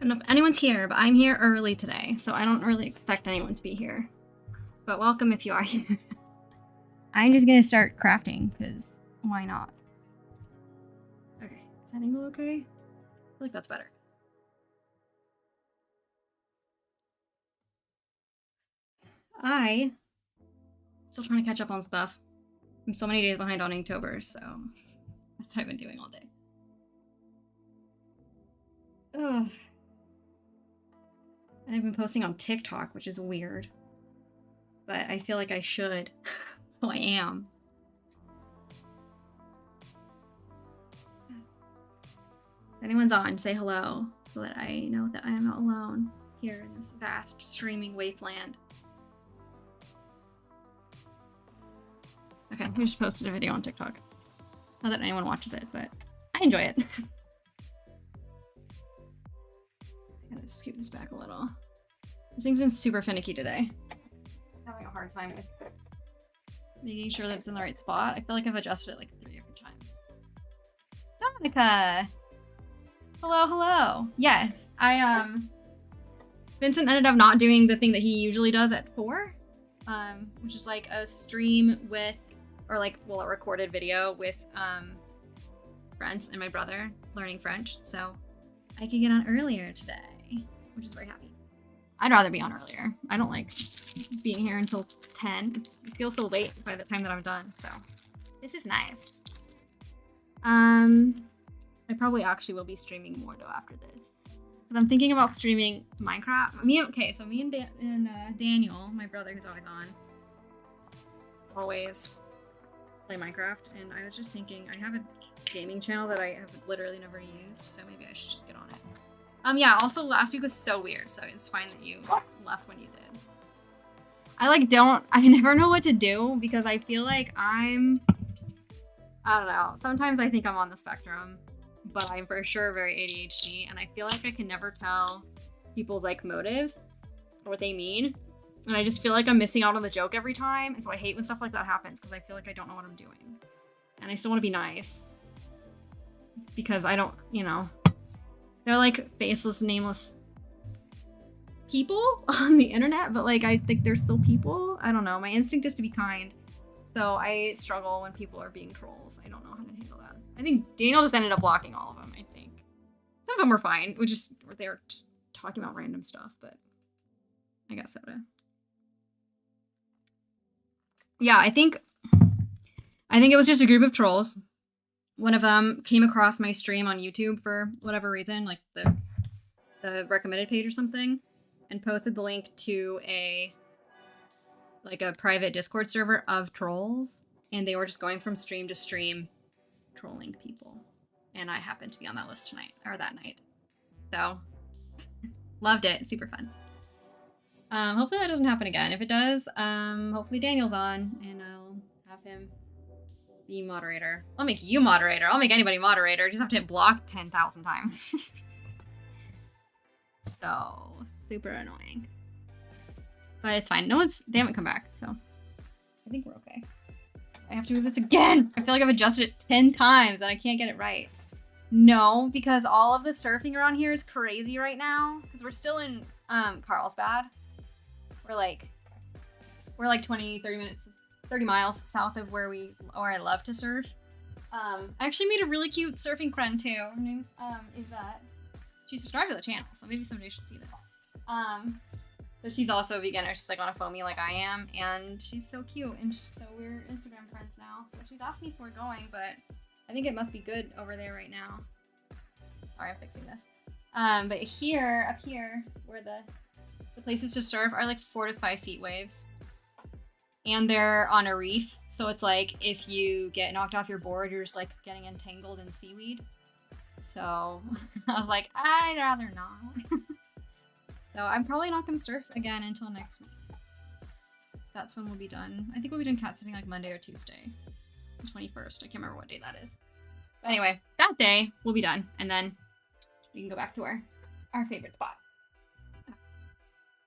I don't know if anyone's here, but I'm here early today, so I don't really expect anyone to be here. But welcome if you are here. I'm just gonna start crafting, because why not? Okay, is that angle okay? I feel like that's better. Still trying to catch up on stuff. I'm so many days behind on Inktober, so that's what I've been doing all day. Ugh. And I've been posting on TikTok, which is weird. But I feel like I should, so I am. If anyone's on, say hello, so that I know that I am not alone here in this vast streaming wasteland. Okay, I just posted a video on TikTok. Not that anyone watches it, but I enjoy it. I gotta scoot this back a little. This thing's been super finicky today. I'm having a hard time with making sure that it's in the right spot. I feel like I've adjusted it like 3 different times. Dominica! Hello, hello. Yes, Vincent ended up not doing the thing that he usually does at 4, which is like a stream with, or like, well, a recorded video with friends and my brother learning French. So I could get on earlier today, which is very happy. I'd rather be on earlier. I don't like being here until 10. It feels so late by the time that I'm done, so this is nice. I probably actually will be streaming more though after this. But I'm thinking about streaming Minecraft. Me and Daniel, my brother who's always on, always play Minecraft, and I was just thinking I have a gaming channel that I have literally never used, so maybe I should just get on it. Yeah, also last week was so weird, so it's fine that you left when you did. I never know what to do because I feel like I don't know, sometimes I think I'm on the spectrum, but I'm for sure very ADHD, and I feel like I can never tell people's like motives or what they mean, and I just feel like I'm missing out on the joke every time, and so I hate when stuff like that happens because I feel like I don't know what I'm doing, and I still want to be nice because I don't, you know, they're like faceless, nameless people on the internet, but like I think they're still people. I don't know, my instinct is to be kind, so I struggle when people are being trolls. I don't know how to handle that. I think Daniel just ended up blocking all of them, I think. Some of them were fine, they were just talking about random stuff, but I got soda. Yeah, I think it was just a group of trolls. One of them came across my stream on YouTube for whatever reason, like the recommended page or something, and posted the link to a private Discord server of trolls, and they were just going from stream to stream trolling people, and I happened to be on that list that night, so loved it. Super fun. Hopefully that doesn't happen again. If it does, hopefully Daniel's on and I'll have him be moderator. I'll make you moderator. I'll make anybody moderator. You just have to hit block 10,000 times. So super annoying, but it's fine. They haven't come back, so I think we're okay. I have to move this again. I feel like I've adjusted it 10 times and I can't get it right. No, because all of the surfing around here is crazy right now. Because we're still in Carlsbad. We're like 30 miles south of where I love to surf. I actually made a really cute surfing friend too. Her name's Yvette. She subscribed to the channel, so maybe someday she'll see this. But she's also a beginner. She's like on a foamy like I am, and she's so cute, and so we're Instagram friends now. So she's asked me if we're going, but I think it must be good over there right now. Sorry, I'm fixing this. But up here, where the places to surf are like 4 to 5 feet waves, and they're on a reef. So it's like if you get knocked off your board, you're just like getting entangled in seaweed. So I was like, I'd rather not. So I'm probably not gonna surf again until next week. So that's when we'll be done. I think we'll be done cat sitting like Monday or Tuesday. The 21st. I can't remember what day that is. But anyway, that day we'll be done, and then we can go back to our favorite spot.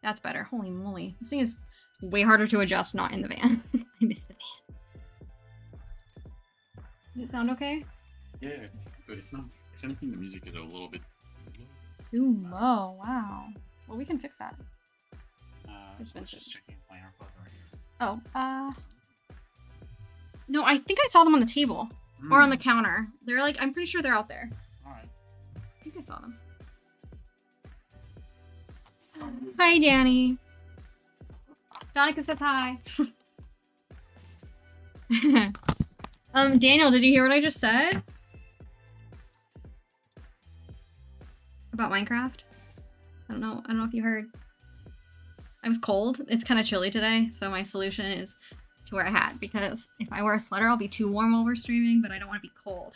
That's better. Holy moly. This thing is way harder to adjust not in the van. I miss the van. Does it sound okay? Yeah, it's good. If anything, the music is a little bit Oh, wow. Well, we can fix that. I was just checking if my AirPods are here. Oh, no, I think I saw them on the table. Or on the counter. They're like, I'm pretty sure they're out there. Alright. I think I saw them. Hi, Danny. Donica says hi. Daniel, did you hear what I just said? About Minecraft? I don't know if you heard. I was cold. It's kind of chilly today, so my solution is to wear a hat, because if I wear a sweater, I'll be too warm while we're streaming, but I don't want to be cold.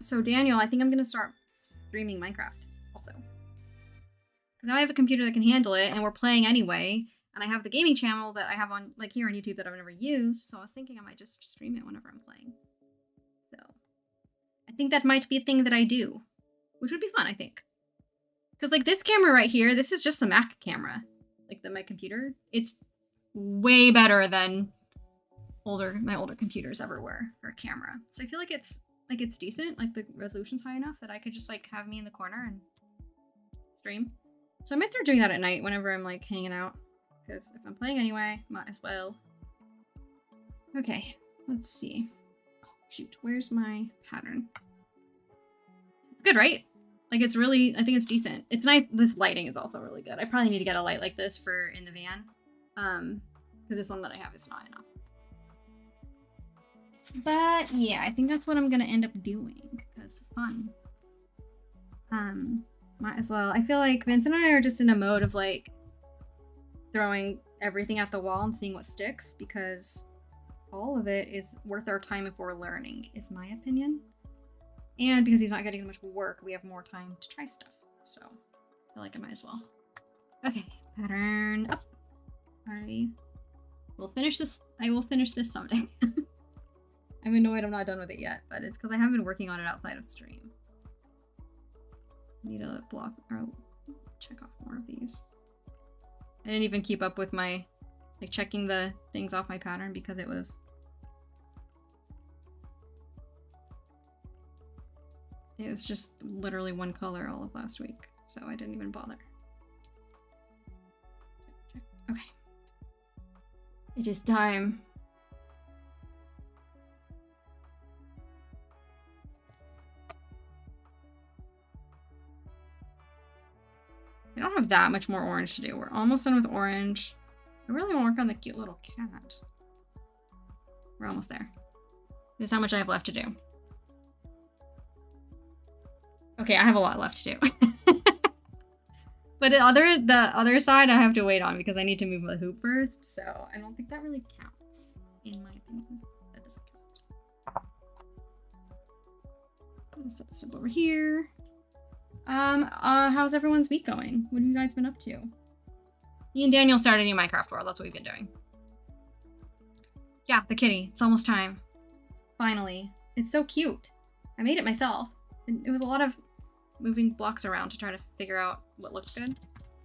So Daniel, I think I'm gonna start streaming Minecraft also. Because now I have a computer that can handle it, and we're playing anyway, and I have the gaming channel that I have on, like, here on YouTube that I've never used, so I was thinking I might just stream it whenever I'm playing. So, I think that might be a thing that I do, which would be fun, I think. Because, like, this camera right here, this is just the Mac camera. Like, my computer. It's way better than my older computers ever were for a camera. So I feel like it's decent. Like, the resolution's high enough that I could just, like, have me in the corner and stream. So I might start doing that at night whenever I'm, like, hanging out. Because if I'm playing anyway, might as well. Okay, let's see. Oh, shoot, where's my pattern? It's good, right? Like, it's really, I think it's decent. It's nice. This lighting is also really good. I probably need to get a light like this for in the van. Because this one that I have is not enough. But yeah, I think that's what I'm gonna end up doing, because fun. Might as well. I feel like Vince and I are just in a mode of, like, throwing everything at the wall and seeing what sticks, because all of it is worth our time if we're learning, is my opinion. And because he's not getting as much work, we have more time to try stuff. So I feel like I might as well. Okay, pattern up. I will finish this. I will finish this someday. I'm annoyed I'm not done with it yet, but it's because I haven't been working on it outside of stream. I need to block or check off more of these. I didn't even keep up with my, like, checking the things off my pattern because it was just literally one color all of last week, so I didn't even bother. Okay. It is time. We don't have that much more orange to do. We're almost done with orange. I really want to work on the cute little cat. We're almost there. This is how much I have left to do. Okay, I have a lot left to do. But the other side I have to wait on because I need to move the hoop first, so I don't think that really counts, in my opinion. That doesn't count. I'm gonna set this up over here. How's everyone's week going? What have you guys been up to? Me and Daniel started a new Minecraft world. That's what we've been doing. Yeah, the kitty. It's almost time. Finally. It's so cute. I made it myself. It was a lot of moving blocks around to try to figure out what looked good.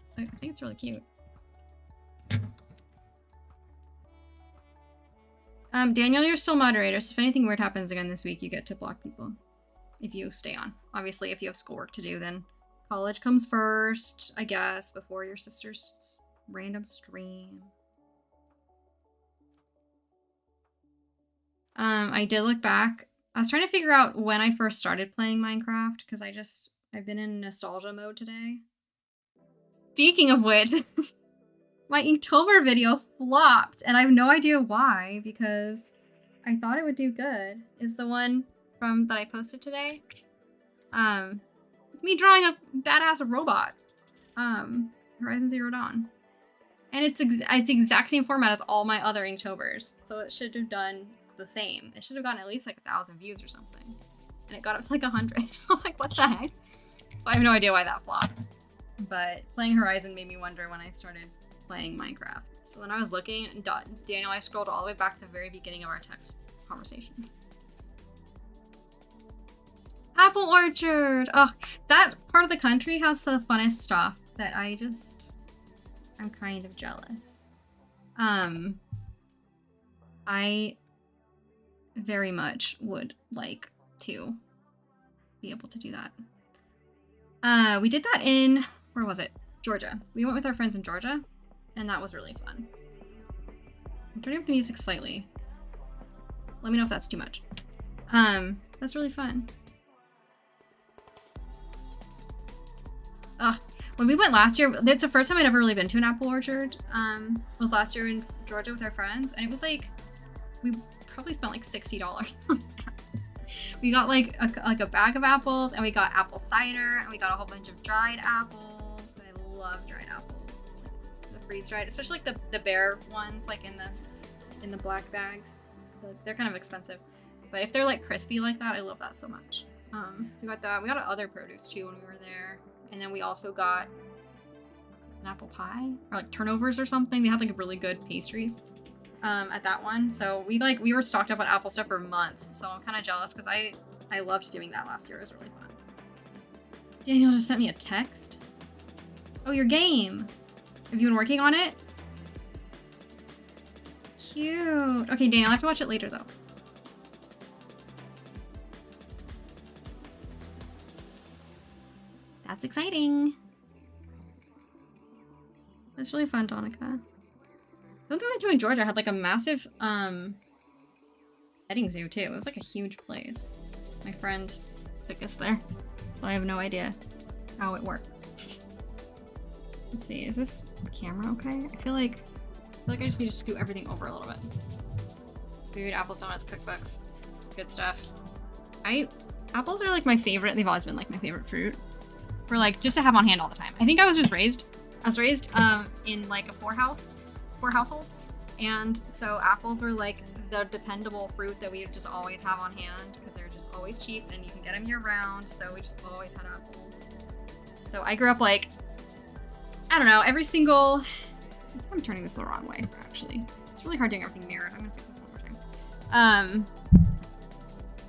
So I think it's really cute. Daniel, you're still moderator, so if anything weird happens again this week, you get to block people. If you stay on. Obviously, if you have schoolwork to do, then college comes first, I guess, before your sister's random stream. I did look back. I was trying to figure out when I first started playing Minecraft, because I've been in nostalgia mode today. Speaking of which, my Inktober video flopped, and I have no idea why, because I thought it would do good. Is the one that I posted today. It's me drawing a badass robot. Horizon Zero Dawn. And it's the exact same format as all my other Inktobers. So it should have done the same. It should have gotten at least like 1,000 views or something. And it got up to like 100. I was like, what the heck? So I have no idea why that flopped. But playing Horizon made me wonder when I started playing Minecraft. So then I was looking, and Daniel, I scrolled all the way back to the very beginning of our text conversation. Apple Orchard! Oh, that part of the country has the funnest stuff that I'm kind of jealous. I very much would like to be able to do that. We did that in, where was it? Georgia. We went with our friends in Georgia, and that was really fun. I'm turning up the music slightly. Let me know if that's too much. That's really fun. Ugh. When we went last year, that's the first time I'd ever really been to an apple orchard. Was last year in Georgia with our friends, and it was like, we probably spent like $60 on apples. We got like a bag of apples, and we got apple cider, and we got a whole bunch of dried apples. I love dried apples, like the freeze dried, especially like the bare ones, like in the black bags. They're kind of expensive, but if they're like crispy like that, I love that so much. We got that. We got other produce too when we were there. And then we also got an apple pie or like turnovers or something. They had like really good pastries at that one. So we were stocked up on apple stuff for months. So I'm kind of jealous because I loved doing that last year. It was really fun. Daniel just sent me a text. Oh, your game. Have you been working on it? Cute. Okay, Daniel, I have to watch it later though. That's exciting. That's really fun, Donica. The other thing we went to in Georgia had like a massive petting zoo too. It was like a huge place. My friend took us there, so I have no idea how it works. Let's see, is this camera okay? I feel like I just need to scoot everything over a little bit. Food, apples, donuts, cookbooks, good stuff. Apples are like my favorite. They've always been like my favorite fruit. For like just to have on hand all the time. I think I was raised in like a poor household, and so apples were like the dependable fruit that we would just always have on hand because they're just always cheap and you can get them year round. So we just always had apples. So I grew up like, I don't know, every single. I'm turning this the wrong way actually. It's really hard doing everything mirrored. I'm gonna fix this one more time.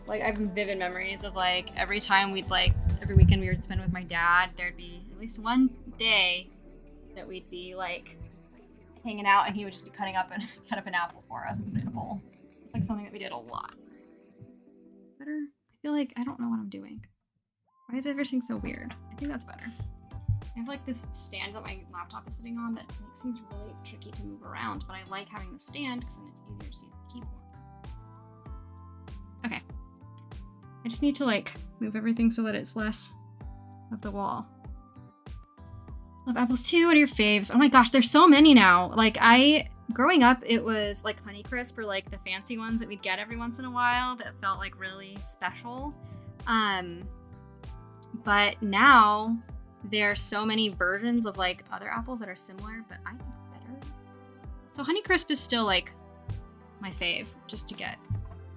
Like I have vivid memories of like every weekend we would spend with my dad, there'd be at least one day that we'd be like hanging out and he would just be cut up an apple for us and put it in a bowl. It's like something that we did a lot. Better? I feel like I don't know what I'm doing. Why is everything so weird? I think that's better. I have like this stand that my laptop is sitting on that makes things really tricky to move around, but I like having the stand because then it's easier to see the keyboard. Okay. I just need to like move everything so that it's less of the wall. Love apples too. What are your faves? Oh my gosh, there's so many now. Like growing up, it was like Honeycrisp or like the fancy ones that we'd get every once in a while that felt like really special. But now there are so many versions of like other apples that are similar, but I think better. So Honeycrisp is still like my fave just to get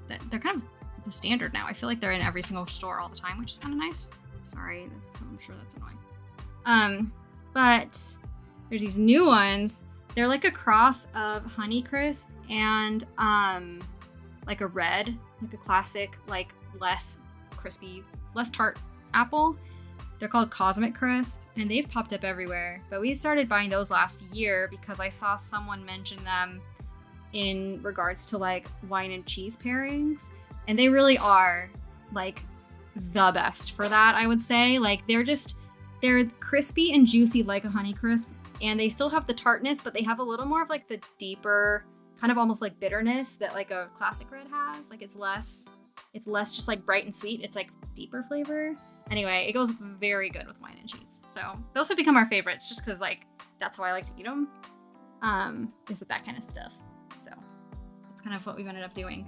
that. They're kind of the standard now. I feel like they're in every single store all the time, which is kind of nice. Sorry, I'm sure that's annoying. But there's these new ones. They're like a cross of Honeycrisp and like a red, like a classic, like less crispy, less tart apple. They're called Cosmic Crisp, and they've popped up everywhere. But we started buying those last year because I saw someone mention them in regards to like wine and cheese pairings. And they really are like the best for that, I would say. Like they're crispy and juicy like a Honeycrisp, and they still have the tartness, but they have a little more of like the deeper kind of almost like bitterness that like a classic red has. Like it's less just like bright and sweet. It's like deeper flavor. Anyway, it goes very good with wine and cheese. So those have become our favorites just because like that's how I like to eat them, is with that kind of stuff. So that's kind of what we've ended up doing.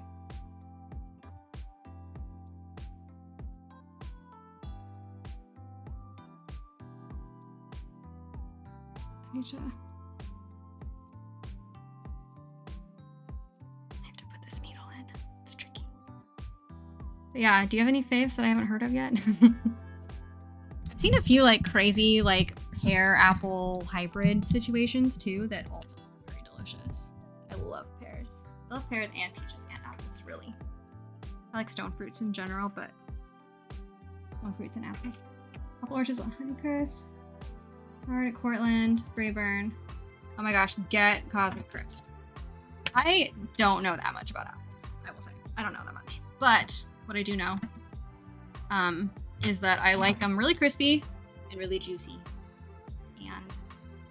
I have to put this needle in. It's tricky. But yeah, do you have any faves that I haven't heard of yet? I've seen a few like crazy like pear apple hybrid situations too that also are very delicious. I love pears. I love pears and peaches and apples, really. I like stone fruits in general, but stone fruits and apples. Apple orchards on Honeycrisp. Hard at Cortland, Brayburn. Oh my gosh, get Cosmic Crisp. I don't know that much about apples, I will say. I don't know that much. But what I do know is that I like them really crispy and really juicy. And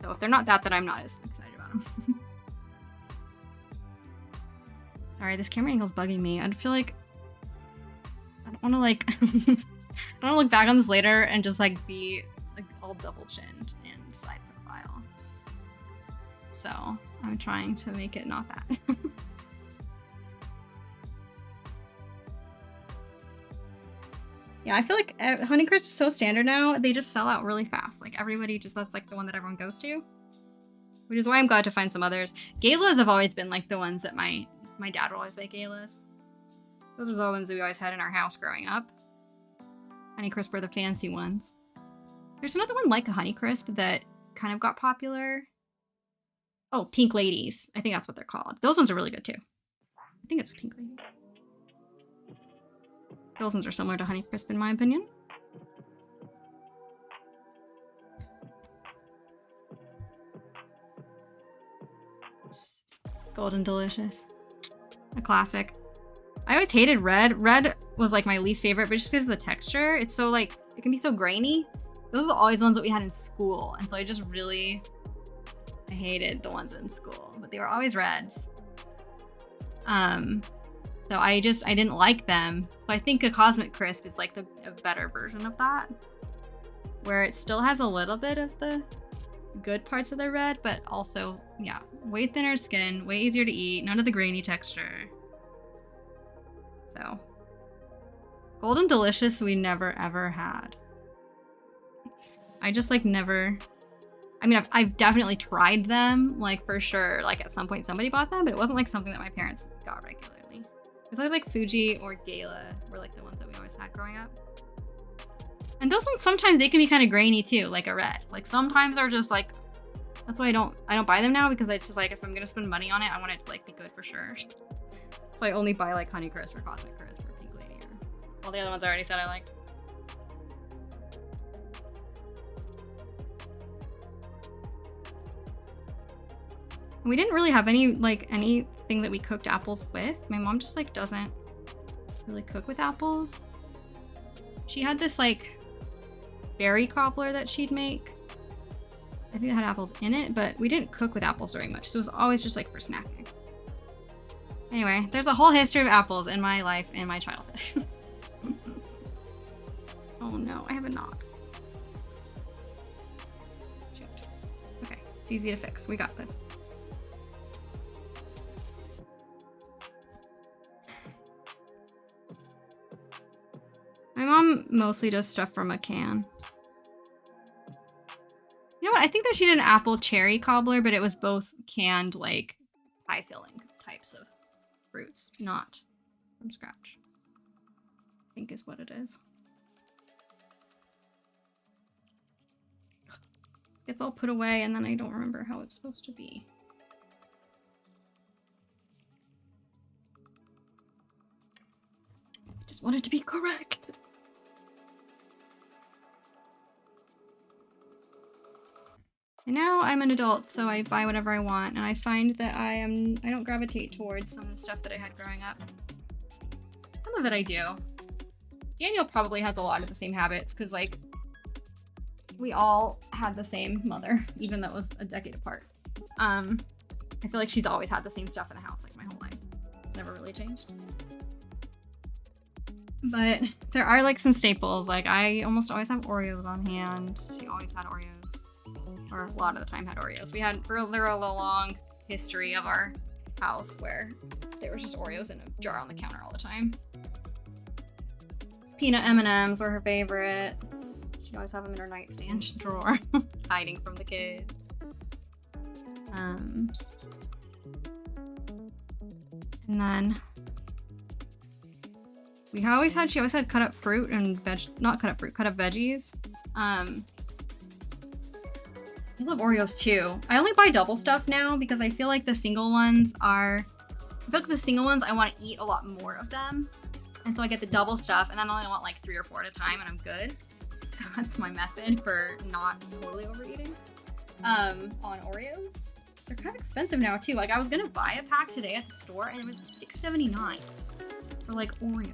so if they're not that, then I'm not as excited about them. Sorry, this camera angle's bugging me. I feel like I don't want to like I don't want to look back on this later and just like be like all double chinned and side profile. So I'm trying to make it not that. Yeah, I feel like Honeycrisp is so standard now. They just sell out really fast. Like everybody just, that's like the one that everyone goes to. Which is why I'm glad to find some others. Galas have always been like the ones that my dad would always make galas. Those are the ones that we always had in our house growing up. Honeycrisp are the fancy ones. There's another one like a Honeycrisp that kind of got popular. Oh, Pink Ladies. I think that's what they're called. Those ones are really good too. I think it's Pink Lady. Those ones are similar to Honeycrisp in my opinion. Golden Delicious. A classic. I always hated red. Red was like my least favorite, but just because of the texture, it's so like, it can be so grainy. Those are always the ones that we had in school. And so I hated the ones in school, but they were always reds. So I didn't like them. So I think a Cosmic Crisp is like a better version of that, where it still has a little bit of the good parts of the red, but also, yeah, way thinner skin, way easier to eat, none of the grainy texture. So, Golden Delicious we never ever had. I just like never, I mean, I've definitely tried them, like for sure, like at some point somebody bought them, but it wasn't like something that my parents got regularly. It's always like Fuji or Gala were like the ones that we always had growing up. And those ones, sometimes they can be kind of grainy too, like a red. Like sometimes they're just like, that's why I don't buy them now, because it's just like, if I'm gonna spend money on it, I want it to like be good for sure. So I only buy like Honeycrisp or Cosmic Crisp or Pink Lady or all the other ones I already said I liked. We didn't really have anything that we cooked apples with. My mom just like doesn't really cook with apples. She had this like berry cobbler that she'd make. I think it had apples in it, but we didn't cook with apples very much. So it was always just like for snacking. Anyway, there's a whole history of apples in my life and my childhood. Oh no, I have a knock. Shoot. Okay, it's easy to fix. We got this. My mom mostly does stuff from a can. You know what? I think that she did an apple cherry cobbler, but it was both canned, like, pie filling types of fruits, not from scratch. I think is what it is. It's all put away and then I don't remember how it's supposed to be. I just want it to be correct. And now I'm an adult, so I buy whatever I want, and I find that I don't gravitate towards some of the stuff that I had growing up. Some of it I do. Daniel probably has a lot of the same habits, because like, we all had the same mother, even though it was a decade apart. I feel like she's always had the same stuff in the house, like my whole life. It's never really changed. But there are like some staples, like I almost always have Oreos on hand. She always had Oreos. Or a lot of the time had Oreos. We had for a long history of our house where there was just Oreos in a jar on the counter all the time. Peanut M&Ms were her favorites. She'd always have them in her nightstand drawer, hiding from the kids. And then she always had cut up fruit and cut up veggies. I love Oreos too. I only buy double stuff now because I feel like the single ones I want to eat a lot more of them. And so I get the double stuff and then I only want like 3 or 4 at a time and I'm good. So that's my method for not totally overeating. On Oreos. They're kind of expensive now too. Like I was gonna buy a pack today at the store and it was $6.79 for like Oreos.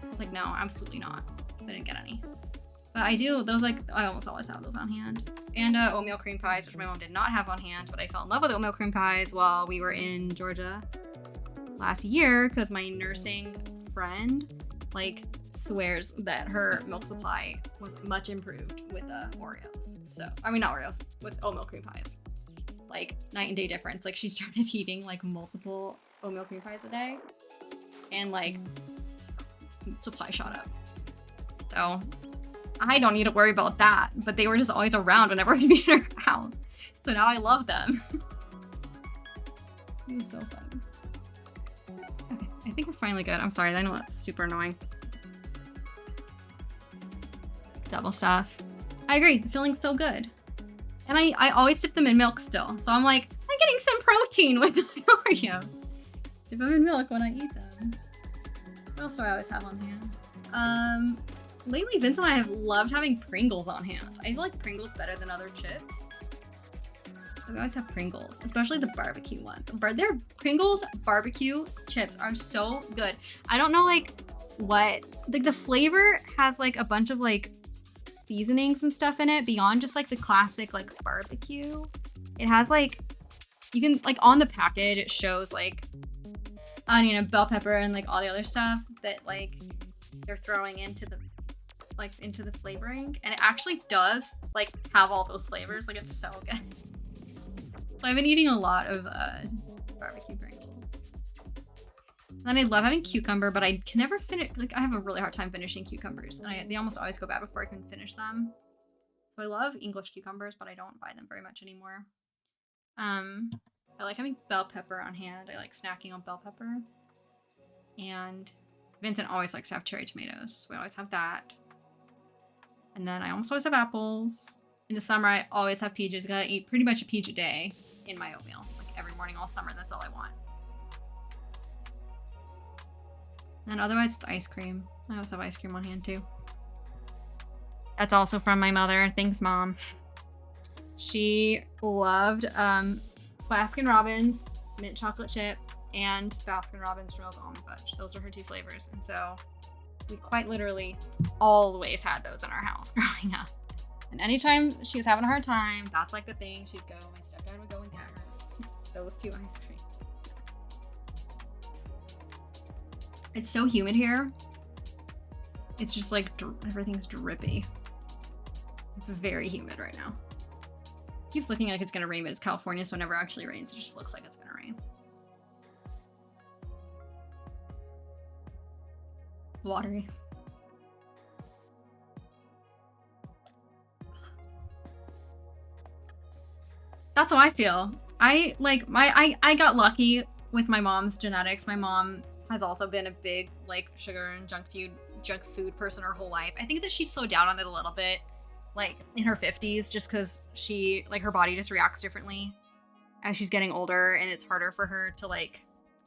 I was like, no, absolutely not. So I didn't get any. But I do, those like, I almost always have those on hand. And oatmeal cream pies, which my mom did not have on hand, but I fell in love with oatmeal cream pies while we were in Georgia last year because my nursing friend like swears that her milk supply was much improved with Oreos. So, I mean, not Oreos, with oatmeal cream pies. Like, night and day difference. Like, she started eating like multiple oatmeal cream pies a day and like supply shot up. So, I don't need to worry about that, but they were just always around whenever I'd be in her house. So now I love them. It was so fun. Okay, I think we're finally good. I'm sorry, I know that's super annoying. Double stuff. I agree, the filling's so good. And I always dip them in milk still. So I'm like, I'm getting some protein with my Oreos. Dip them in milk when I eat them. What else do I always have on hand? Lately, Vince and I have loved having Pringles on hand. I feel like Pringles better than other chips. So we always have Pringles, especially the barbecue one. Their Pringles barbecue chips are so good. I don't know like what, like the flavor has like a bunch of like seasonings and stuff in it beyond just like the classic like barbecue. It has like, you can like on the package, it shows like onion and bell pepper and like all the other stuff that like they're throwing into the flavoring, and it actually does like have all those flavors. Like it's so good. So I've been eating a lot of barbecue Pringles. Then I love having cucumber, but I can never finish. Like I have a really hard time finishing cucumbers, and they almost always go bad before I can finish them. So I love English cucumbers, but I don't buy them very much anymore. I like having bell pepper on hand. I like snacking on bell pepper, and Vincent always likes to have cherry tomatoes, so we always have that. And then I almost always have apples. In the summer, I always have peaches. I gotta eat pretty much a peach a day in my oatmeal. Like every morning all summer, that's all I want. And then otherwise, it's ice cream. I always have ice cream on hand too. That's also from my mother. Thanks, Mom. She loved Baskin Robbins mint chocolate chip and Baskin Robbins grilled almond fudge. Those are her two flavors. And so we quite literally always had those in our house growing up. And anytime she was having a hard time, that's like the thing. She'd go, my stepdad would go and get her those two ice creams. It's so humid here. It's just like everything's drippy. It's very humid right now. It keeps looking like it's gonna rain, but it's California, so it never actually rains. It just looks like it's gonna rain. Watery. That's how I feel. I got lucky with my mom's genetics. My mom has also been a big like sugar and junk food person her whole life. I think that she slowed down on it a little bit, like in her 50s, just because she like her body just reacts differently as she's getting older, and it's harder for her to like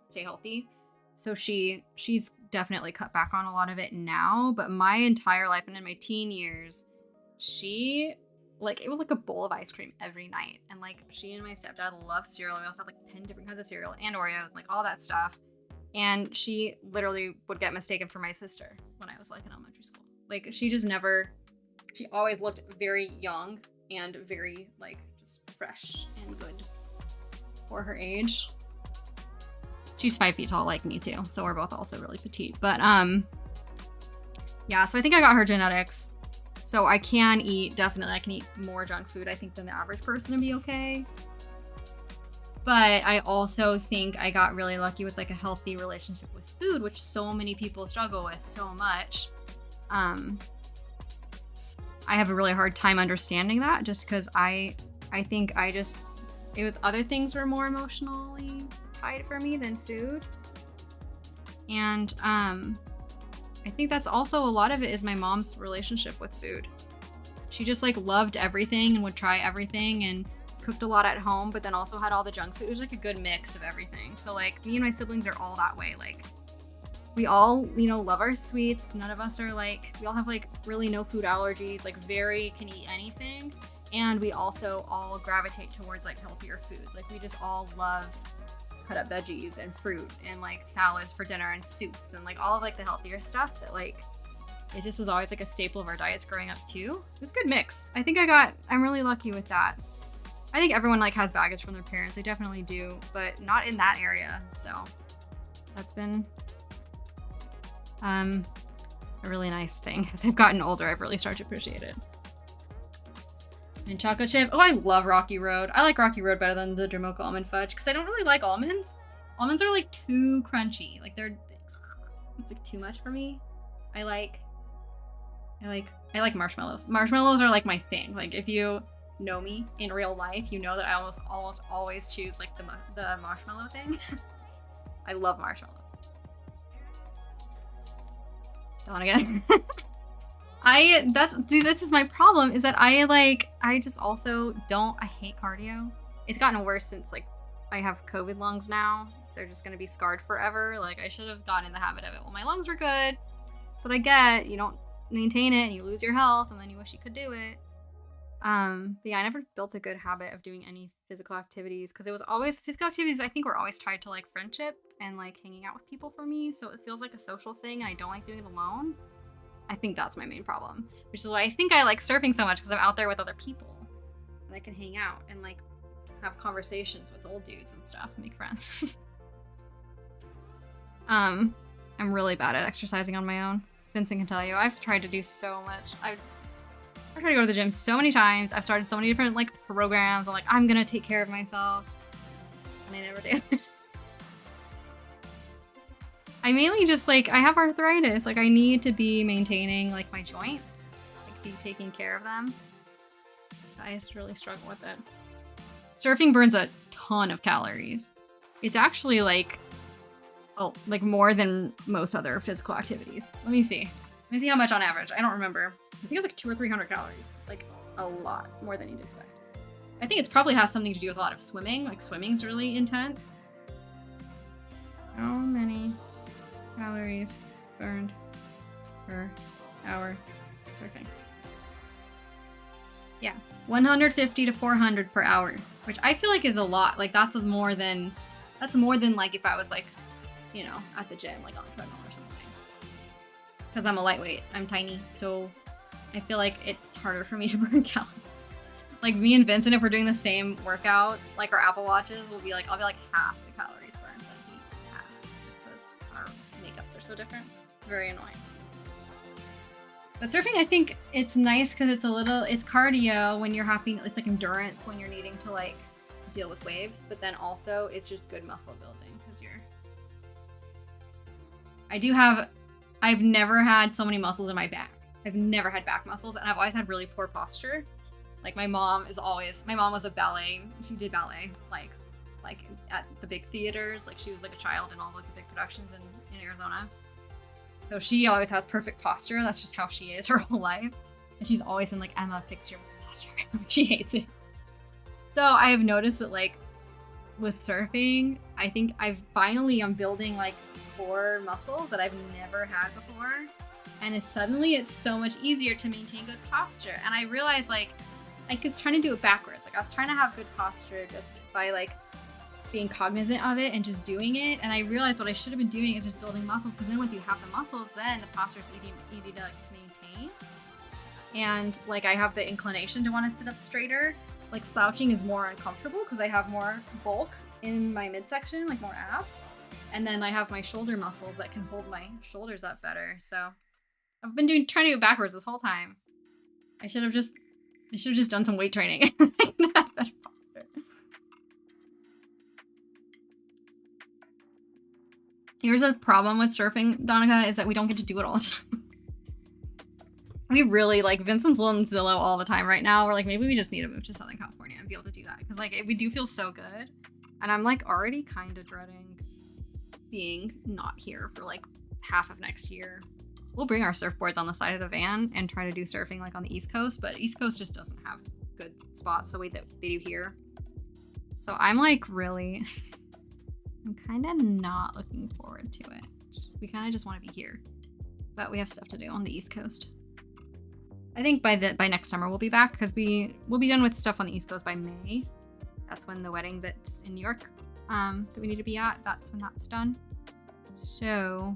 stay healthy. So she's definitely cut back on a lot of it now. But my entire life and in my teen years, she like it was like a bowl of ice cream every night. And like she and my stepdad loved cereal. We also had like 10 different kinds of cereal and Oreos and like all that stuff. And she literally would get mistaken for my sister when I was like in elementary school. Like she always looked very young and very like just fresh and good for her age. She's 5 feet tall like me too, so we're both also really petite. But yeah, so I think I got her genetics. So I can eat more junk food, I think, than the average person and be okay. But I also think I got really lucky with like a healthy relationship with food, which so many people struggle with so much. I have a really hard time understanding that just because I think it was other things were more emotionally tied for me than food. And I think that's also a lot of it is my mom's relationship with food. She just like loved everything and would try everything and cooked a lot at home, but then also had all the junk food. It was like a good mix of everything. So like me and my siblings are all that way. Like we all, love our sweets. None of us are like, we all have like really no food allergies, like can eat anything. And we also all gravitate towards like healthier foods. Like we just all love cut up veggies and fruit and like salads for dinner and soups and like all of like the healthier stuff that like It just was always like a staple of our diets growing up too. It was a good mix. I think I'm really lucky with that. I think everyone like has baggage from their parents. They definitely do, but not in that area. So that's been a really nice thing. As I've gotten older, I've really started to appreciate it. And chocolate chip. Oh, I love Rocky Road. I like Rocky Road better than the Dermocha almond fudge because I don't really like almonds. Almonds are like too crunchy. Like it's like too much for me. I like marshmallows. Marshmallows are like my thing. Like if you know me in real life, you know that I almost always choose like the marshmallow thing. I love marshmallows. Don't want to get this is my problem is that I hate cardio. It's gotten worse since like I have COVID lungs now. They're just gonna be scarred forever. Like I should have gotten in the habit of it when my lungs were good. That's what I get. You don't maintain it and you lose your health and then you wish you could do it. But yeah, I never built a good habit of doing any physical activities because it was always physical activities. I think were always tied to like friendship and like hanging out with people for me. So it feels like a social thing and I don't like doing it alone. I think that's my main problem, which is why I think I like surfing so much because I'm out there with other people and I can hang out and like have conversations with old dudes and stuff and make friends. I'm really bad at exercising on my own. Vincent can tell you. I've tried to do so much. I've tried to go to the gym so many times. I've started so many different like programs. I'm like, I'm gonna take care of myself. And I never do. I mainly just like, I have arthritis. Like I need to be maintaining like my joints. Like be taking care of them. I just really struggle with it. Surfing burns a ton of calories. It's actually like more than most other physical activities. Let me see how much on average. I don't remember. I think it's like 200 or 300 calories. Like a lot more than you'd expect. I think it's probably has something to do with a lot of swimming. Like swimming's really intense. How many calories burned per hour surfing? Yeah, 150 to 400 per hour, which I feel like is a lot. Like that's more than like if I was like, you know, at the gym, like on the treadmill or something. Because I'm a lightweight, I'm tiny, so I feel like it's harder for me to burn calories. Like me and Vincent, if we're doing the same workout, like our Apple Watches will be like, I'll be like half the calories burned that he has, just because our makeups are so different. It's very annoying. But surfing, I think it's nice because it's cardio when you're having, it's like endurance when you're needing to like deal with waves, but then also it's just good muscle building because I've never had so many muscles in my back. I've never had back muscles and I've always had really poor posture. Like my mom was a ballet. She did ballet like at the big theaters. Like she was like a child in all like the big productions in Arizona. So she always has perfect posture. That's just how she is her whole life. And she's always been like, Emma, fix your posture. She hates it. So I have noticed that like with surfing, I think I'm building like core muscles that I've never had before. And it's so much easier to maintain good posture. And I realized like I was trying to do it backwards. Like I was trying to have good posture just by like being cognizant of it and just doing it. And I realized what I should have been doing is just building muscles, because then once you have the muscles, then the posture is easy to maintain. And like I have the inclination to want to sit up straighter. Like slouching is more uncomfortable because I have more bulk in my midsection, like more abs. And then I have my shoulder muscles that can hold my shoulders up better. So I've been trying to do it backwards this whole time. I should have just done some weight training. Have better posture. Here's a problem with surfing, Donica, is that we don't get to do it all the time. We really, like, Vincent's on Zillow all the time right now. We're like, maybe we just need to move to Southern California and be able to do that. Because, like, we do feel so good. And I'm, like, already kind of dreading being not here for, like, half of next year. We'll bring our surfboards on the side of the van and try to do surfing, like, on the East Coast. But East Coast just doesn't have good spots the way that they do here. So I'm, like, really... I'm kind of not looking forward to it. We kind of just want to be here. But we have stuff to do on the East Coast. I think by next summer we'll be back, because we'll be done with stuff on the East Coast by May. That's when the wedding that's in New York that we need to be at, that's when that's done. So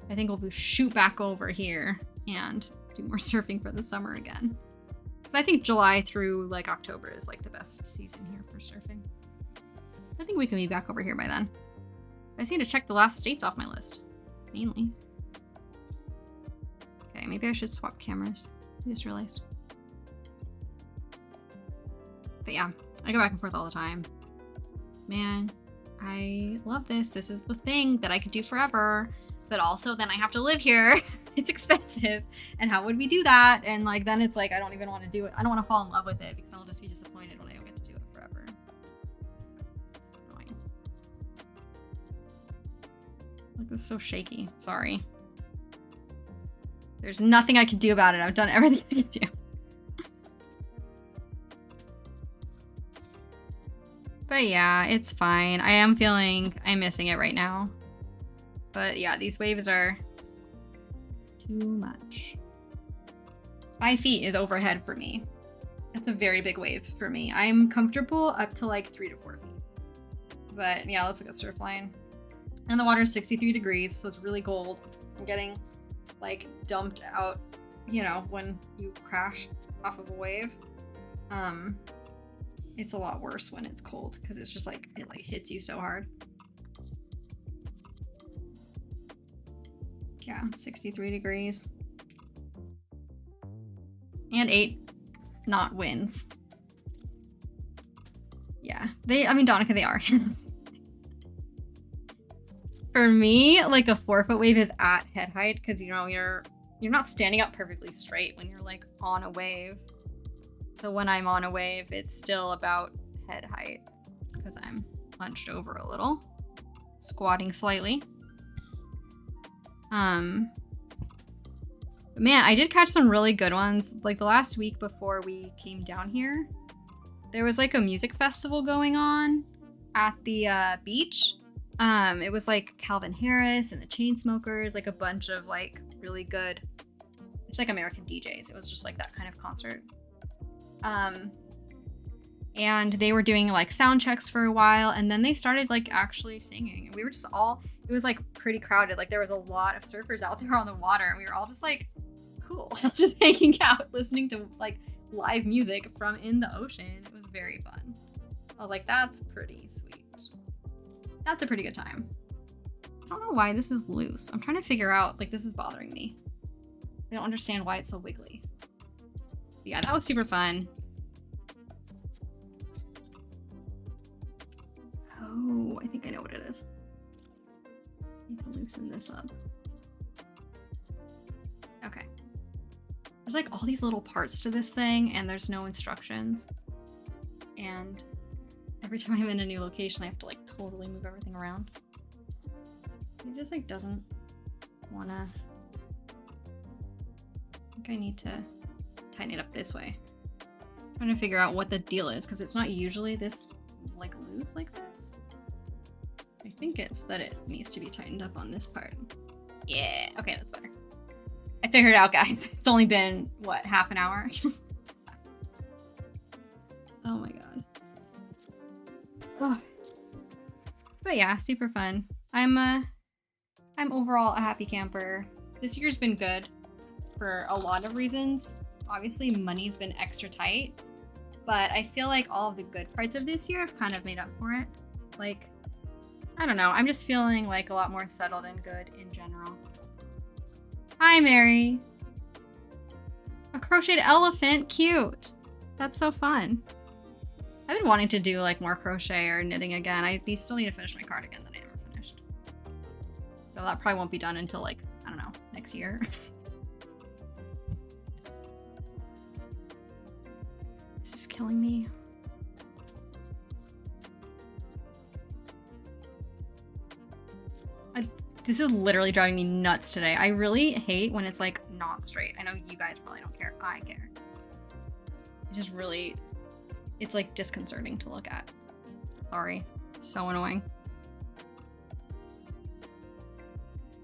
I think we'll shoot back over here and do more surfing for the summer again. Because I think July through like October is like the best season here for surfing. I think we can be back over here by then. I just need to check the last states off my list, mainly. Okay, maybe I should swap cameras. I just realized. But yeah, I go back and forth all the time. Man, I love this. This is the thing that I could do forever. But also then I have to live here. It's expensive. And how would we do that? And like then it's like I don't even want to do it. I don't want to fall in love with it because I'll just be disappointed when I don't get to do it forever. It's annoying. Like this is so shaky. Sorry. There's nothing I can do about it. I've done everything I can do. But yeah, it's fine. I am feeling I'm missing it right now. But yeah, these waves are too much. 5 feet is overhead for me. That's a very big wave for me. I'm comfortable up to like 3 to 4 feet. But yeah, let's look at surf line. And the water is 63 degrees, so it's really cold. I'm getting like dumped out, you know, when you crash off of a wave. It's a lot worse when it's cold because it's just like it like hits you so hard. Yeah, 63 degrees. And 8 knot winds. Yeah, I mean, Donica, they are. For me, like a 4-foot wave is at head height because, you know, you're not standing up perfectly straight when you're like on a wave. So when I'm on a wave, it's still about head height because I'm hunched over a little, squatting slightly. But man, I did catch some really good ones. Like the last week before we came down here, there was like a music festival going on at the beach. It was like Calvin Harris and the Chainsmokers, like a bunch of like really good, it's like American DJs. It was just like that kind of concert. And they were doing like sound checks for a while, and then they started like actually singing, and we were just all, it was like pretty crowded. Like there was a lot of surfers out there on the water, and we were all just like, cool, just hanging out, listening to like live music from in the ocean. It was very fun. I was like, that's pretty sweet. That's a pretty good time. I don't know why this is loose. I'm trying to figure out, like this is bothering me. I don't understand why it's so wiggly. But yeah, that was super fun. Oh, I think I know what it is. I need to loosen this up. Okay. There's like all these little parts to this thing, and there's no instructions. And every time I'm in a new location, I have to like totally move everything around. It just like doesn't wanna. I think I need to tighten it up this way. I'm trying to figure out what the deal is, because it's not usually this like loose like this. I think it's that it needs to be tightened up on this part. Yeah, okay, that's better. I figured it out, guys. It's only been, what, half an hour? Oh my god. Oh. But yeah, super fun. I'm overall a happy camper. This year's been good for a lot of reasons. Obviously, money's been extra tight, but I feel like all of the good parts of this year have kind of made up for it. Like, I don't know, I'm just feeling like a lot more settled and good in general. Hi, Mary. A crocheted elephant, cute. That's so fun. I've been wanting to do like more crochet or knitting again. I still need to finish my cardigan that I never finished. So that probably won't be done until like, I don't know, next year. This is killing me. This is literally driving me nuts today. I really hate when it's like not straight. I know you guys probably don't care. I care. It just really, it's like disconcerting to look at. Sorry. So annoying.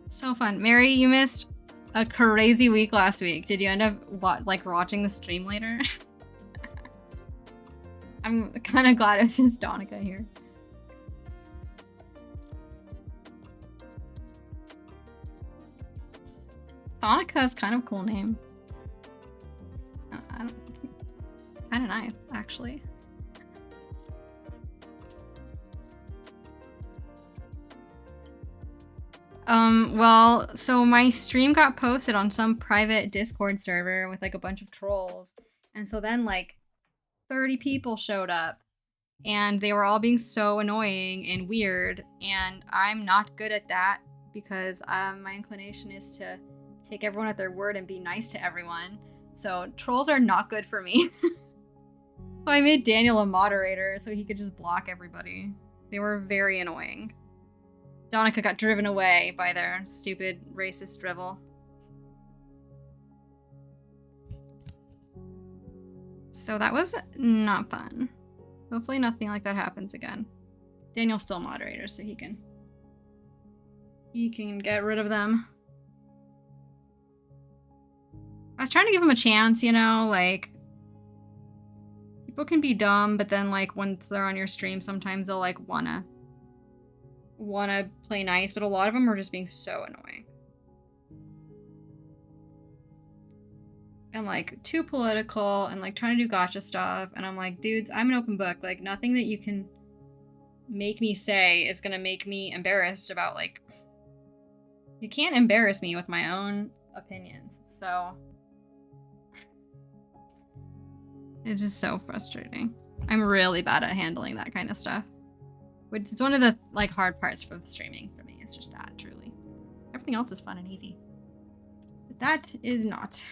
So fun. Mary, you missed a crazy week last week. Did you end up like watching the stream later? I'm kind of glad it's just Donica here. Donica is kind of a cool name. I don't. Kind of nice, actually. Well, so my stream got posted on some private Discord server with like a bunch of trolls. And so then like 30 people showed up and they were all being so annoying and weird. And I'm not good at that because my inclination is to take everyone at their word and be nice to everyone. So trolls are not good for me. So I made Daniel a moderator so he could just block everybody. They were very annoying. Donica got driven away by their stupid racist drivel. So that was not fun. Hopefully nothing like that happens again. Daniel's still moderator, so he can get rid of them. I was trying to give him a chance, you know, like people can be dumb, but then like once they're on your stream, sometimes they'll like wanna play nice, but a lot of them are just being so annoying. And like too political and like trying to do gotcha stuff. And I'm like, dudes, I'm an open book. Like nothing that you can make me say is gonna make me embarrassed about like, you can't embarrass me with my own opinions. So it's just so frustrating. I'm really bad at handling that kind of stuff. Which is one of the like hard parts for streaming for me. It's just that, truly. Everything else is fun and easy. But that is not.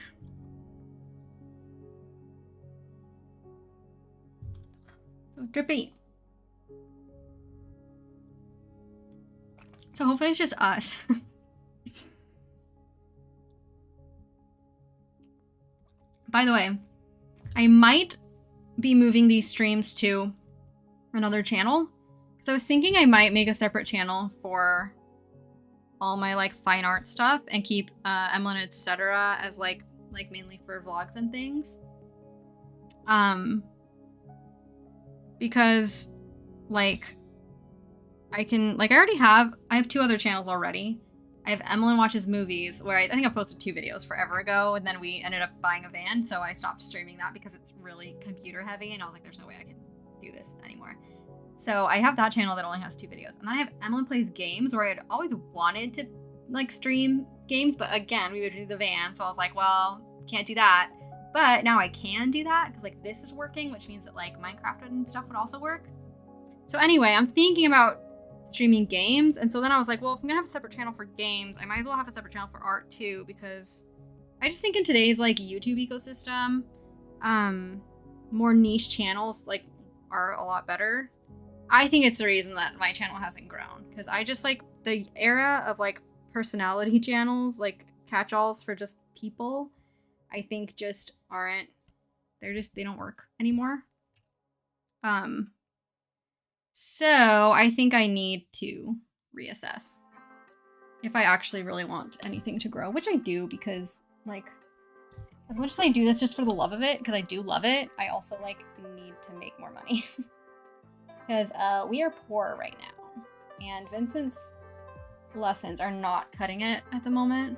So drippy. So hopefully it's just us. By the way, I might be moving these streams to another channel. So I was thinking I might make a separate channel for all my like fine art stuff and keep Emlyn etc. as like mainly for vlogs and things. Because like I have 2 other channels already. I have Emlyn Watches Movies, where I think I posted 2 videos forever ago, and then we ended up buying a van, so I stopped streaming that because it's really computer heavy, and I was like, there's no way I can do this anymore. So I have that channel that only has 2 videos. And then I have Emlyn Plays Games, where I'd always wanted to like stream games, but again, we would do the van, so I was like, well, can't do that. But now I can do that, because like this is working, which means that like Minecraft and stuff would also work. So anyway, I'm thinking about streaming games, and so then I was like, well, if I'm gonna have a separate channel for games, I might as well have a separate channel for art too, because I just think in today's like YouTube ecosystem, more niche channels like are a lot better. I think it's the reason that my channel hasn't grown, because I just like the era of like personality channels, like catch-alls for just people, I think just aren't, they don't work anymore. So I think I need to reassess if I actually really want anything to grow, which I do, because like as much as I do this just for the love of it, because I do love it, I also like need to make more money. Because we are poor right now, and Vincent's lessons are not cutting it at the moment.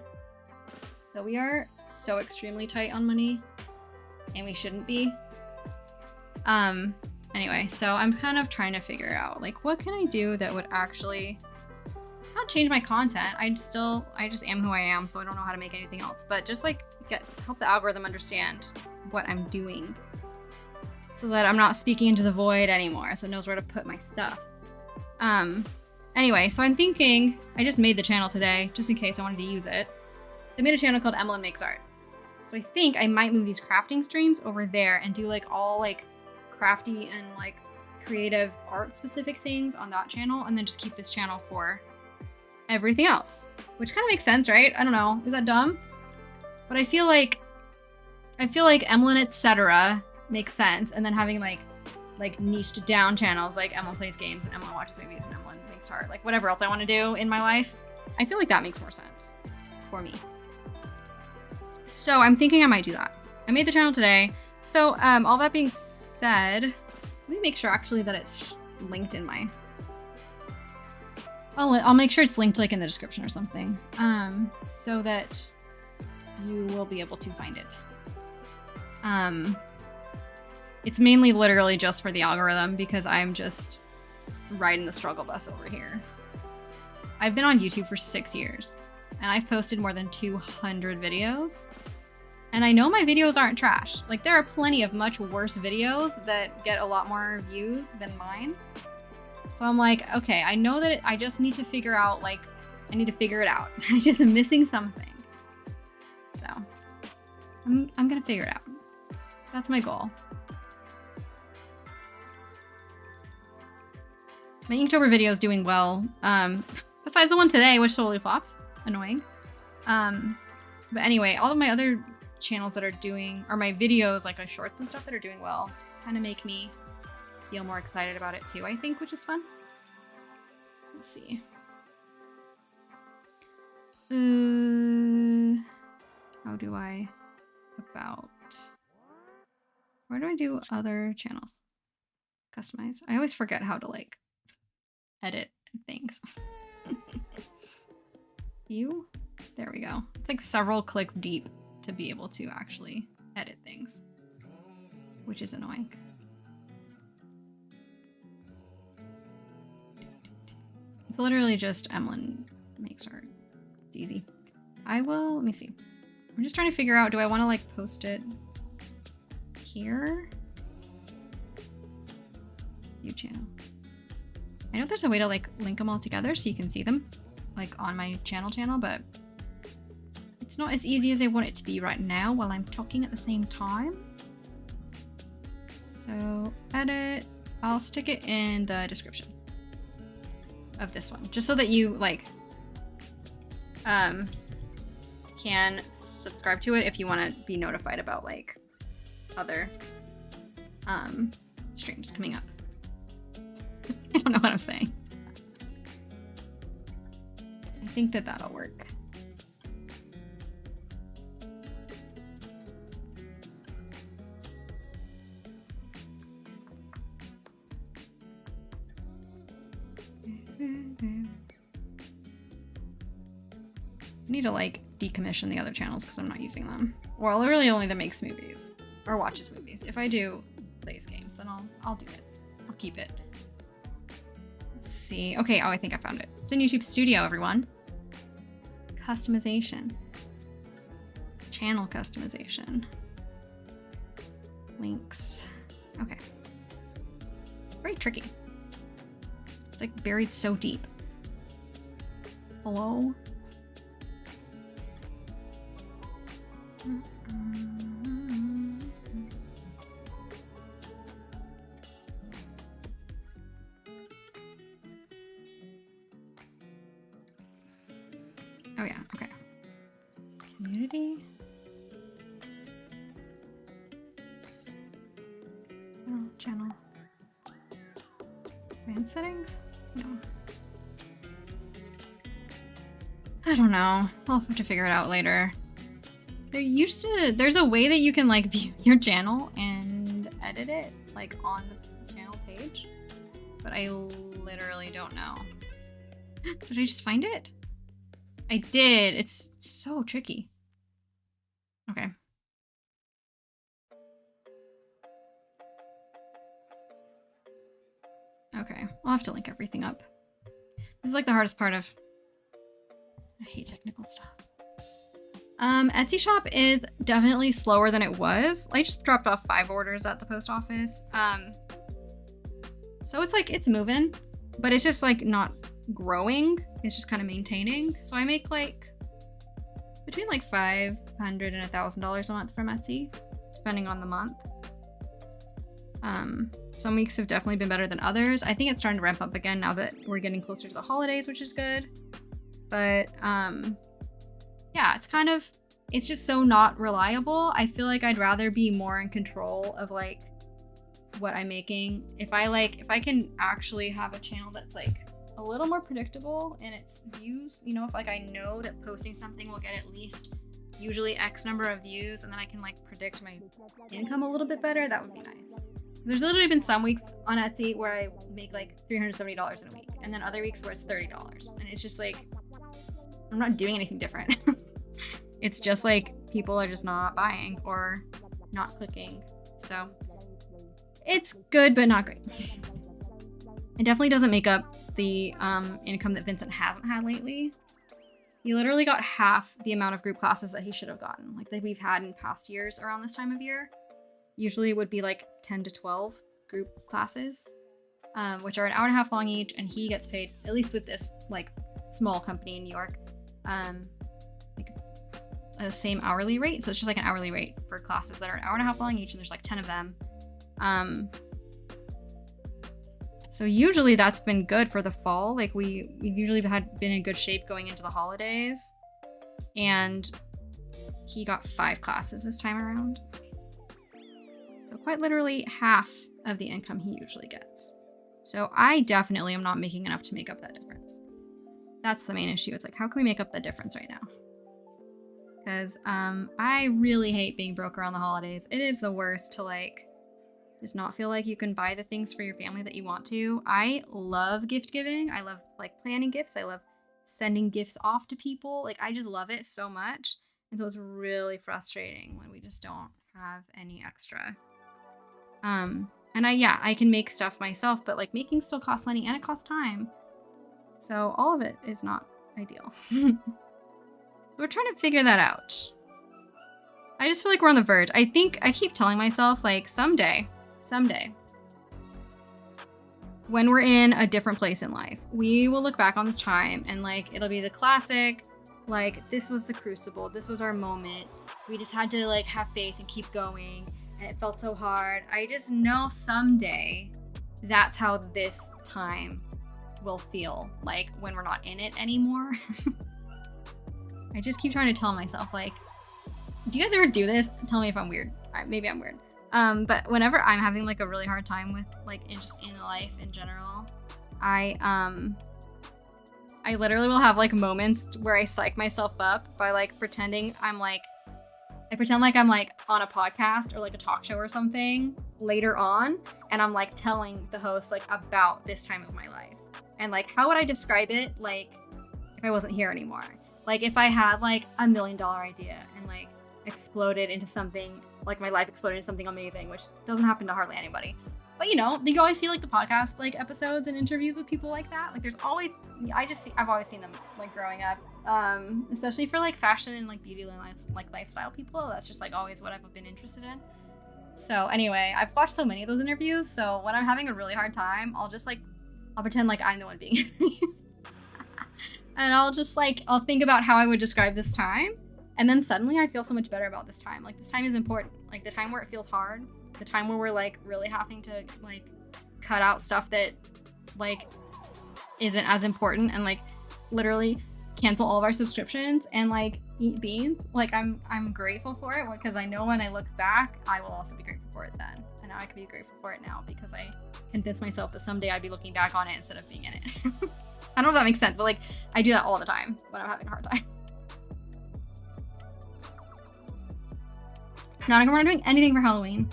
So we are so extremely tight on money, and we shouldn't be. Anyway, so I'm kind of trying to figure out like what can I do that would actually not change my content. I just am who I am, so I don't know how to make anything else, but just like help the algorithm understand what I'm doing, so that I'm not speaking into the void anymore, so it knows where to put my stuff. Anyway, so I'm thinking, I just made the channel today, just in case I wanted to use it. So I made a channel called Emlyn Makes Art. So I think I might move these crafting streams over there and do like all like crafty and like creative art specific things on that channel, and then just keep this channel for everything else. Which kind of makes sense, right? I don't know. Is that dumb? But I feel like Emlyn etc. makes sense, and then having like niched down channels like Emlyn Plays Games and Emlyn Watches Movies and Emlyn Makes Art, like whatever else I want to do in my life, I feel like that makes more sense for me. So I'm thinking I might do that. I made the channel today. So all that being said, let me make sure actually that it's linked in my, I'll make sure it's linked like in the description or something, so that you will be able to find it. It's mainly literally just for the algorithm because I'm just riding the struggle bus over here. I've been on YouTube for 6 years and I've posted more than 200 videos. And I know my videos aren't trash. Like, there are plenty of much worse videos that get a lot more views than mine. So I'm like, okay, I know that I just need to figure out, like, I need to figure it out. I just am missing something. So I'm gonna figure it out. That's my goal. My Inktober video is doing well. Besides the one today, which totally flopped. Annoying. But anyway, all of my other channels that are doing, or my videos, like my shorts and stuff that are doing well, kind of make me feel more excited about it too, I think, which is fun. Let's see. How do I where do I do other channels? Customize. I always forget how to like edit things. There we go. It's like several clicks deep to be able to actually edit things, which is annoying. It's literally just Emlyn makes art. It's easy. Let me see. I'm just trying to figure out, do I want to like post it here? View channel. I know there's a way to like link them all together so you can see them like on my channel, but it's not as easy as I want it to be right now while I'm talking at the same time. So edit, I'll stick it in the description of this one, just so that you like can subscribe to it if you want to be notified about like other streams coming up. I don't know what I'm saying. I think that that'll work. I need to like decommission the other channels because I'm not using them. Well, literally only that makes movies or watches movies. If I do plays games, then I'll do it. I'll keep it. Let's see. Okay, oh, I think I found it. It's in YouTube Studio, everyone. Customization. Channel customization. Links. Okay. Very tricky. It's like buried so deep. Hello? Oh yeah, okay. Community. Oh, channel. Band settings? No. I don't know. I'll have to figure it out later. There's a way that you can like view your channel and edit it like on the channel page, but I literally don't know. Did I just find it? I did. It's so tricky. Okay. Okay, I'll have to link everything up. This is like the hardest part of... I hate technical stuff. Etsy shop is definitely slower than it was. I just dropped off 5 orders at the post office. So it's like, it's moving, but it's just like not growing. It's just kind of maintaining. So I make like between like $500 and $1,000 a month from Etsy, depending on the month. Some weeks have definitely been better than others. I think it's starting to ramp up again now that we're getting closer to the holidays, which is good. But yeah, it's just so not reliable. I feel like I'd rather be more in control of like what I'm making. If I can actually have a channel that's like a little more predictable in its views, you know, if like I know that posting something will get at least usually X number of views, and then I can like predict my income a little bit better, that would be nice. There's literally been some weeks on Etsy where I make like $370 in a week, and then other weeks where it's $30. And it's just like, I'm not doing anything different. It's just like people are just not buying or not clicking. So it's good, but not great. It definitely doesn't make up the income that Vincent hasn't had lately. He literally got half the amount of group classes that he should have gotten, like that we've had in past years around this time of year. Usually it would be like 10 to 12 group classes, which are an hour and a half long each, and he gets paid, at least with this like small company in New York, like the same hourly rate. So it's just like an hourly rate for classes that are an hour and a half long each, and there's like 10 of them. So usually that's been good for the fall. Like we've usually been in good shape going into the holidays, and he got 5 classes this time around. So quite literally half of the income he usually gets. So I definitely am not making enough to make up that difference. That's the main issue. It's like, how can we make up the difference right now? Because I really hate being broke around the holidays. It is the worst to like just not feel like you can buy the things for your family that you want to. I love gift giving. I love like planning gifts. I love sending gifts off to people. Like I just love it so much. And so it's really frustrating when we just don't have any extra. And I can make stuff myself, but like making still costs money and it costs time. So all of it is not ideal. We're trying to figure that out. I just feel like we're on the verge. I think I keep telling myself like someday, when we're in a different place in life, we will look back on this time and like, it'll be the classic, like this was the crucible. This was our moment. We just had to like have faith and keep going. And it felt so hard. I just know someday that's how this time will feel like when we're not in it anymore. I just keep trying to tell myself like, do you guys ever do this? Tell me if I'm weird. Maybe I'm weird. But whenever I'm having like a really hard time with like in life in general, I literally will have like moments where I psych myself up by like pretending I pretend like I'm like on a podcast or like a talk show or something later on, and I'm like telling the host like about this time of my life. And like, how would I describe it like if I wasn't here anymore? Like if I had like $1 million idea and like exploded into something, like my life exploded into something amazing, which doesn't happen to hardly anybody. But you know, you always see like the podcast like episodes and interviews with people like that. Like there's always, I've always seen them like growing up. Especially for like fashion and like beauty and lifestyle people. That's just like always what I've been interested in. So anyway, I've watched so many of those interviews. So when I'm having a really hard time, I'll pretend like I'm the one being interviewed. And I'll think about how I would describe this time. And then suddenly I feel so much better about this time. Like this time is important. Like the time where it feels hard, the time where we're like really having to like cut out stuff that like isn't as important and like literally cancel all of our subscriptions and like eat beans. Like I'm grateful for it because I know when I look back, I will also be grateful for it then. And now I can be grateful for it now because I convinced myself that someday I'd be looking back on it instead of being in it. I don't know if that makes sense, but like I do that all the time when I'm having a hard time. We're not doing anything for Halloween.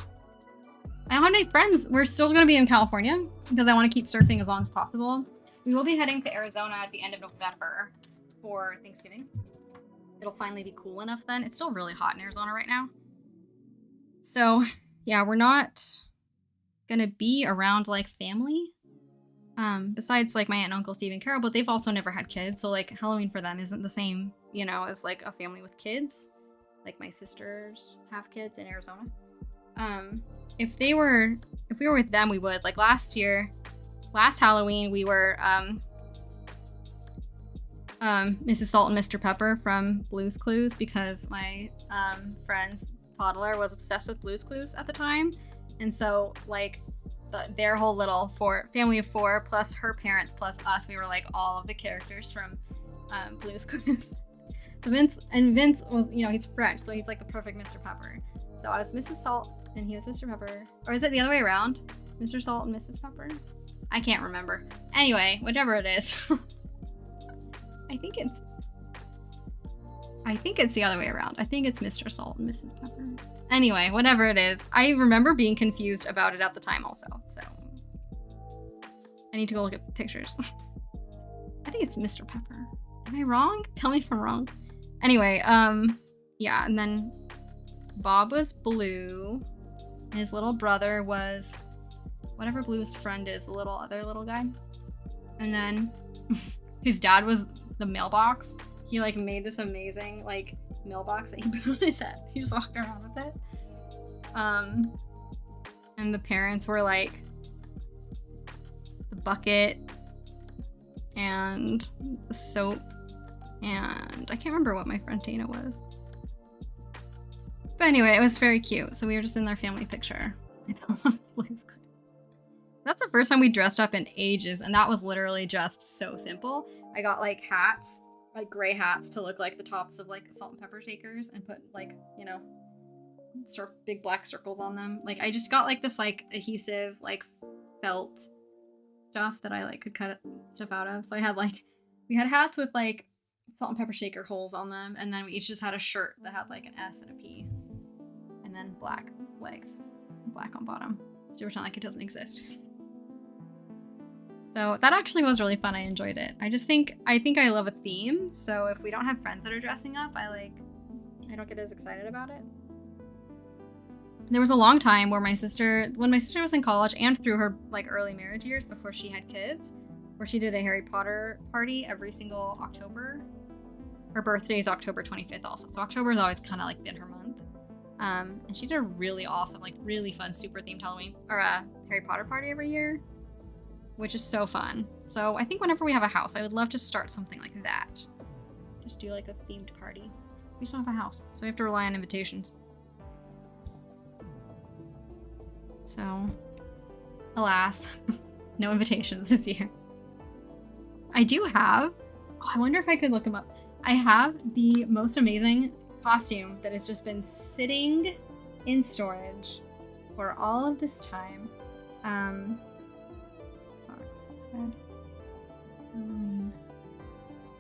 I don't have any friends. We're still going to be in California because I want to keep surfing as long as possible. We will be heading to Arizona at the end of November for Thanksgiving. It'll finally be cool enough then. It's still really hot in Arizona right now. So yeah, we're not gonna be around like family. Besides like my aunt and uncle Steve and Carol, but they've also never had kids. So like Halloween for them isn't the same, you know, as like a family with kids. Like my sisters have kids in Arizona. If we were with them, we would. Like last Halloween, we were Mrs. Salt and Mr. Pepper from Blue's Clues because my friend's toddler was obsessed with Blue's Clues at the time. And so like their whole little family of 4 plus her parents plus us, we were like all of the characters from Blue's Clues. So Vince was, you know, he's French, so he's like the perfect Mr. Pepper. So I was Mrs. Salt and he was Mr. Pepper. Or is it the other way around? Mr. Salt and Mrs. Pepper? I can't remember. Anyway, whatever it is. I think it's the other way around. I think it's Mr. Salt and Mrs. Pepper. Anyway, whatever it is. I remember being confused about it at the time also, so. I need to go look at pictures. I think it's Mr. Pepper. Am I wrong? Tell me if I'm wrong. Anyway, Yeah, and then Bob was blue. His little brother was whatever Blue's friend is, the other little guy. And then his dad was the mailbox. He like made this amazing like mailbox that he put on his head. He just walked around with it. And the parents were like the bucket and the soap, and I can't remember what my friend Dana was. But anyway, it was very cute. So we were just in their family picture. That's the first time we dressed up in ages, and that was literally just so simple. I got like hats, like gray hats to look like the tops of like salt and pepper shakers, and put like, you know, big black circles on them. Like I just got like this like adhesive like felt stuff that I like could cut stuff out of. So I had like, we had hats with like salt and pepper shaker holes on them, and then we each just had a shirt that had like an S and a P, and then black legs, black on bottom, to pretend like it doesn't exist. So that actually was really fun. I enjoyed it. I think I love a theme. So if we don't have friends that are dressing up, I don't get as excited about it. There was a long time where when my sister was in college and through her like early marriage years before she had kids, where she did a Harry Potter party every single October. Her birthday is October 25th also. So October has always kind of like been her month. And she did a really awesome, like really fun, super themed Halloween or a Harry Potter party every year, which is so fun. So I think whenever we have a house, I would love to start something like that. Just do like a themed party. We just don't have a house, so we have to rely on invitations. So, alas, no invitations this year. I do have, I wonder if I could look them up. I have the most amazing costume that has just been sitting in storage for all of this time.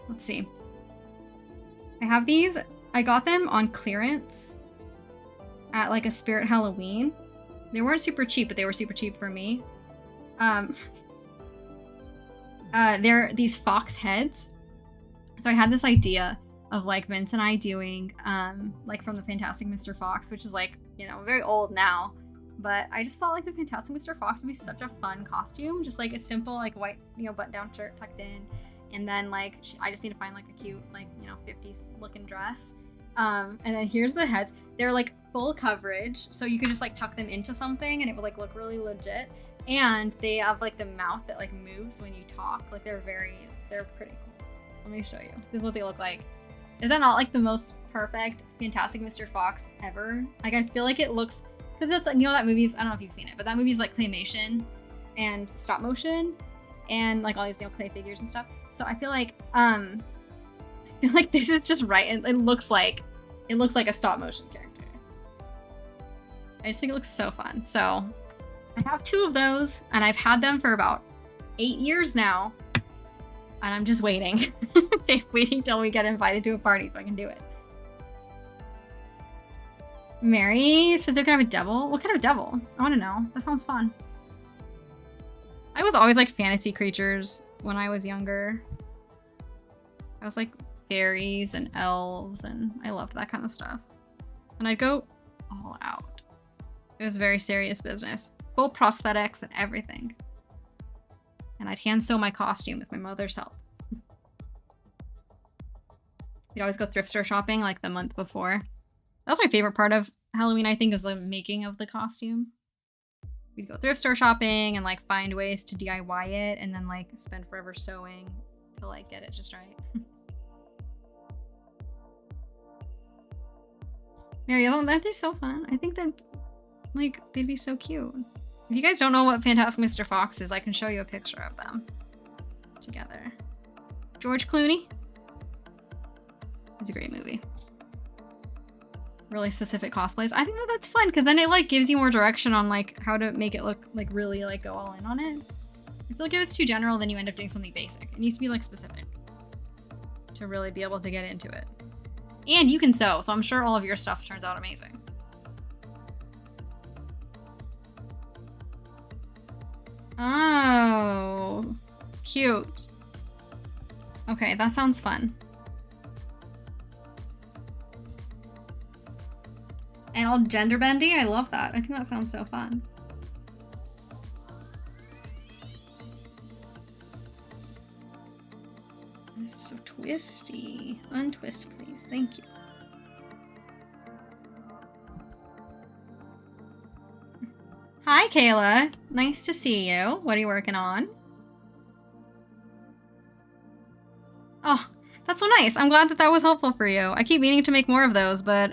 Let's see. I have these. I got them on clearance at like a Spirit Halloween. They weren't super cheap, but they were super cheap for me. They're these fox heads. So I had this idea of like Vince and I doing like from the Fantastic Mr. Fox, which is like, you know, very old now. But I just thought like the Fantastic Mr. Fox would be such a fun costume. Just like a simple like white, you know, button-down shirt tucked in. And then like, I just need to find like a cute, like, you know, 50s looking dress. And then here's the heads. They're like full coverage. So you could just like tuck them into something and it would like look really legit. And they have like the mouth that like moves when you talk. Like they're pretty cool. Let me show you. This is what they look like. Is that not like the most perfect Fantastic Mr. Fox ever? Like I feel like it looks, because you know that movie's, I don't know if you've seen it, but that movie's like claymation and stop motion and like all these, you know, clay figures and stuff. So I feel like this is just right, and it looks like a stop motion character. I just think it looks so fun. So I have 2 of those, and I've had them for about 8 years now, and I'm just waiting. Waiting till we get invited to a party so I can do it. Mary says they're gonna have a devil. What kind of devil? I want to know. That sounds fun. I was always like fantasy creatures when I was younger. I was like fairies and elves, and I loved that kind of stuff. And I'd go all out. It was very serious business. Full prosthetics and everything. And I'd hand sew my costume with my mother's help. We'd always go thrift store shopping like the month before. That's my favorite part of Halloween, I think, is the making of the costume. We'd go thrift store shopping and like find ways to DIY it, and then like spend forever sewing to like get it just right. Mary, aren't they so fun? I think that like they'd be so cute. If you guys don't know what Fantastic Mr. Fox is, I can show you a picture of them together. George Clooney. It's a great movie. Really specific cosplays. I think that's fun because then it like gives you more direction on like how to make it look like really like go all in on it. I feel like if it's too general, then you end up doing something basic. It needs to be like specific to really be able to get into it. And you can sew, so I'm sure all of your stuff turns out amazing. Oh, cute. Okay, that sounds fun. And all gender bendy. I love that. I think that sounds so fun. This is so twisty. Untwist, please. Thank you. Hi, Kayla. Nice to see you. What are you working on? Oh, that's so nice. I'm glad that that was helpful for you. I keep meaning to make more of those, but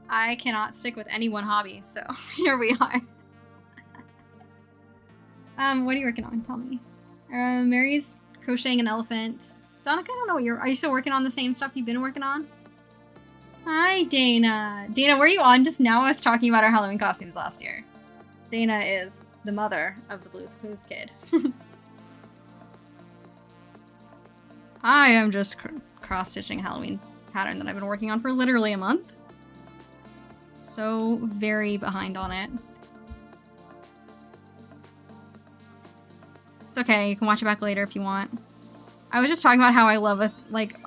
I cannot stick with any one hobby, so here we are. What are you working on? Tell me. Mary's crocheting an elephant. Donica, I don't know what are you still working on the same stuff you've been working on? Hi, Dana. Dana, were you on just now? I was talking about our Halloween costumes last year. Dana is the mother of the Blue's Clues kid. I am just cross-stitching a Halloween pattern that I've been working on for literally a month. So very behind on it. It's okay, you can watch it back later if you want. I was just talking about how I love I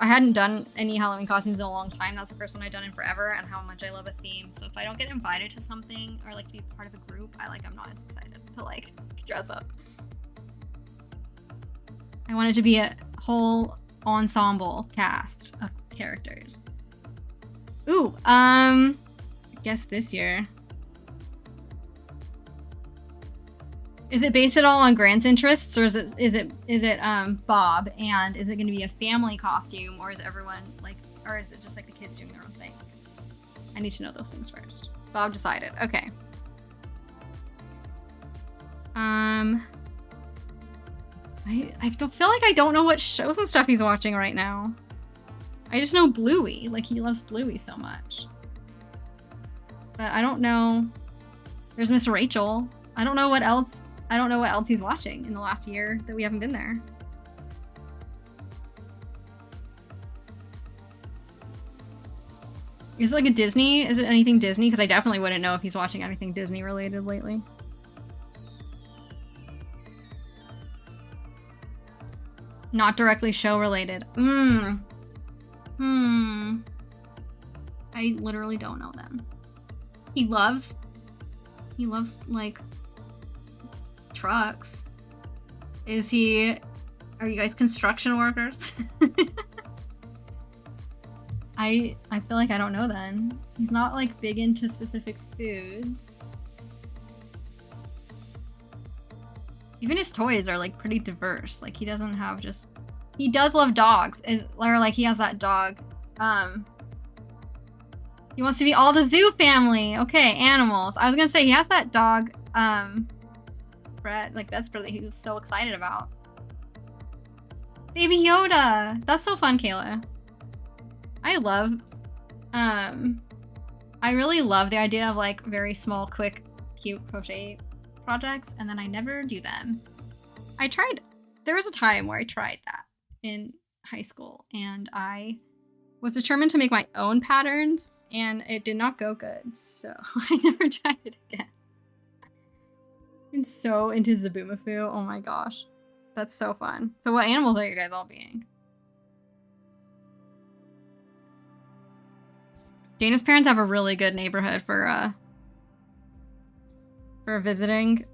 hadn't done any Halloween costumes in a long time. That's the first one I've done in forever, and how much I love a theme. So if I don't get invited to something or to be part of a group, I'm not as excited to dress up. I wanted to be a whole ensemble cast of characters. Ooh, I guess this year. Is it based at all on Grant's interests, or is it Bob? And is it going to be a family costume, or is everyone or is it just the kids doing their own thing? I need to know those things first. Bob decided. Okay. I don't feel like I don't know what shows and stuff he's watching right now. I just know Bluey. He loves Bluey so much. But I don't know. There's Miss Rachel. I don't know what else he's watching in the last year that we haven't been there. Is it a Disney? Is it anything Disney? Because I definitely wouldn't know if he's watching anything Disney related lately. Not directly show related. I literally don't know them. He loves trucks. Are you guys construction workers? I feel like I don't know then. He's not big into specific foods. Even his toys are pretty diverse. He doesn't have he does love dogs. He has that dog. He wants to be all the zoo family. Okay, animals. I was gonna say he has that dog spread, bedspread that he was so excited about. Baby Yoda. That's so fun, Kayla. I really love the idea of very small, quick, cute crochet projects, and then I never do them. There was a time where I tried that in high school, and I was determined to make my own patterns, and it did not go good, so I never tried it again. I'm so into Zaboomafoo. Oh my gosh. That's so fun. So what animals are you guys all being? Dana's parents have a really good neighborhood for visiting,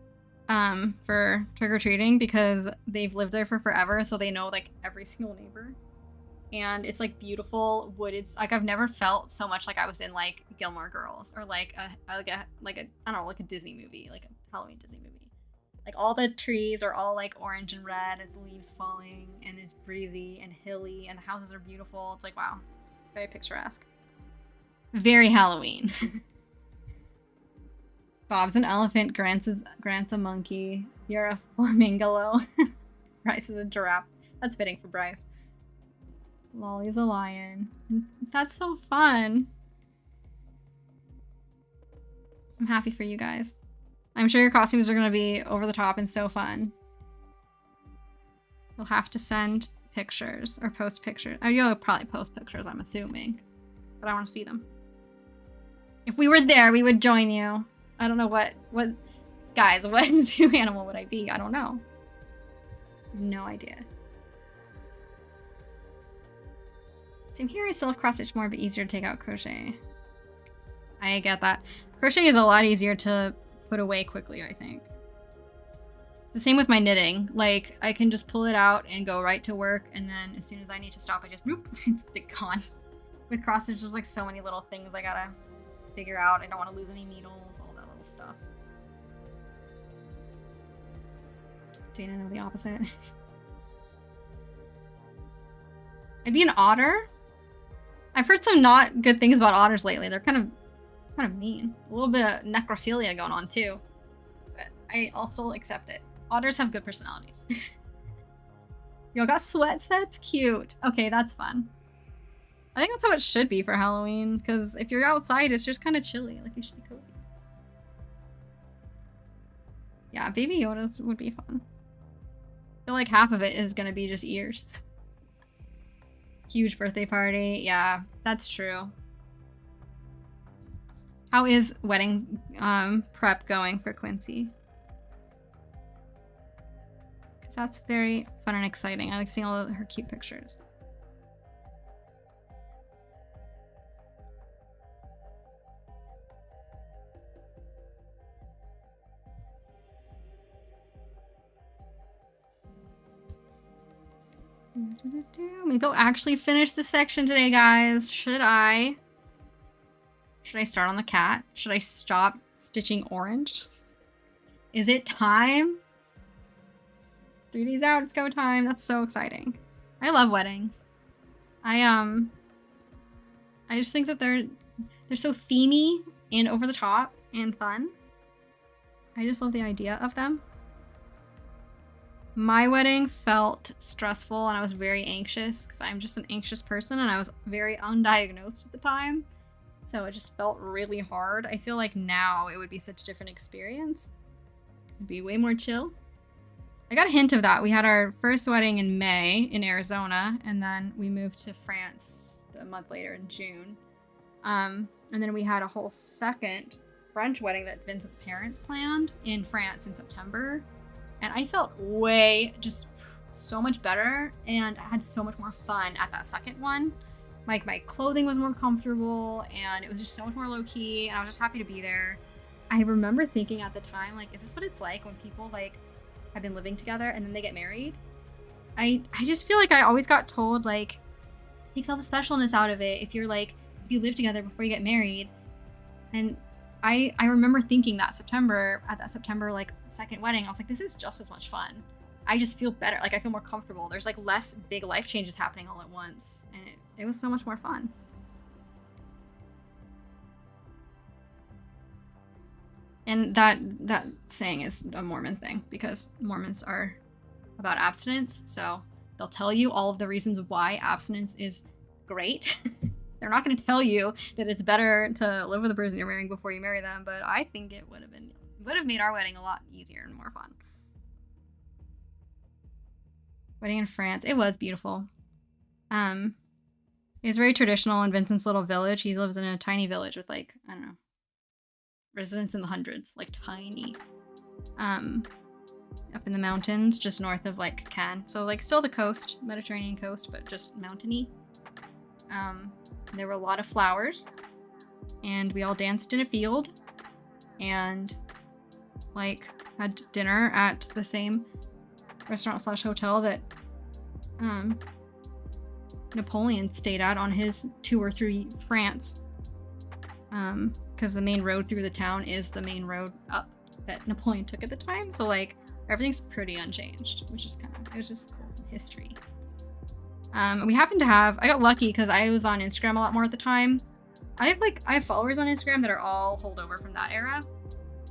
for trick-or-treating, because they've lived there for forever, so they know every single neighbor. And it's beautiful wooded. I've never felt so much like I was in Gilmore Girls, or a I don't know, a Disney movie, a Halloween Disney movie. All the trees are all orange and red, and the leaves falling, and it's breezy and hilly, and the houses are beautiful. It's wow, very picturesque. Very Halloween. Bob's an elephant, Grant's a monkey. You're a flamingo. Bryce is a giraffe. That's fitting for Bryce. Lolly's a lion. That's so fun. I'm happy for you guys. I'm sure your costumes are going to be over the top and so fun. You'll have to send pictures or post pictures. Oh, you'll probably post pictures, I'm assuming. But I want to see them. If we were there, we would join you. I don't know what guys, what zoo animal would I be? I don't know. No idea. Same here, I still have cross stitch more, but easier to take out crochet. I get that. Crochet is a lot easier to put away quickly, I think. It's the same with my knitting. Like, I can just pull it out and go right to work, and then as soon as I need to stop, I just, boop, it's gone. With cross stitch, there's like so many little things I gotta figure out. I don't want to lose any needles, all that little stuff. Dana know the opposite. I'd be an otter. I've heard some not good things about otters lately. They're kind of mean. A little bit of necrophilia going on too. But I also accept it. Otters have good personalities. Yo, got sweat sets? Cute. Okay, that's fun. I think that's how it should be for Halloween, because if you're outside, it's just kind of chilly. Like, you should be cozy. Yeah, Baby Yoda would be fun. I feel like half of it is going to be just ears. Huge birthday party. Yeah, that's true. How is wedding prep going for Quincy? Because that's very fun and exciting. I like seeing all of her cute pictures. Maybe I'll actually finish the section today, guys. Should I start on the cat? Should I stop stitching orange? Is it time? 3 days out, it's go time. That's so exciting. I love weddings. I just think that they're so themey and over the top and fun. I just love the idea of them. My wedding felt stressful and I was very anxious because I'm just an anxious person and I was very undiagnosed at the time. So it just felt really hard. I feel like now it would be such a different experience. It'd be way more chill. I got a hint of that. We had our first wedding in May in Arizona and then we moved to France a month later in June. And then we had a whole second French wedding that Vincent's parents planned in France in September. And I felt just so much better and I had so much more fun at that second one. Like, my clothing was more comfortable and it was just so much more low-key and I was just happy to be there. I remember thinking at the time, like, is this what it's like when people, like, have been living together and then they get married? I just feel like I always got told, like, it takes all the specialness out of it if you live together before you get married. And I remember thinking that at that September, like, second wedding, I was like, this is just as much fun. I just feel better. Like, I feel more comfortable. There's, like, less big life changes happening all at once. And it was so much more fun. And that saying is a Mormon thing because Mormons are about abstinence. So they'll tell you all of the reasons why abstinence is great. They're not going to tell you that it's better to live with the person you're marrying before you marry them, but I think it would have made our wedding a lot easier and more fun. Wedding in France. It was beautiful. It was very traditional in Vincent's little village. He lives in a tiny village with, like, I don't know, residents in the hundreds, like, tiny. Up in the mountains, just north of, like, Cannes. So, like, still the coast, Mediterranean coast, but just mountainy. There were a lot of flowers, and we all danced in a field, and, like, had dinner at the same restaurant/hotel that Napoleon stayed at on his tour through France, because the main road through the town is the main road up that Napoleon took at the time. So, like, everything's pretty unchanged, which is it was just cool history. We happened to have, I got lucky because I was on Instagram a lot more at the time. I have followers on Instagram that are all holdover from that era.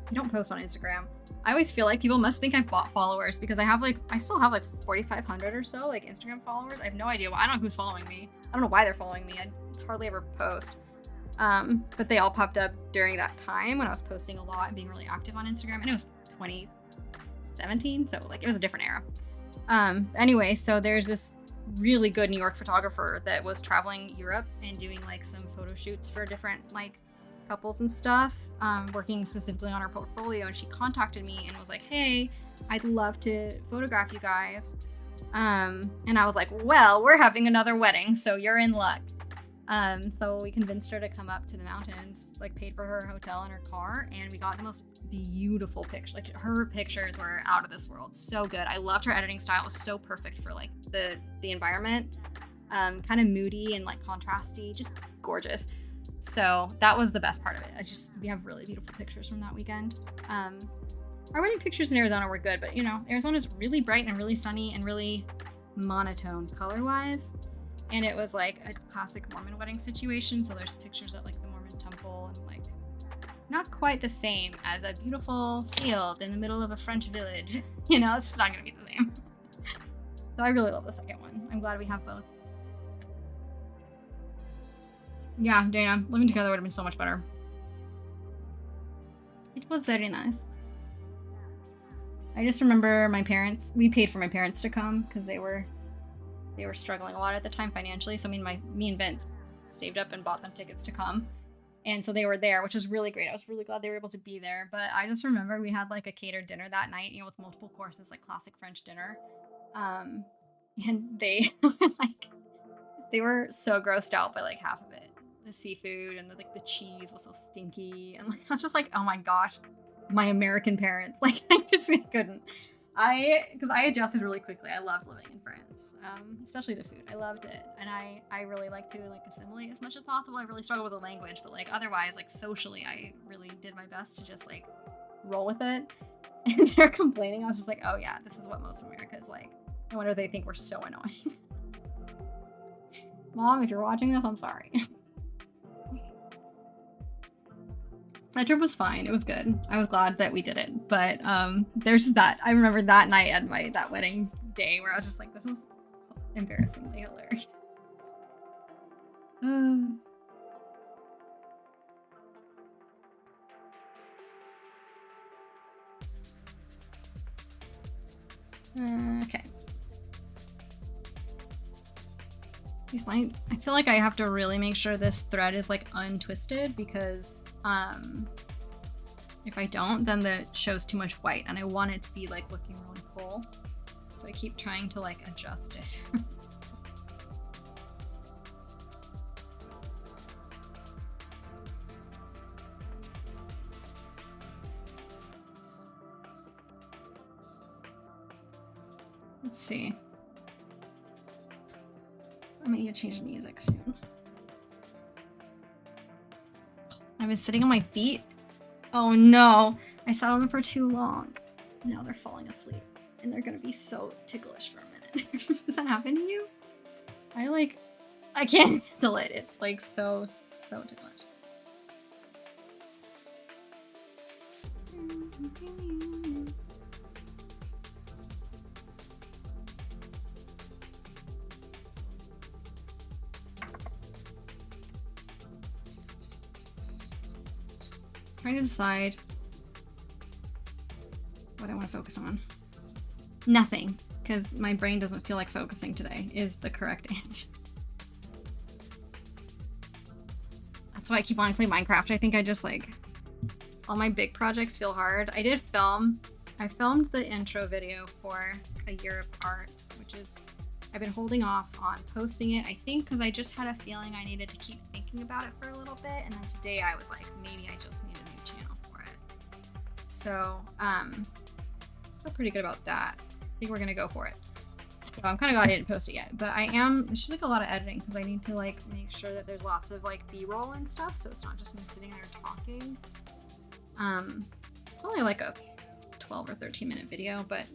I don't post on Instagram. I always feel like people must think I've bought followers because I still have like 4,500 or so, like, Instagram followers. I have no idea why. I don't know who's following me. I don't know why they're following me. I hardly ever post. But they all popped up during that time when I was posting a lot and being really active on Instagram. And it was 2017, so, like, it was a different era. Anyway, so there's this really good New York photographer that was traveling Europe and doing, like, some photo shoots for different, like, couples and stuff, working specifically on her portfolio, and she contacted me and was like, hey, I'd love to photograph you guys. And I was like, well, we're having another wedding, so you're in luck. So we convinced her to come up to the mountains, like paid for her hotel and her car, and we got the most beautiful picture. Like her pictures were out of this world, so good. I loved her editing style. It was so perfect for like the environment, kind of moody and like contrasty, just gorgeous. So that was the best part of it. We have really beautiful pictures from that weekend. Our wedding pictures in Arizona were good, but you know, Arizona's really bright and really sunny and really monotone color-wise. And it was like a classic Mormon wedding situation. So there's pictures at like the Mormon temple and like not quite the same as a beautiful field in the middle of a French village. You know, it's just not gonna be the same. So I really love the second one. I'm glad we have both. Yeah, Dana, living together would have been so much better. It was very nice. I just remember we paid for my parents to come because they were struggling a lot at the time financially. So me and Vince saved up and bought them tickets to come. And so they were there, which was really great. I was really glad they were able to be there. But I just remember we had like a catered dinner that night, you know, with multiple courses, like classic French dinner. And they they were so grossed out by like half of it. The seafood and the cheese was so stinky. And like, I was just like, oh my gosh, my American parents. Like I just couldn't. Because I adjusted really quickly. I loved living in France, especially the food. I loved it, and I really like to like assimilate as much as possible. I really struggle with the language, but like otherwise, like socially, I really did my best to just like roll with it. And they're complaining. I was just like, oh yeah, this is what most of America is like. No wonder they think we're so annoying. Mom, if you're watching this, I'm sorry. That trip was fine. It was good. I was glad that we did it. But there's that. I remember that night at that wedding day where I was just like, this is embarrassingly hilarious. Okay. I feel like I have to really make sure this thread is like untwisted because if I don't, then the show's too much white and I want it to be like looking really full. So I keep trying to like adjust it. Let's see. I'm gonna need to change the music soon. I've been sitting on my feet. Oh no, I sat on them for too long. Now they're falling asleep and they're gonna be so ticklish for a minute. Does that happen to you? I can't handle it. It's like so ticklish. Trying to decide what I want to focus on. Nothing, because my brain doesn't feel like focusing today is the correct answer. That's why I keep wanting to play Minecraft. I think I just like, all my big projects feel hard. I filmed the intro video for A Year of Art, which is, I've been holding off on posting it, I think because I just had a feeling I needed to keep thinking about it for a little bit, and then today I was like, maybe I just need a new channel for it. So, I feel pretty good about that. I think we're gonna go for it. So I'm kind of glad I didn't post it yet, but it's just like a lot of editing because I need to like make sure that there's lots of like B-roll and stuff, so it's not just me sitting there talking. It's only like a 12 or 13 minute video, but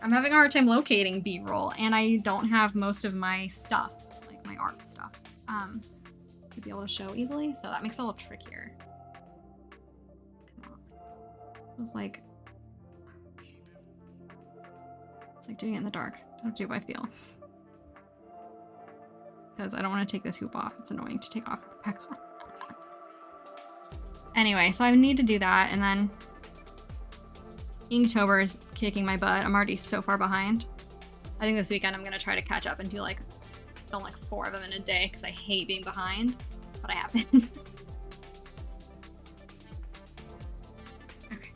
I'm having a hard time locating B-roll, and I don't have most of my stuff, like my art stuff, to be able to show easily, so that makes it a little trickier. Come on. It's like doing it in the dark. How do I feel? Because I don't want to take this hoop off. It's annoying to take off back on. Anyway, so I need to do that, and then Inktober is kicking my butt. I'm already so far behind. I think this weekend I'm gonna try to catch up and do like film like 4 of them in a day because I hate being behind, but I have been. Okay.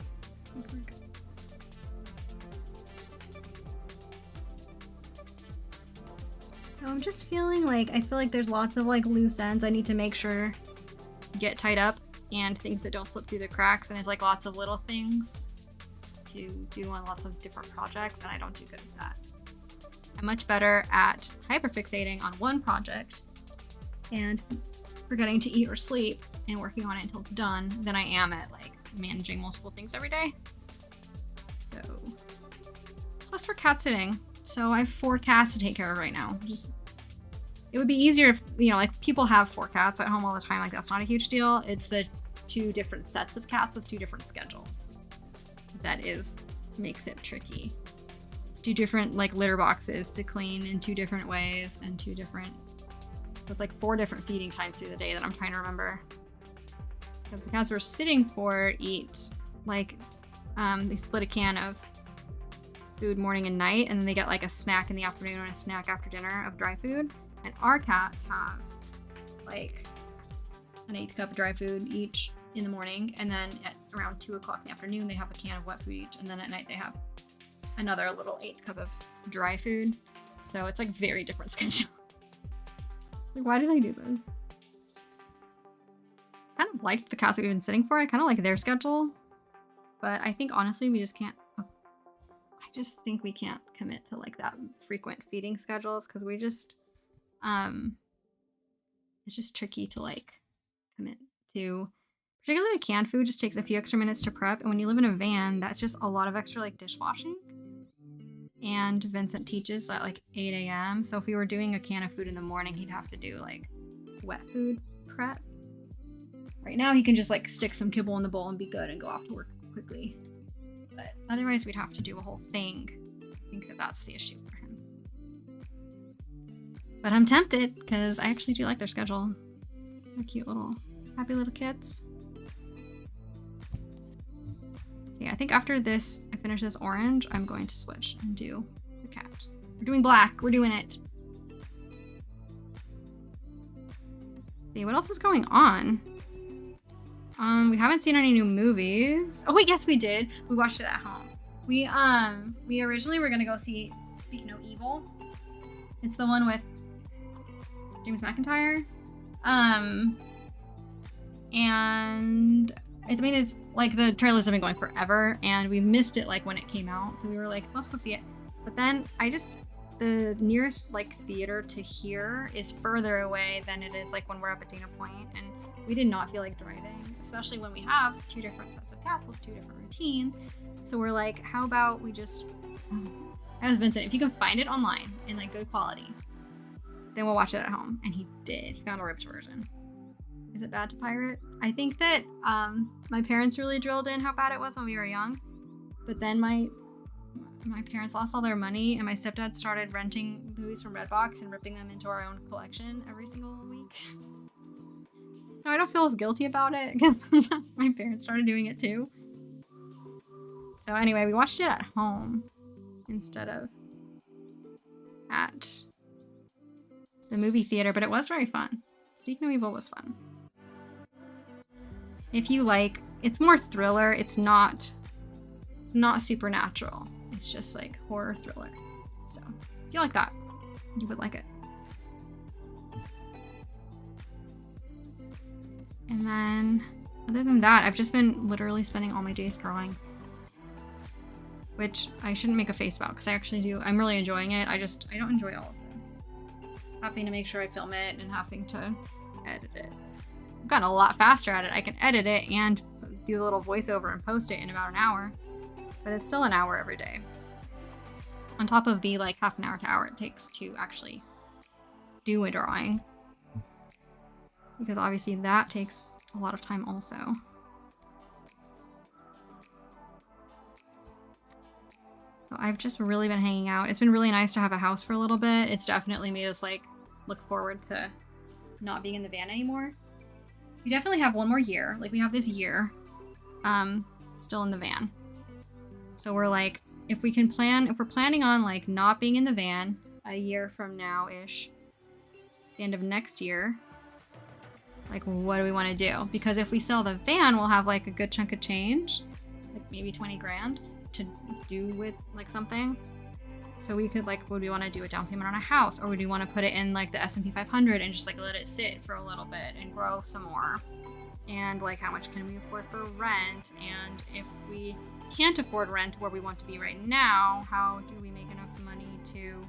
So I'm just feeling like, I feel like there's lots of like loose ends I need to make sure get tied up, and things that don't slip through the cracks, and it's like lots of little things to do on lots of different projects, and I don't do good at that. I'm much better at hyperfixating on one project and forgetting to eat or sleep and working on it until it's done than I am at like managing multiple things every day. So, plus we're cat sitting. So I have 4 cats to take care of right now. It would be easier if, you know, like people have 4 cats at home all the time. Like that's not a huge deal. It's the 2 different sets of cats with 2 different schedules. That makes it tricky. It's 2 different like litter boxes to clean in 2 different ways and 2 different, so it's like 4 different feeding times through the day that I'm trying to remember. Because the cats we're sitting for eat like, they split a can of food morning and night, and then they get like a snack in the afternoon and a snack after dinner of dry food. And our cats have like an 1/8 cup of dry food each in the morning, and then at around 2 o'clock in the afternoon they have a can of wet food each, and then at night they have another little 1/8 cup of dry food. So it's like very different schedules. Like, why did I do this? I kind of liked the cats that we've been sitting for. I kind of like their schedule, but I think honestly we just can't. I just think we can't commit to like that frequent feeding schedules, because we just it's just tricky to like commit to. Particularly canned food just takes a few extra minutes to prep, and when you live in a van, that's just a lot of extra like dishwashing. And Vincent teaches at like 8 a.m. So if we were doing a can of food in the morning, he'd have to do like wet food prep. Right now he can just like stick some kibble in the bowl and be good and go off to work quickly. But otherwise we'd have to do a whole thing. I think that that's the issue for him. But I'm tempted because I actually do like their schedule. They're cute little, happy little kits. Okay, I think after this, I finish this orange, I'm going to switch and do the cat. We're doing black, we're doing it. See, what else is going on? We haven't seen any new movies. Oh wait, yes we did. We watched it at home. We originally were gonna go see Speak No Evil. It's the one with James McIntyre. And I mean, it's like the trailers have been going forever, and we missed it like when it came out. So we were like, let's go see it. But then the nearest like theater to here is further away than it is like when we're up at Dana Point, and we did not feel like driving, especially when we have 2 different sets of cats with 2 different routines. So we're like, how about we just, as Vincent, if you can find it online in like good quality, then we'll watch it at home. And he did. He found a ripped version. Is it bad to pirate? I think that my parents really drilled in how bad it was when we were young. But then my parents lost all their money, and my stepdad started renting movies from Redbox and ripping them into our own collection every single week. No, I don't feel as guilty about it because my parents started doing it too. So anyway, we watched it at home instead of at the movie theater, but it was very fun. Speak No Evil was fun. If you like, it's more thriller. It's not supernatural. It's just like horror thriller. So if you like that, you would like it. And then other than that, I've just been literally spending all my days drawing, which I shouldn't make a face about because I actually do. I'm really enjoying it. I don't enjoy all of it. Having to make sure I film it and having to edit it. I've gotten a lot faster at it. I can edit it and do a little voiceover and post it in about an hour, but it's still an hour every day. On top of the like half an hour to hour it takes to actually do a drawing. Because obviously that takes a lot of time also. So I've just really been hanging out. It's been really nice to have a house for a little bit. It's definitely made us like look forward to not being in the van anymore. We definitely have one more year. Like we have this year still in the van. So we're like, if we're planning on like not being in the van a year from now-ish, the end of next year, like what do we want to do? Because if we sell the van, we'll have like a good chunk of change, like maybe 20 grand to do with like something. So we could like, would we want to do a down payment on a house, or would we want to put it in like the S&P 500 and just like let it sit for a little bit and grow some more? And like, how much can we afford for rent? And if we can't afford rent where we want to be right now, how do we make enough money to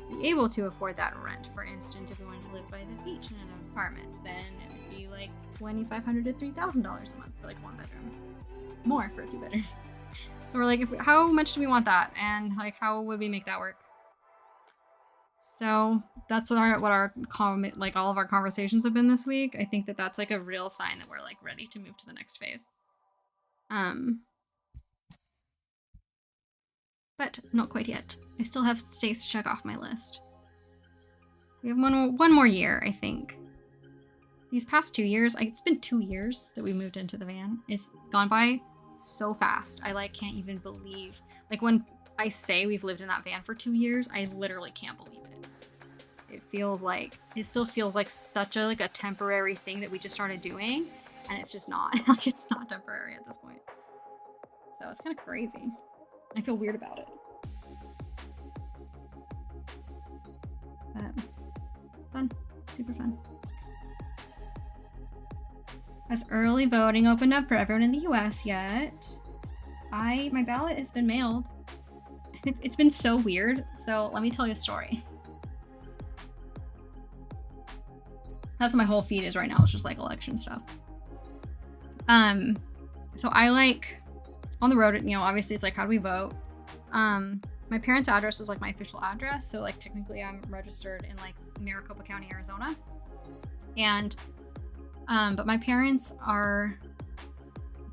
be able to afford that rent? For instance, if we wanted to live by the beach in an apartment, then it would be like $2,500 to $3,000 a month for like 1 bedroom, more for a 2-bedroom. So we're like, how much do we want that, and like, how would we make that work? So that's what our like all of our conversations have been this week. I think that that's like a real sign that we're like ready to move to the next phase. But not quite yet. I still have states to check off my list. We have one more year, I think. These past 2 years, it's been 2 years that we moved into the van. It's gone by so fast. I like can't even believe. Like when I say we've lived in that van for 2 years, I literally can't believe it. It still feels like such a temporary thing that we just started doing, and it's just not. Like it's not temporary at this point. So it's kind of crazy. I feel weird about it. But fun. Super fun. Has early voting opened up for everyone in the US yet? My ballot has been mailed. It's been so weird. So let me tell you a story. That's what my whole feed is right now. It's just like election stuff. So I like on the road, obviously it's like, how do we vote? My parents' address is like my official address. So like technically I'm registered in like Maricopa County, Arizona. And, but my parents have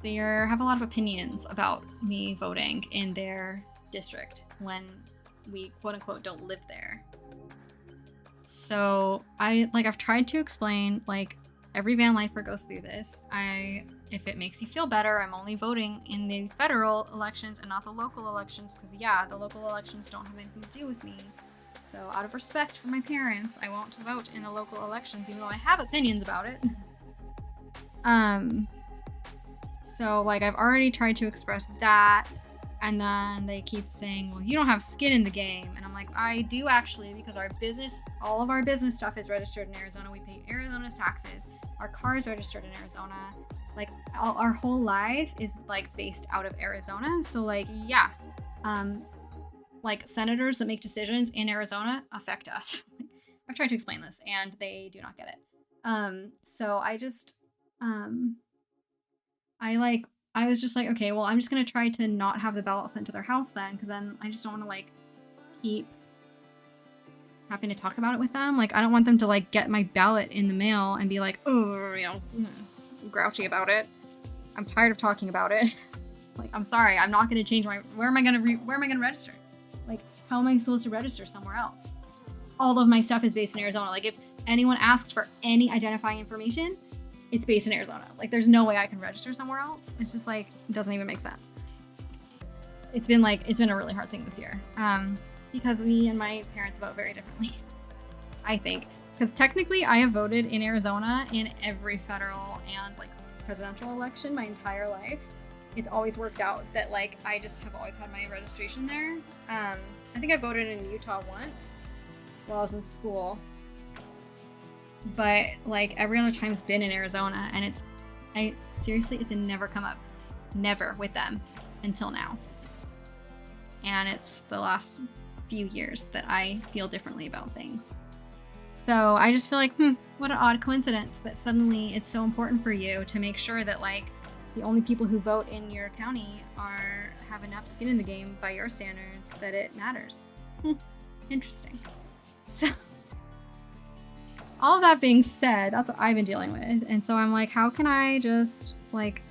a lot of opinions about me voting in their district when we quote unquote don't live there. So I've tried to explain, like, every van lifer goes through this. If it makes you feel better, I'm only voting in the federal elections and not the local elections, because the local elections don't have anything to do with me. So out of respect for my parents, I won't vote in the local elections, even though I have opinions about it. So like I've already tried to express that, and then they keep saying, well, you don't have skin in the game. And I'm like, I do actually, because all of our business stuff is registered in Arizona. We pay Arizona's taxes. Our car is registered in Arizona. Like our whole life is like based out of Arizona. So like, yeah, like senators that make decisions in Arizona affect us. I've tried to explain this and they do not get it. So I was just like, okay, well, I'm just going to try to not have the ballot sent to their house then, because then I just don't want to, like, keep having to talk about it with them. Like, I don't want them to, like, get my ballot in the mail and be like, oh, grouchy about it. I'm tired of talking about it. Like, I'm sorry, I'm not going to change where am I going to register? Like, how am I supposed to register somewhere else? All of my stuff is based in Arizona. Like, if anyone asks for any identifying information, it's based in Arizona. Like, there's no way I can register somewhere else. It's just like, it doesn't even make sense. It's been a really hard thing this year. Because me and my parents vote very differently, I think. Because technically I have voted in Arizona in every federal and like presidential election my entire life. It's always worked out that like, I just have always had my registration there. I think I voted in Utah once while I was in school. But like every other time's been in Arizona, and it's never come up, never with them until now. And it's the last few years that I feel differently about things. So I just feel like, what an odd coincidence that suddenly it's so important for you to make sure that like the only people who vote in your county have enough skin in the game by your standards that it matters. Interesting. So all of that being said, that's what I've been dealing with. And so I'm like, how can I just like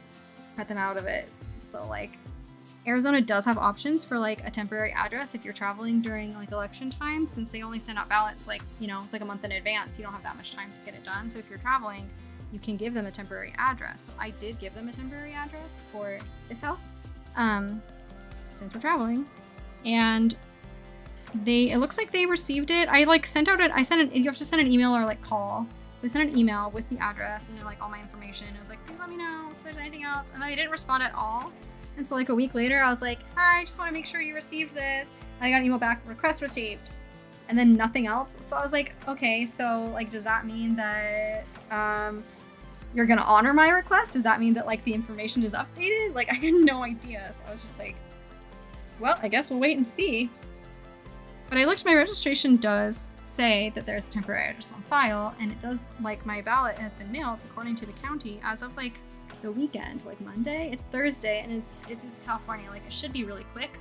cut them out of it? So like Arizona does have options for like a temporary address if you're traveling during like election time, since they only send out ballots like, it's like a month in advance. You don't have that much time to get it done. So if you're traveling, you can give them a temporary address. So I did give them a temporary address for this house, since we're traveling. And it looks like they received it. I like you have to send an email or like call. So I sent an email with the address and like all my information. I was like, please let me know if there's anything else. And they didn't respond at all. And so like a week later, I was like, hi, I just want to make sure you received this. And I got an email back, request received. And then nothing else. So I was like, okay, so like, does that mean that you're gonna honor my request? Does that mean that like the information is updated? Like I had no idea. So I was just like, well, I guess we'll wait and see. But I looked, my registration does say that there's a temporary address on file, and it does, like, my ballot has been mailed according to the county as of like the weekend, like Monday. It's Thursday, and it is California. Like it should be really quick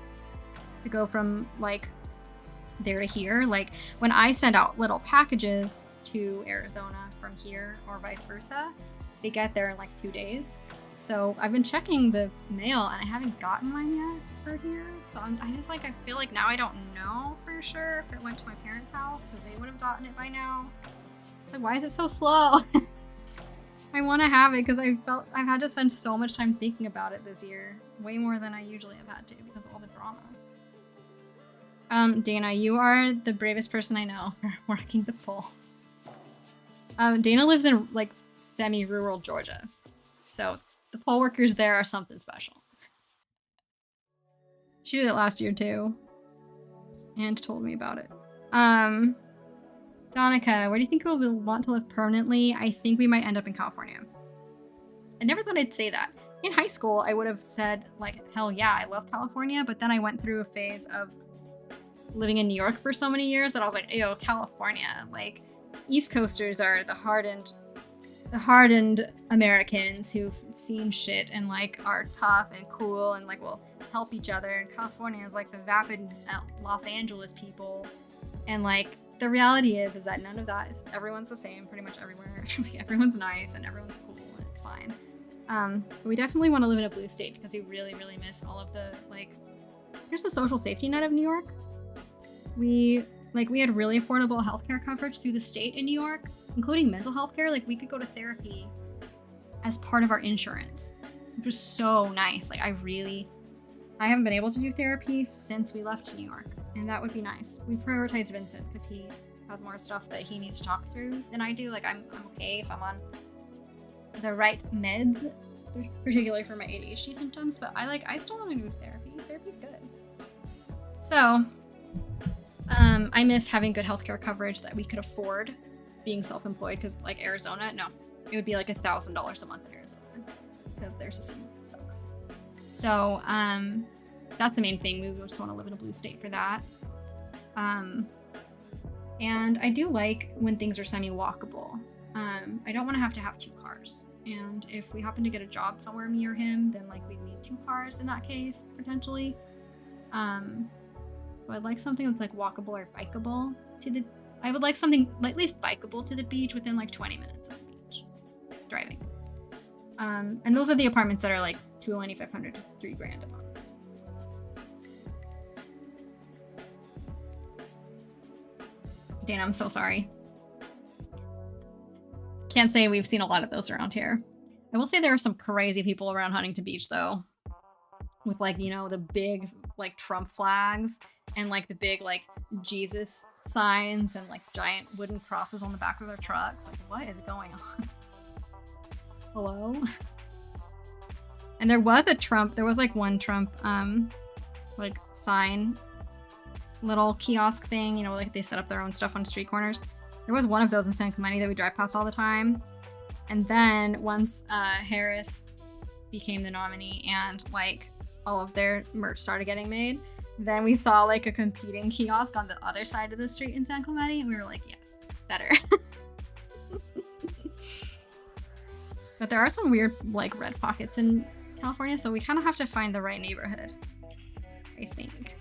to go from like there to here. Like when I send out little packages to Arizona from here or vice versa, they get there in like 2 days. So I've been checking the mail and I haven't gotten mine yet for here. So I just like, I feel like now I don't know for sure if it went to my parents' house because they would have gotten it by now. It's like, why is it so slow? I want to have it because I've had to spend so much time thinking about it this year. Way more than I usually have had to because of all the drama. Dana, you are the bravest person I know for working the polls. Dana lives in like semi-rural Georgia. So the poll workers there are something special. She did it last year too. And told me about it. Donica, where do you think we'll want to live permanently? I think we might end up in California. I never thought I'd say that. In high school, I would have said like, hell yeah, I love California. But then I went through a phase of living in New York for so many years that I was like, ew, California. Like, East Coasters are the hardened Americans who've seen shit and like are tough and cool and like will help each other. And California is like the vapid Los Angeles people. And like the reality is that none of that is, everyone's the same pretty much everywhere. Like, everyone's nice and everyone's cool and it's fine. But we definitely want to live in a blue state because we really, really miss all of the like, here's the social safety net of New York. We had really affordable healthcare coverage through the state in New York, including mental health care. Like we could go to therapy as part of our insurance, which was so nice. Like I haven't been able to do therapy since we left New York, and that would be nice. We prioritized Vincent because he has more stuff that he needs to talk through than I do. Like I'm okay if I'm on the right meds, particularly for my ADHD symptoms, but I still want to do therapy. Therapy's good. So, I miss having good healthcare coverage that we could afford being self-employed because like Arizona, no, it would be like $1,000 a month in Arizona because their system sucks. So, that's the main thing. We just want to live in a blue state for that. And I do like when things are semi-walkable. I don't want to have 2 cars. And if we happen to get a job somewhere near him, then like we need 2 cars in that case, potentially. So I'd like something that's like walkable or bikeable to the, I would like something at least bikeable to the beach within like 20 minutes of the beach driving. And those are the apartments that are like $2,500 to $3,000 a month. Dana, I'm so sorry. Can't say we've seen a lot of those around here. I will say there are some crazy people around Huntington Beach though. With like, you know, the big like Trump flags and like the big like Jesus signs and like giant wooden crosses on the back of their trucks. Like, what is going on? Hello? And there was like one Trump like sign, little kiosk thing, you know, like they set up their own stuff on street corners. There was one of those in San Clemente that we drive past all the time. And then once Harris became the nominee and like all of their merch started getting made, then we saw like a competing kiosk on the other side of the street in San Clemente, and we were like, yes, better. But there are some weird like red pockets in California, so we kind of have to find the right neighborhood, I think.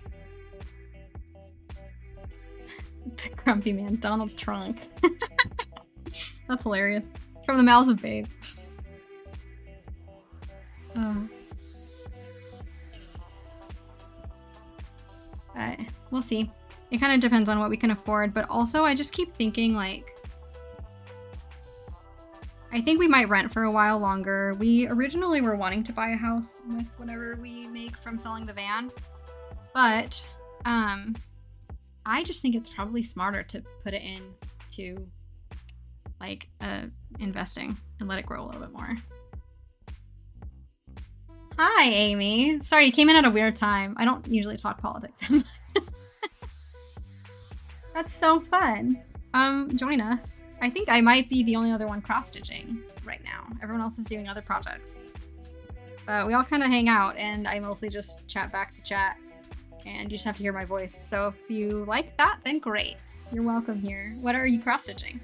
The grumpy man, Donald Trump. That's hilarious. From the mouth of Babe. We'll see. It kind of depends on what we can afford, but also I just keep thinking like, I think we might rent for a while longer. We originally were wanting to buy a house with whatever we make from selling the van, but I just think it's probably smarter to put it into like investing and let it grow a little bit more. Hi, Amy. Sorry, you came in at a weird time. I don't usually talk politics. That's so fun. Join us. I think I might be the only other one cross-stitching right now. Everyone else is doing other projects. But we all kind of hang out, and I mostly just chat back to chat, and you just have to hear my voice. So if you like that, then great. You're welcome here. What are you cross-stitching?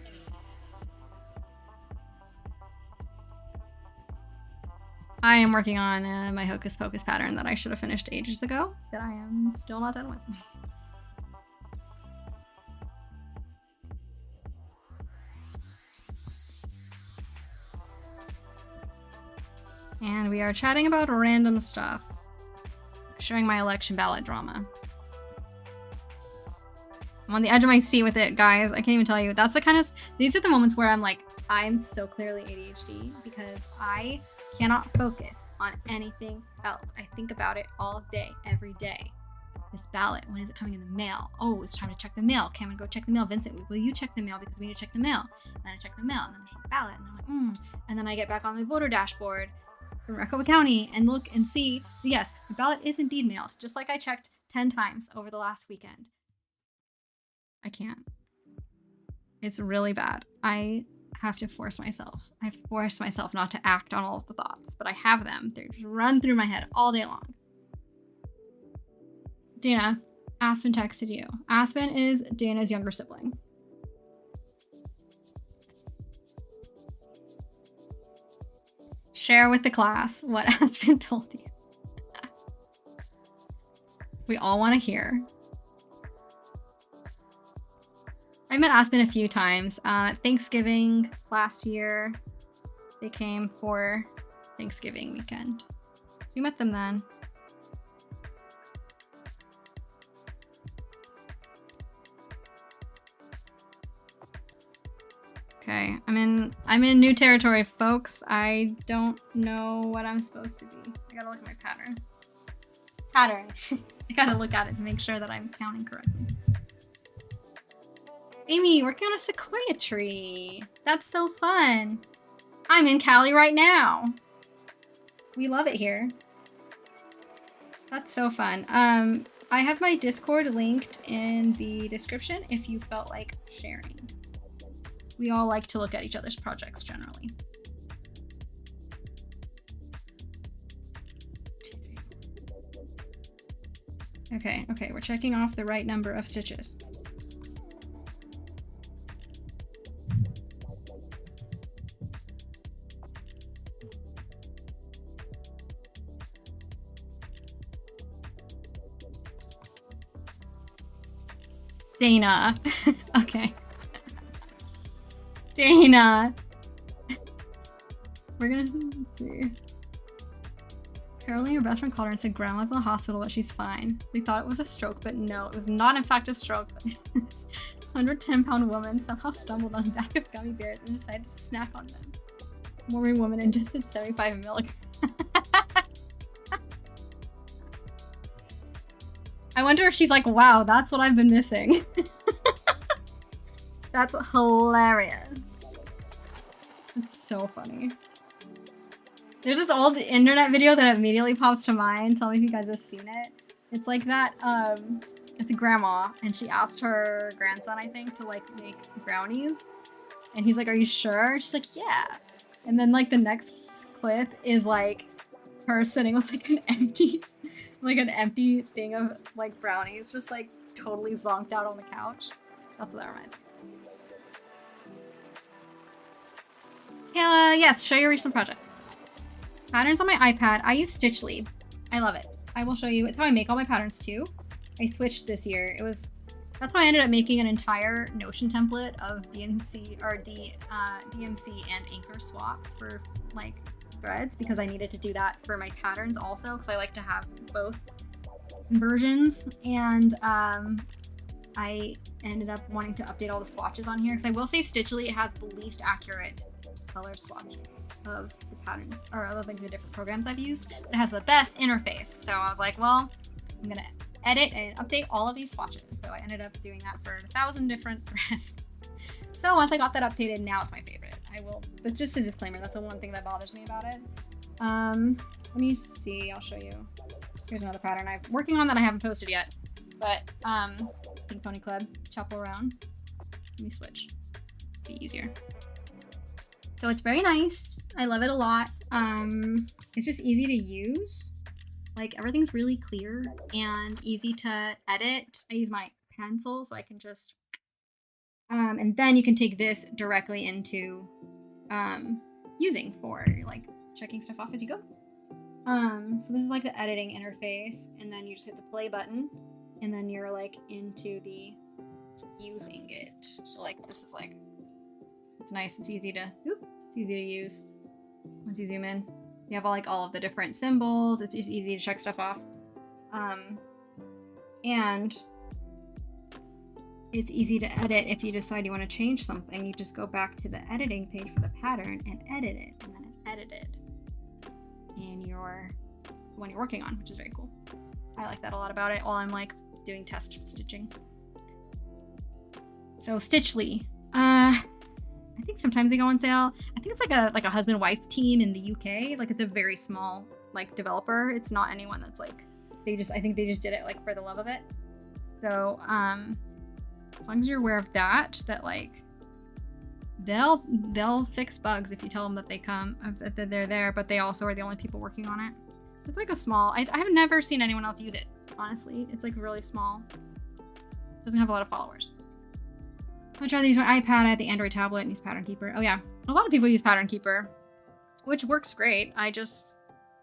I am working on my Hocus Pocus pattern that I should have finished ages ago, that I am still not done with. And we are chatting about random stuff. Sharing my election ballot drama. I'm on the edge of my seat with it, guys. I can't even tell you. That's the kind of... These are the moments where I'm like, I'm so clearly ADHD because I cannot focus on anything else. I think about it all day, every day. This ballot, when is it coming in the mail? Oh, it's time to check the mail. Okay, I'm gonna go check the mail. Vincent, will you check the mail because we need to check the mail? And then I check the mail, and then I check the ballot, and I'm like, And then I get back on my voter dashboard from Maricopa County and look and see, yes, the ballot is indeed mailed, just like I checked 10 times over the last weekend. I can't. It's really bad. I have to force myself. I force myself not to act on all of the thoughts, but I have them. They just run through my head all day long. Dana, Aspen texted you. Aspen is Dana's younger sibling. Share with the class what Aspen told you. We all want to hear. I met Aspen a few times. Thanksgiving last year, they came for Thanksgiving weekend. We met them then. Okay, I'm in new territory, folks. I don't know what I'm supposed to be. I gotta look at my pattern. I gotta look at it to make sure that I'm counting correctly. Amy, working on a sequoia tree. That's so fun. I'm in Cali right now. We love it here. That's so fun. I have my Discord linked in the description if you felt like sharing. We all like to look at each other's projects generally. 2, 3. Okay, we're checking off the right number of stitches. Dana. Okay. Dana. We're gonna see. Caroline, your best friend, called her and said grandma's in the hospital, but she's fine. We thought it was a stroke, but no, it was not in fact a stroke. This 110-pound woman somehow stumbled on a bag of gummy bears and decided to snack on them. Warming woman ingested 75 milligrams. I wonder if she's like, wow, that's what I've been missing. That's hilarious. It's so funny. There's this old internet video that immediately pops to mind. Tell me if you guys have seen it. It's like that, it's a grandma, and she asked her grandson, I think, to like make brownies. And he's like, are you sure? She's like, yeah. And then like the next clip is like her sitting with like an empty thing of like brownies, just like totally zonked out on the couch. That's what that reminds me. Kayla, yes, show your recent projects. Patterns on my iPad. I use Stitchly. I love it. I will show you. It's how I make all my patterns too. I switched this year. That's how I ended up making an entire Notion template of DMC and Anchor swaps for like threads, because I needed to do that for my patterns also, because I like to have both versions. And I ended up wanting to update all the swatches on here, because I will say Stitchly has the least accurate color swatches of the patterns, or of like the different programs I've used. But it has the best interface, so I was like, well, I'm gonna edit and update all of these swatches. So I ended up doing that for 1,000 different threads. So once I got that updated, now it's my favorite. That's just a disclaimer, that's the one thing that bothers me about it. Let me see. I'll show you. Here's another pattern I'm working on that I haven't posted yet. But, Pink Pony Club, Chapel Round. Let me switch. Be easier. So it's very nice. I love it a lot. It's just easy to use. Like, everything's really clear and easy to edit. I use my pencil so I can just, and then you can take this directly into, using for, like, checking stuff off as you go. So this is like the editing interface, and then you just hit the play button, and then you're like into the using it. So like this is like, it's nice, it's easy to use. Once you zoom in, you have all of the different symbols. It's just easy to check stuff off. And it's easy to edit if you decide you want to change something. You just go back to the editing page for the pattern and edit it, and then it's edited in your one you're working on, which is very cool. I like that a lot about it while I'm like doing test stitching. So Stitchly, I think sometimes they go on sale. I think it's like a husband-wife team in the UK. Like it's a very small like developer. It's not anyone that's like I think they just did it like for the love of it. So as long as you're aware of that like they'll fix bugs if you tell them that that they're there, but they also are the only people working on it. So it's like a small, I have never seen anyone else use it, honestly. It's like really small. Doesn't have a lot of followers. I tried to use my iPad. I had the Android tablet and use Pattern Keeper. Oh yeah, a lot of people use Pattern Keeper, which works great. I just,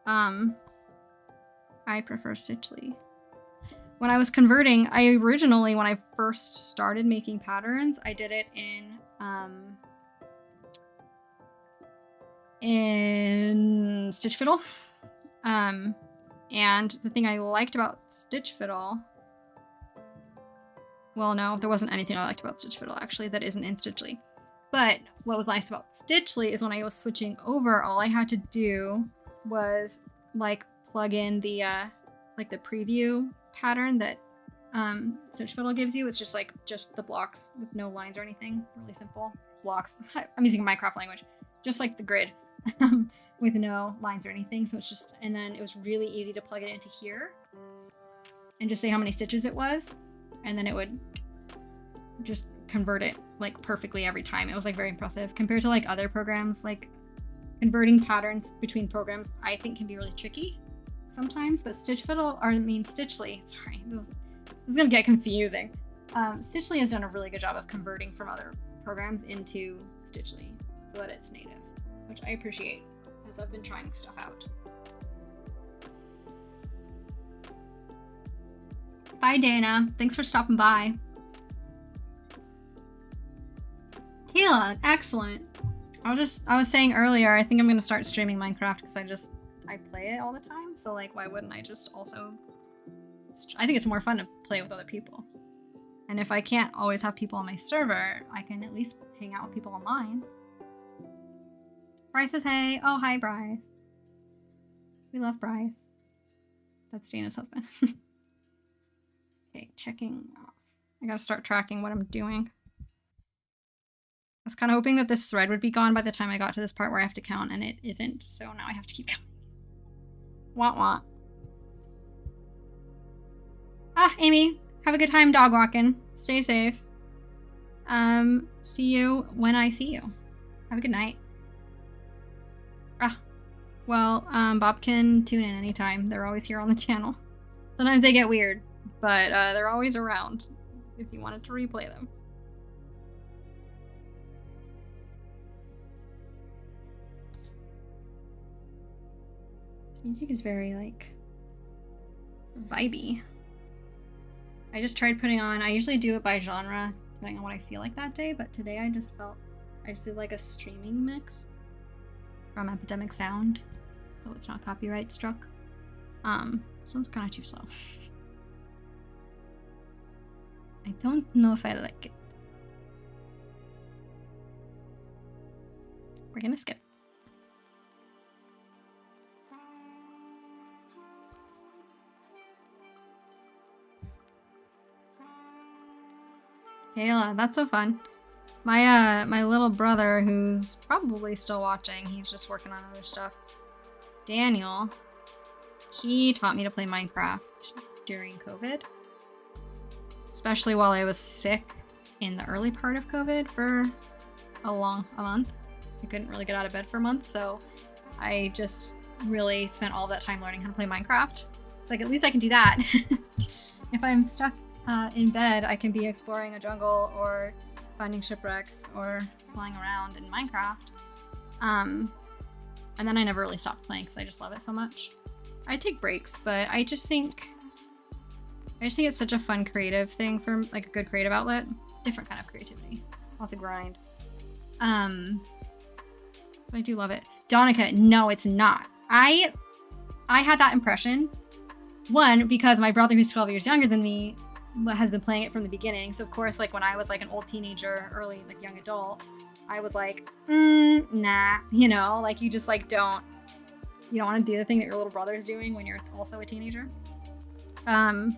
I prefer Stitchly. When I was converting, when I first started making patterns, I did it in Stitch Fiddle. And the thing I liked about Stitch Fiddle, well, no, there wasn't anything I liked about Stitch Fiddle, actually, that isn't in Stitchly. But what was nice about Stitchly is when I was switching over, all I had to do was, like, plug in the, like, the preview pattern that Stitch Fiddle gives you. It's just, like, just the blocks with no lines or anything. Really simple blocks. I'm using Minecraft language. Just, like, the grid with no lines or anything. So it's just, and then it was really easy to plug it into here and just say how many stitches it was. And then it would just convert it like perfectly every time. It was like very impressive compared to like other programs. Like converting patterns between programs, I think can be really tricky sometimes. But Stitchly, sorry, this is gonna get confusing. Stitchly has done a really good job of converting from other programs into Stitchly so that it's native, which I appreciate as I've been trying stuff out. Bye, Dana. Thanks for stopping by. Kayla, excellent. I was saying earlier, I think I'm gonna start streaming Minecraft because I play it all the time. So like, why wouldn't I just also? I think it's more fun to play with other people. And if I can't always have people on my server, I can at least hang out with people online. Bryce says, hey. Oh, hi, Bryce. We love Bryce. That's Dana's husband. Okay, checking off. I gotta start tracking what I'm doing. I was kind of hoping that this thread would be gone by the time I got to this part where I have to count, and it isn't, so now I have to keep counting. Wah wah. Ah, Amy, have a good time dog walking. Stay safe. See you when I see you. Have a good night. Ah, well, Bob can tune in anytime. They're always here on the channel. Sometimes they get weird, but they're always around if you wanted to replay them. This music is very, like, vibey. I just tried putting on, I usually do it by genre, depending on what I feel like that day, but today I just did like a streaming mix from Epidemic Sound, so it's not copyright struck. This one's kind of too slow. I don't know if I like it. We're gonna skip. Kayla, that's so fun. My little brother, who's probably still watching, he's just working on other stuff. Daniel, he taught me to play Minecraft during COVID, especially while I was sick in the early part of COVID for a month. I couldn't really get out of bed for a month, so I just really spent all that time learning how to play Minecraft. It's like, at least I can do that. If I'm stuck in bed, I can be exploring a jungle or finding shipwrecks or flying around in Minecraft. And then I never really stopped playing because I just love it so much. I take breaks, but I just think it's such a fun creative thing for like a good creative outlet. Different kind of creativity. Lots of grind. But I do love it. Donica, no, it's not. I had that impression. One, because my brother, who's 12 years younger than me, has been playing it from the beginning. So of course, like when I was like an old teenager, early like young adult, I was like, nah, you know, like you just like you don't want to do the thing that your little brother is doing when you're also a teenager. And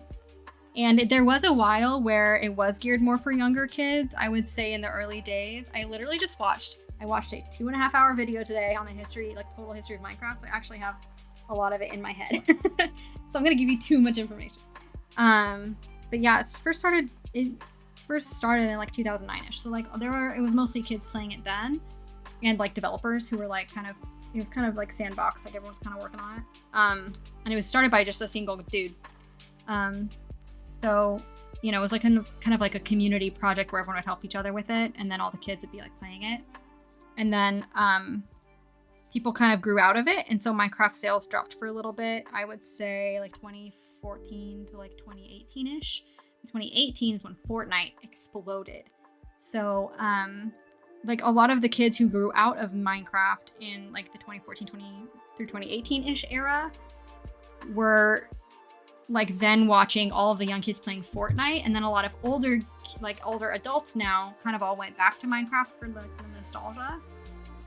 there was a while where it was geared more for younger kids. I would say in the early days, I literally just watched a 2.5 hour video today on the history, like total history of Minecraft. So I actually have a lot of it in my head. So I'm going to give you too much information. But yeah, it first started in like 2009ish. So like it was mostly kids playing it then, and like developers who were like it was kind of like sandbox, like everyone was kind of working on it. And it was started by just a single dude. So, you know, it was like kind of like a community project where everyone would help each other with it, and then all the kids would be like playing it. And then people kind of grew out of it, and so Minecraft sales dropped for a little bit. I would say like 2014 to like 2018-ish. 2018 is when Fortnite exploded. So like a lot of the kids who grew out of Minecraft in like the 2014 through 2018-ish era were like then watching all of the young kids playing Fortnite, and then a lot of older adults now kind of all went back to Minecraft for the nostalgia.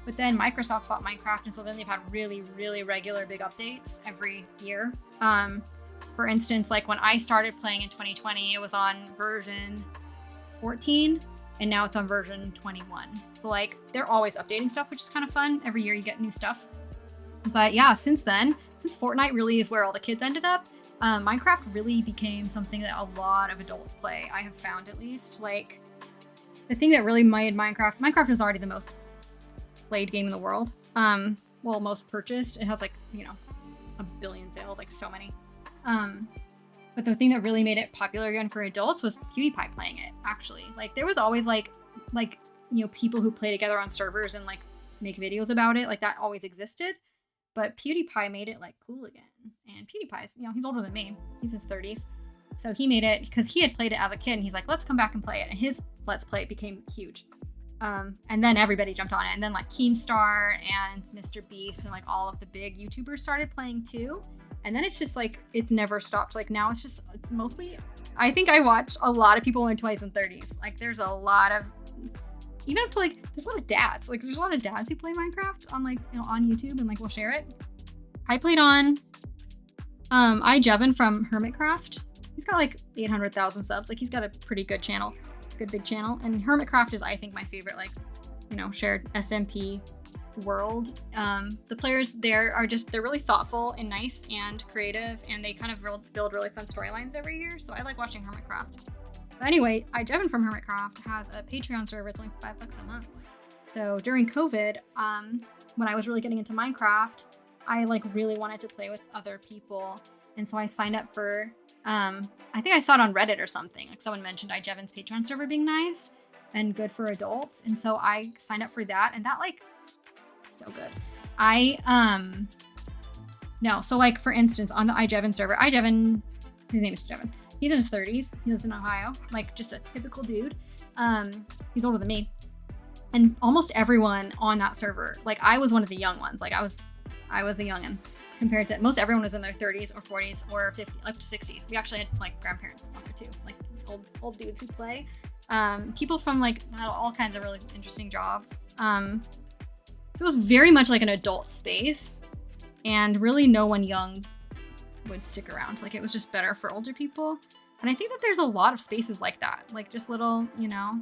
But then Microsoft bought Minecraft, and so then they've had really, really regular big updates every year. For instance, like when I started playing in 2020, it was on version 14, and now it's on version 21. So like they're always updating stuff, which is kind of fun. Every year you get new stuff. But yeah, since Fortnite really is where all the kids ended up, Minecraft really became something that a lot of adults play. I have found, at least. Like the thing that really made Minecraft was already the most played game in the world. Well, most purchased. It has like, you know, 1 billion sales, like so many. But the thing that really made it popular again for adults was PewDiePie playing it, actually. Like there was always like, you know, people who play together on servers and like make videos about it. Like that always existed. But PewDiePie made it like cool again. And PewDiePie's, you know, he's older than me. He's in his 30s. So he made it because he had played it as a kid, and he's like, let's come back and play it. And his Let's Play became huge. And then everybody jumped on it. And then like Keemstar and Mr. Beast and like all of the big YouTubers started playing too. And then it's just like, it's never stopped. Like now it's mostly, I think I watch a lot of people in their 20s and 30s. Like there's a lot of, even up to like, there's a lot of dads. Like there's a lot of dads who play Minecraft on like, you know, on YouTube, and like will share it. I played on iJevin from Hermitcraft. He's got like 800,000 subs. Like he's got a pretty good channel, good big channel. And Hermitcraft is, I think, my favorite, like, you know, shared SMP world. The players there are they're really thoughtful and nice and creative, and they kind of build really fun storylines every year. So I like watching Hermitcraft. But anyway, iJevin from Hermitcraft has a Patreon server. It's only $5 a month. So during COVID, when I was really getting into Minecraft, I like really wanted to play with other people. And so I signed up for, I think I saw it on Reddit or something. Like someone mentioned iJevin's Patreon server being nice and good for adults. And so I signed up for that, and that like, so good. So like for instance, on the iJevin server, iJevin, his name is Jevin. He's in his 30s. He lives in Ohio, like just a typical dude. He's older than me. And almost everyone on that server, like I was one of the young ones. Like I was a youngin' compared to most everyone was in their 30s or 40s or 50, up to 60s. We actually had like grandparents on there too, like old dudes who play. People from like all kinds of really interesting jobs. So it was very much like an adult space, and really no one young would stick around. Like it was just better for older people. And I think that there's a lot of spaces like that, like just little, you know,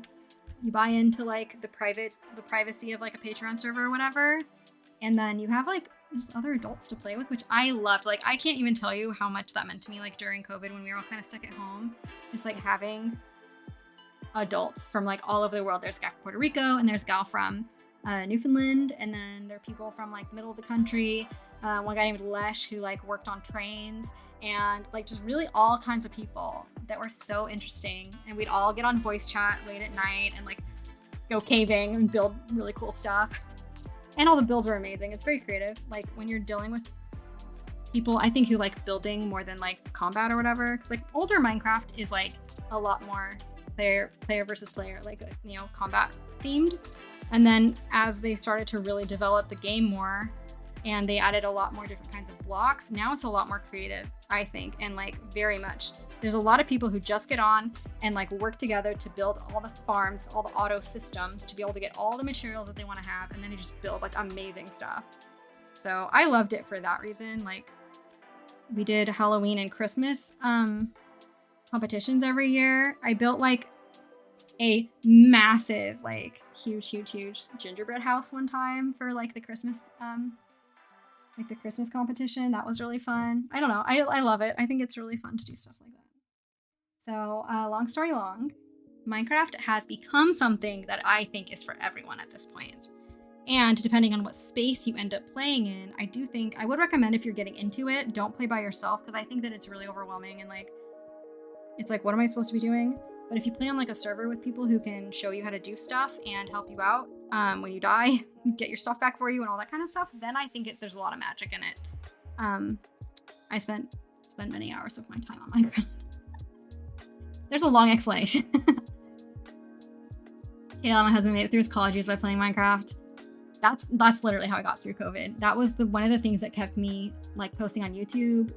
you buy into like the privacy of like a Patreon server or whatever. And then you have like just other adults to play with, which I loved. Like, I can't even tell you how much that meant to me, like, during COVID when we were all kind of stuck at home. Just, like, having adults from, like, all over the world. There's a guy from Puerto Rico, and there's a gal from Newfoundland, and then there are people from, like, the middle of the country. One guy named Lesh who, like, worked on trains, and, like, just really all kinds of people that were so interesting. And we'd all get on voice chat late at night and, like, go caving and build really cool stuff. And all the builds were amazing. It's very creative. Like, when you're dealing with people, I think, who like building more than like combat or whatever. Because like older Minecraft is like a lot more player versus player, like, you know, combat themed. And then as they started to really develop the game more, and they added a lot more different kinds of blocks, now it's a lot more creative, I think, and like very much. There's a lot of people who just get on and like work together to build all the farms, all the auto systems to be able to get all the materials that they want to have, and then they just build like amazing stuff. So I loved it for that reason. Like, we did Halloween and Christmas competitions every year. I built like a massive, like huge gingerbread house one time for like the Christmas competition. That was really fun. I don't know. I love it. I think it's really fun to do stuff like that. So, long story long, Minecraft has become something that I think is for everyone at this point. And depending on what space you end up playing in, I do think I would recommend, if you're getting into it, don't play by yourself, because I think that it's really overwhelming and like, it's like, what am I supposed to be doing? But if you play on like a server with people who can show you how to do stuff and help you out when you die, get your stuff back for you and all that kind of stuff, then I think there's a lot of magic in it. I spent many hours of my time on Minecraft. There's a long explanation. Kayla, my husband, made it through his college years by playing Minecraft. That's literally how I got through COVID. That was one of the things that kept me like posting on YouTube.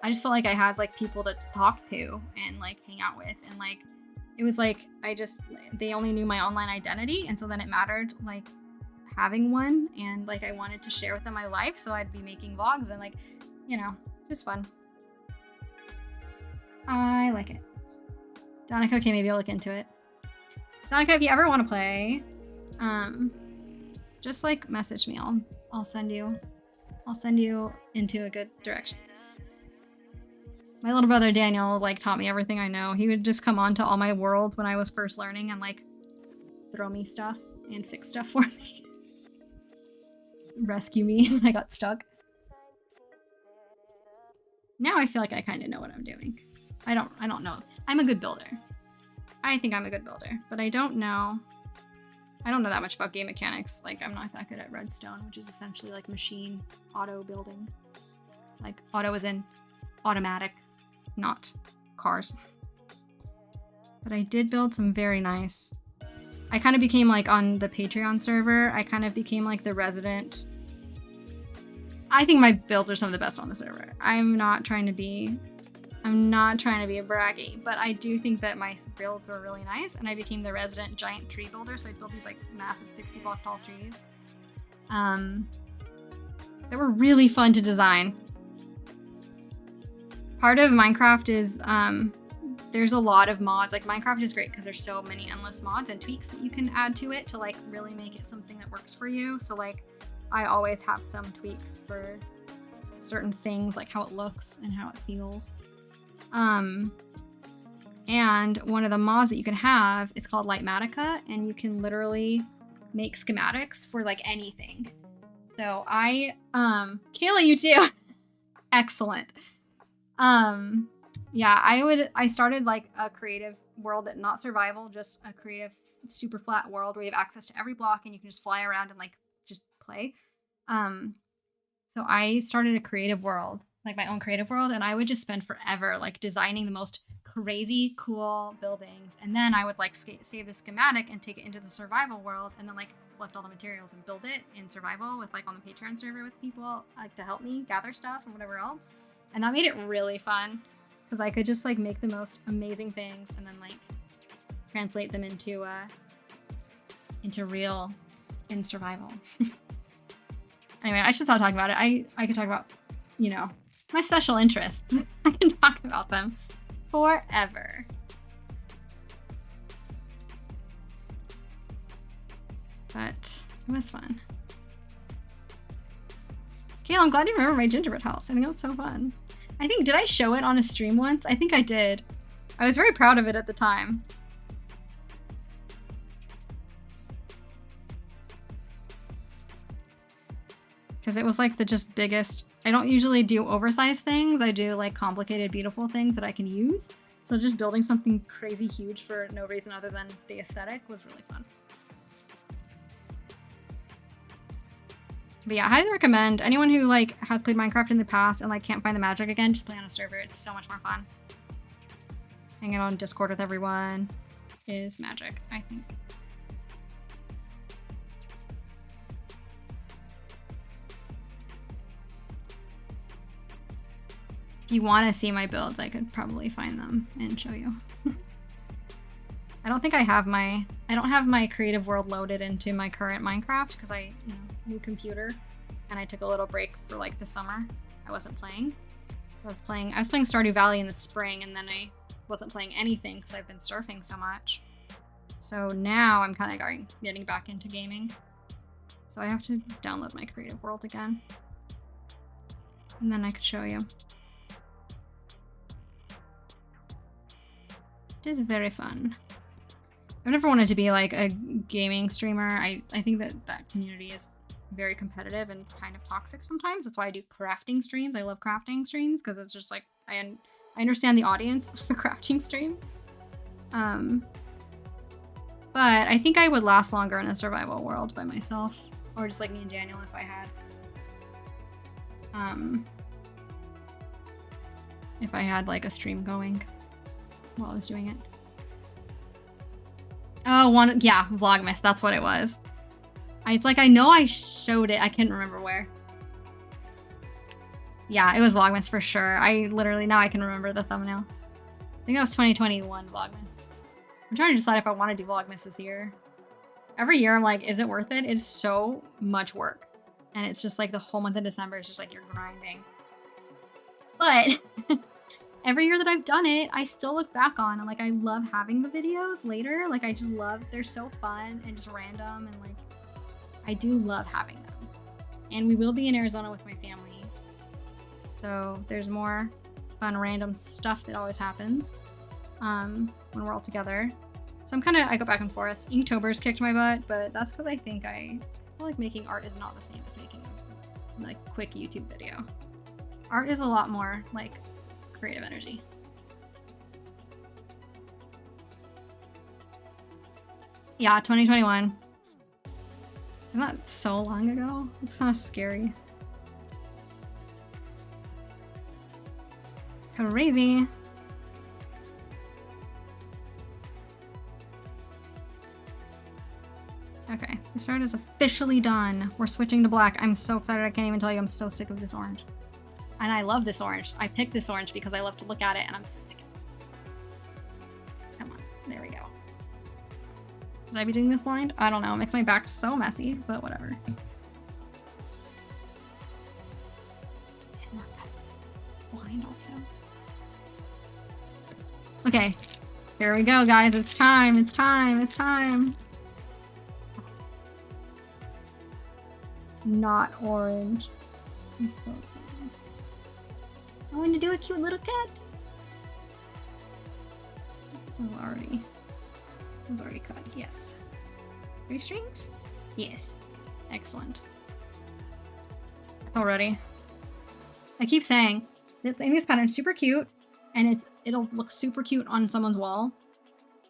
I just felt like I had like people to talk to and like hang out with, and like it was like they only knew my online identity, and so then it mattered like having one, and like I wanted to share with them my life, so I'd be making vlogs and like, you know, just fun. I like it. Donica, okay, maybe I'll look into it. Donica, if you ever want to play, just like message me. I'll send you into a good direction. My little brother Daniel like taught me everything I know. He would just come on to all my worlds when I was first learning and like throw me stuff and fix stuff for me. Rescue me when I got stuck. Now I feel like I kind of know what I'm doing. I don't know. I'm a good builder. I think I'm a good builder, but I don't know that much about game mechanics. Like, I'm not that good at redstone, which is essentially like machine auto building. Like, auto is in automatic, not cars. But I did build some very nice. I kind of became like, on the Patreon server, I kind of became like the resident. I think my builds are some of the best on the server. I'm not trying to be a braggy, but I do think that my builds were really nice, and I became the resident giant tree builder, so I built these like massive 60 block tall trees. They were really fun to design. Part of Minecraft is, there's a lot of mods. Like, Minecraft is great because there's so many endless mods and tweaks that you can add to it to like really make it something that works for you. So like, I always have some tweaks for certain things, like how it looks and how it feels. And one of the mods that you can have is called Lightmatica, and you can literally make schematics for like anything. So Kayla, you too. Excellent. Yeah, I started like a creative world, that not survival, just a creative super flat world where you have access to every block and you can just fly around and like just play. So I started a creative world, like my own creative world, and I would just spend forever like designing the most crazy cool buildings, and then I would like save the schematic and take it into the survival world, and then like collect all the materials and build it in survival with like on the Patreon server with people like to help me gather stuff and whatever else. And that made it really fun because I could just like make the most amazing things and then like translate them into real in survival. Anyway, I should stop talking about it. I could talk about, you know, my special interests. I can talk about them forever. But it was fun. Kayla, I'm glad you remember my gingerbread house. I think that's so fun. I think, did I show it on a stream once? I think I did. I was very proud of it at the time. Because it was like the just biggest. I don't usually do oversized things. I do like complicated, beautiful things that I can use. So just building something crazy huge for no reason other than the aesthetic was really fun. But yeah, I highly recommend anyone who like has played Minecraft in the past and like can't find the magic again, just play on a server. It's so much more fun. Hanging out on Discord with everyone is magic, I think. If you want to see my builds, I could probably find them and show you. I don't think I have I don't have my creative world loaded into my current Minecraft because new computer, and I took a little break for like the summer. I wasn't playing. I was playing Stardew Valley in the spring, and then I wasn't playing anything because I've been surfing so much. So now I'm kind of getting back into gaming. So I have to download my creative world again, and then I could show you. It is very fun. I've never wanted to be like a gaming streamer. I think that community is very competitive and kind of toxic sometimes. That's why I do crafting streams. I love crafting streams because it's just like I understand the audience of a crafting stream. But I think I would last longer in a survival world by myself, or just like me and Daniel if I had like a stream going while I was doing it. Oh, yeah, Vlogmas, that's what it was. It's like, I know I showed it, I can't remember where. Yeah, it was Vlogmas for sure. Now I can remember the thumbnail. I think that was 2021 Vlogmas. I'm trying to decide if I want to do Vlogmas this year. Every year I'm like, is it worth it? It's so much work. And it's just like the whole month of December is just like you're grinding. But every year that I've done it, I still look back on and like I love having the videos later. Like I just love, they're so fun and just random, and like I do love having them. And we will be in Arizona with my family, so there's more fun random stuff that always happens when we're all together. So I go back and forth. Inktober's kicked my butt, but that's because I think I feel like making art is not the same as making a like quick YouTube video. Art is a lot more like creative energy. Yeah, 2021. Isn't that so long ago? It's kind of scary. Crazy. Okay, the start is officially done. We're switching to black. I'm so excited, I can't even tell you. I'm so sick of this orange. And I love this orange. I picked this orange because I love to look at it and I'm sick of it. Come on, there we go. Should I be doing this blind? I don't know, it makes my back so messy, but whatever. Blind also. Okay, here we go, guys. It's time, it's time, it's time. Not orange. I'm so excited. I want to do a cute little cat. This one's already cut. Yes. 3 strings? Yes. Excellent. Already. I keep saying, I think this pattern's super cute, and it'll look super cute on someone's wall,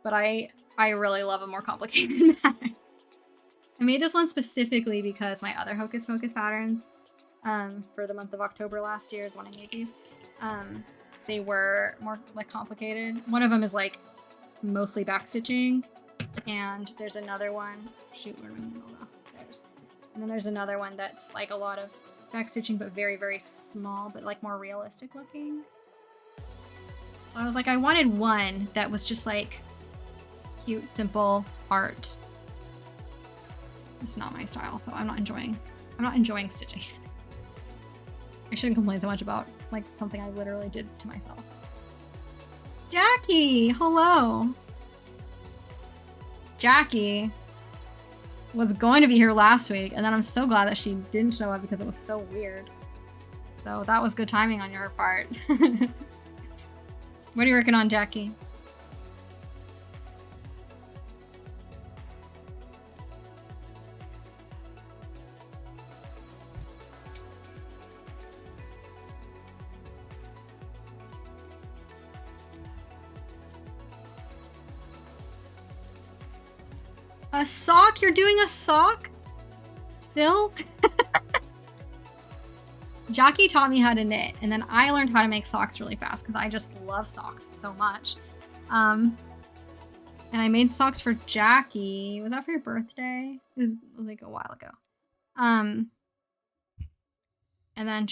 but I really love a more complicated pattern. I made this one specifically because my other Hocus Pocus patterns for the month of October last year is when I made these. They were more like complicated. One of them is like mostly backstitching, and there's another one. Shoot, where am I? Oh, there's. And then there's another one that's like a lot of backstitching, but very, very small, but like more realistic looking. So I was like, I wanted one that was just like cute, simple art. It's not my style, so I'm not enjoying stitching. I shouldn't complain so much about like something I literally did to myself. Jackie, hello. Jackie was going to be here last week, and then I'm so glad that she didn't show up because it was so weird. So that was good timing on your part. What are you working on, Jackie? A sock? You're doing a sock? Still? Jackie taught me how to knit, and then I learned how to make socks really fast because I just love socks so much. And I made socks for Jackie. Was that for your birthday? It was like a while ago. And then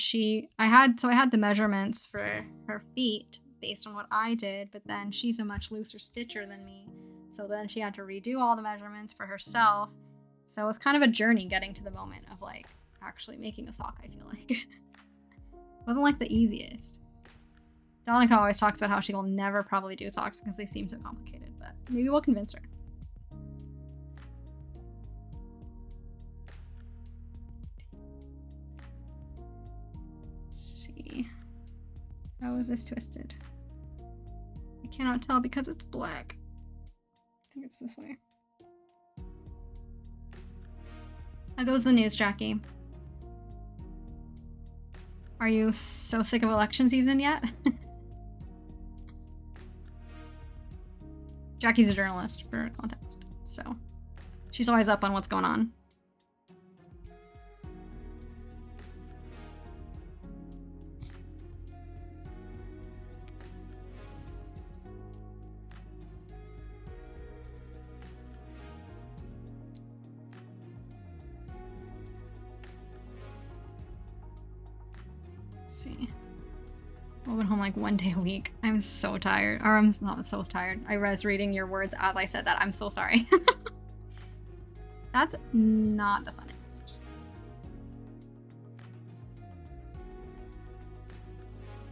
I had the measurements for her feet based on what I did, but then she's a much looser stitcher than me. So then she had to redo all the measurements for herself. So it was kind of a journey getting to the moment of like actually making a sock, I feel like. It wasn't like the easiest. Donica always talks about how she will never probably do socks because they seem so complicated, but maybe we'll convince her. Let's see. How is this twisted? I cannot tell because it's black. I think it's this way. How goes the news, Jackie? Are you so sick of election season yet? Jackie's a journalist, for context, so she's always up on what's going on. Let's see. I went home like one day a week. I'm so tired. Or I'm not so tired. I was reading your words as I said that. I'm so sorry. That's not the funniest.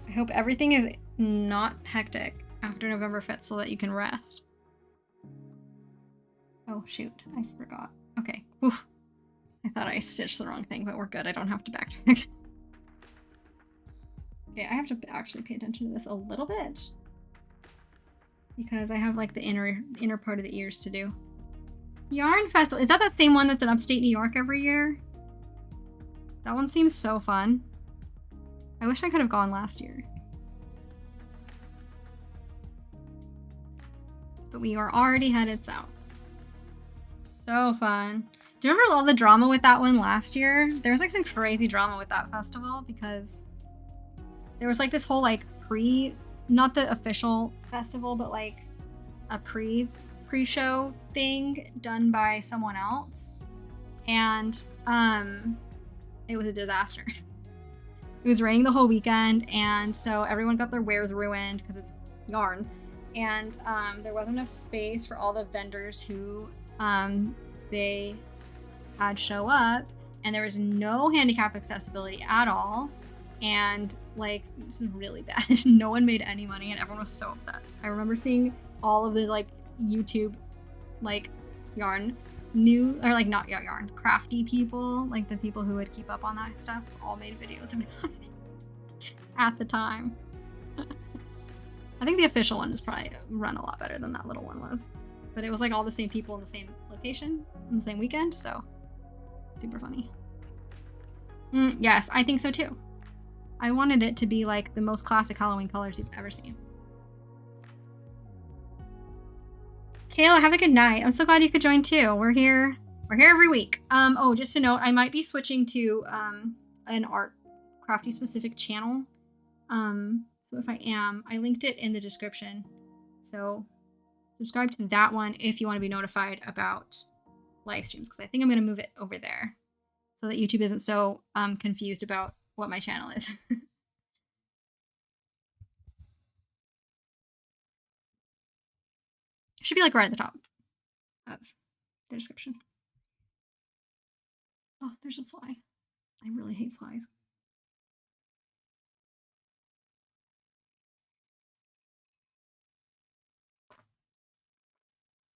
I hope everything is not hectic after November 5th so that you can rest. Oh, shoot. I forgot. Okay. Oof. I thought I stitched the wrong thing, but we're good. I don't have to backtrack. Okay, I have to actually pay attention to this a little bit because I have like the inner part of the ears to do. Yarn Festival. Is that the same one that's in upstate New York every year? That one seems so fun. I wish I could have gone last year. But we are already headed south. So fun. Do you remember all the drama with that one last year? There was like some crazy drama with that festival because there was like this whole like not the official festival, but like a pre-show thing done by someone else. And it was a disaster. It was raining the whole weekend, and so everyone got their wares ruined because it's yarn. And there wasn't enough space for all the vendors who they had show up, and there was no handicap accessibility at all. And like, this is really bad. No one made any money and everyone was so upset. I remember seeing all of the like YouTube like yarn not yarn crafty people, like the people who would keep up on that stuff, all made videos of it at the time. I think the official one is probably run a lot better than that little one was, but it was like all the same people in the same location on the same weekend, so super funny. Yes, I think so too. I wanted it to be like the most classic Halloween colors you've ever seen. Kayla, have a good night. I'm so glad you could join too. We're here every week. Oh, just to note, I might be switching to an art crafty specific channel. So if I am, I linked it in the description. So subscribe to that one if you want to be notified about live streams, because I think I'm going to move it over there so that YouTube isn't so confused about what my channel is. Should be like right at the top of the description. Oh, there's a fly. I really hate flies.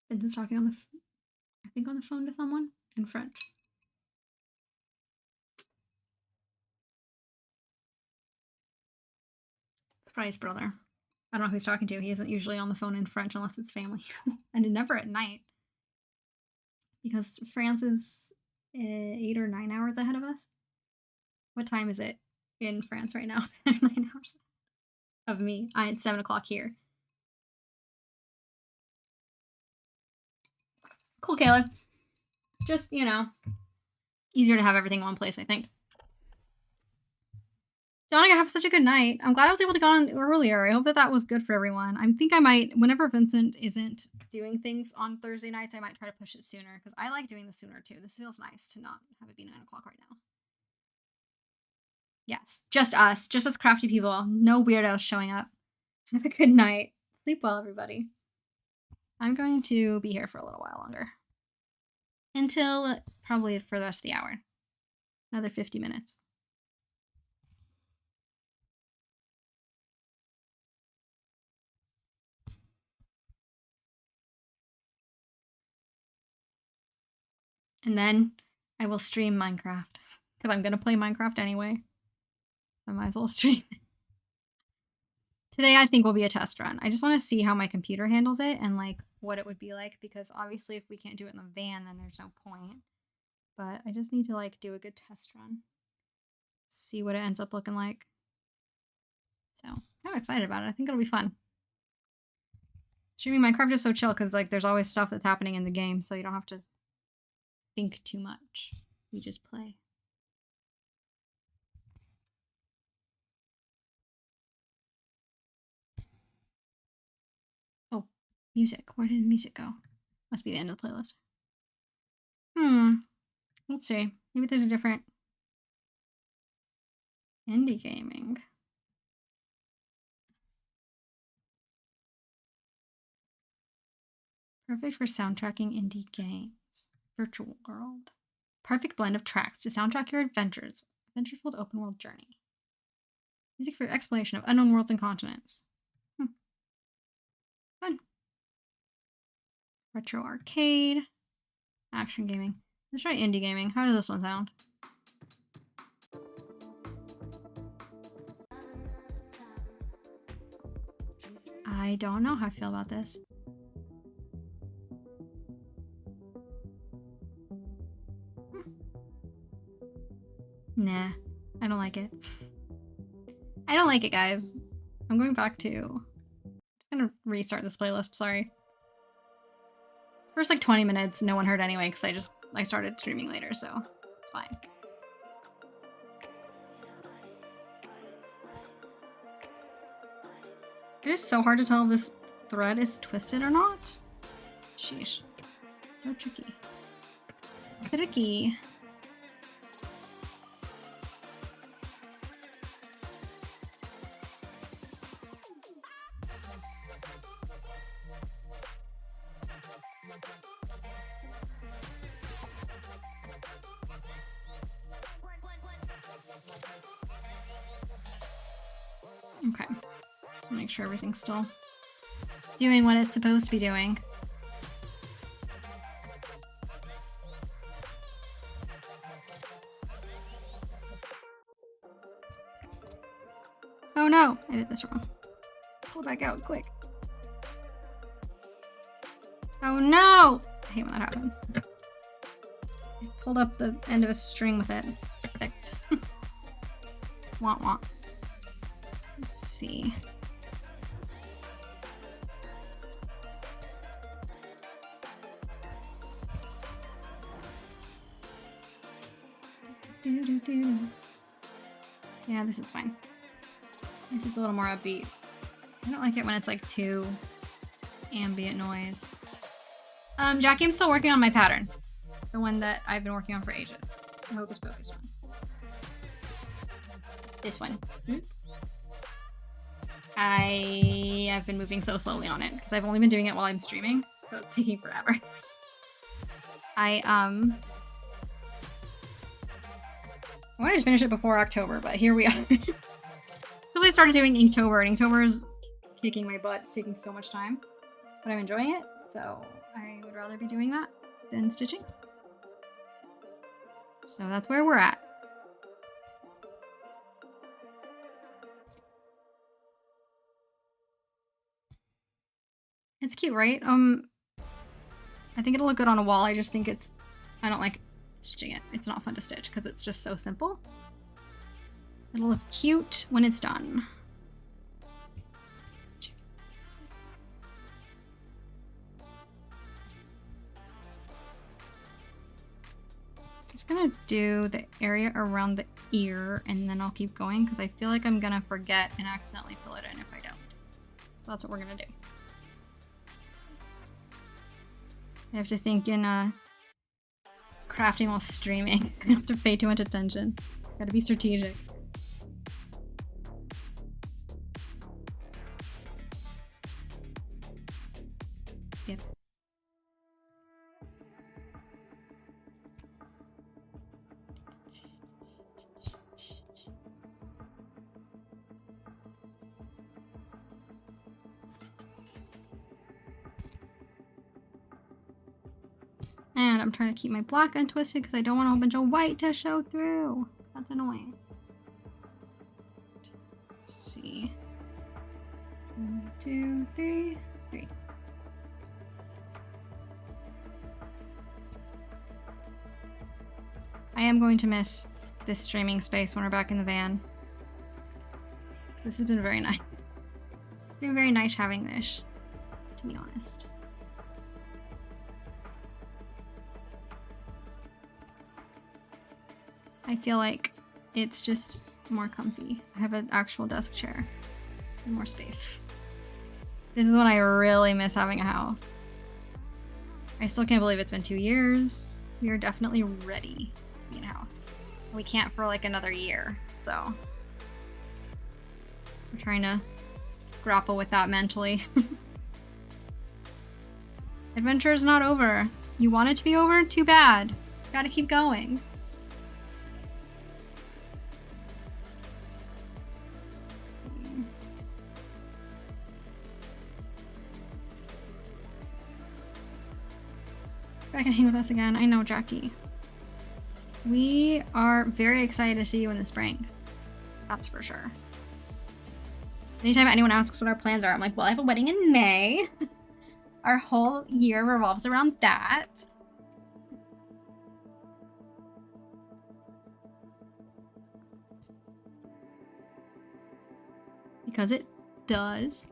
Vincent's talking on the phone to someone in French. Surprise, brother. I don't know who he's talking to. He isn't usually on the phone in French unless it's family. And never at night. Because France is 8 or 9 hours ahead of us. What time is it in France right now? 9 hours of me. It's 7 o'clock here. Cool, Caleb. Just, you know, easier to have everything in one place, I think. Donica, have such a good night. I'm glad I was able to go on earlier. I hope that was good for everyone. I think I might, whenever Vincent isn't doing things on Thursday nights, I might try to push it sooner, because I like doing this sooner, too. This feels nice to not have it be 9 o'clock right now. Yes, just us crafty people. No weirdos showing up. Have a good night. Sleep well, everybody. I'm going to be here for a little while longer. Until probably for the rest of the hour. Another 50 minutes. And then I will stream Minecraft. Because I'm going to play Minecraft anyway. I might as well stream it. Today I think will be a test run. I just want to see how my computer handles it and like what it would be like. Because obviously if we can't do it in the van, then there's no point. But I just need to like do a good test run. See what it ends up looking like. So I'm excited about it. I think it'll be fun. Streaming Minecraft is so chill because like there's always stuff that's happening in the game, so you don't have to think too much. You just play. Oh, music. Where did music go? Must be the end of the playlist. Let's see. Maybe there's a different indie gaming. Perfect for soundtracking indie games. Virtual World. Perfect blend of tracks to soundtrack your adventures. Adventure-filled open world journey. Music for exploration of unknown worlds and continents. Fun. Retro arcade. Action gaming. Let's try indie gaming. How does this one sound? I don't know how I feel about this. Nah, I don't like it. I don't like it, guys. I'm going back to... Just gonna restart this playlist, sorry. First like 20 minutes, no one heard anyway, because I started streaming later, so it's fine. It is so hard to tell if this thread is twisted or not. Sheesh. So tricky. Tricky. Okay. So make sure everything's still doing what it's supposed to be doing. Oh no! I did this wrong. Pull back out quick. Oh no! I hate when that happens. I pulled up the end of a string with it. Fixed. Wah wah. Let's see. Yeah, this is fine. This is a little more upbeat. I don't like it when it's like too ambient noise. Jackie, I'm still working on my pattern. The one that I've been working on for ages. The Hocus Pocus one. This one. I've been moving so slowly on it because I've only been doing it while I'm streaming, so it's taking forever. I wanted to finish it before October, but here we are. Because I started doing Inktober, and Inktober is kicking my butt. It's taking so much time, but I'm enjoying it, so I would rather be doing that than stitching. So that's where we're at. It's cute, right? I think it'll look good on a wall. I just think I don't like stitching it. It's not fun to stitch because it's just so simple. It'll look cute when it's done. Just gonna do the area around the ear and then I'll keep going because I feel like I'm gonna forget and accidentally fill it in if I don't. So that's what we're gonna do. I have to think in crafting while streaming. I don't have to pay too much attention. Gotta be strategic. Yep. And I'm trying to keep my black untwisted because I don't want a whole bunch of white to show through. That's annoying. Let's see. 1, 2, 3, 3. I am going to miss this streaming space when we're back in the van. This has been very nice. It's been very nice having this, to be honest. I feel like it's just more comfy. I have an actual desk chair and more space. This is when I really miss having a house. I still can't believe it's been 2 years. We are definitely ready to be in a house. We can't for like another year, so we're trying to grapple with that mentally. Adventure is not over. You want it to be over? Too bad. Gotta keep going. Back and hang with us again. I know, Jackie. We are very excited to see you in the spring. That's for sure. Anytime anyone asks what our plans are, I'm like, well, I have a wedding in May. Our whole year revolves around that. Because it does.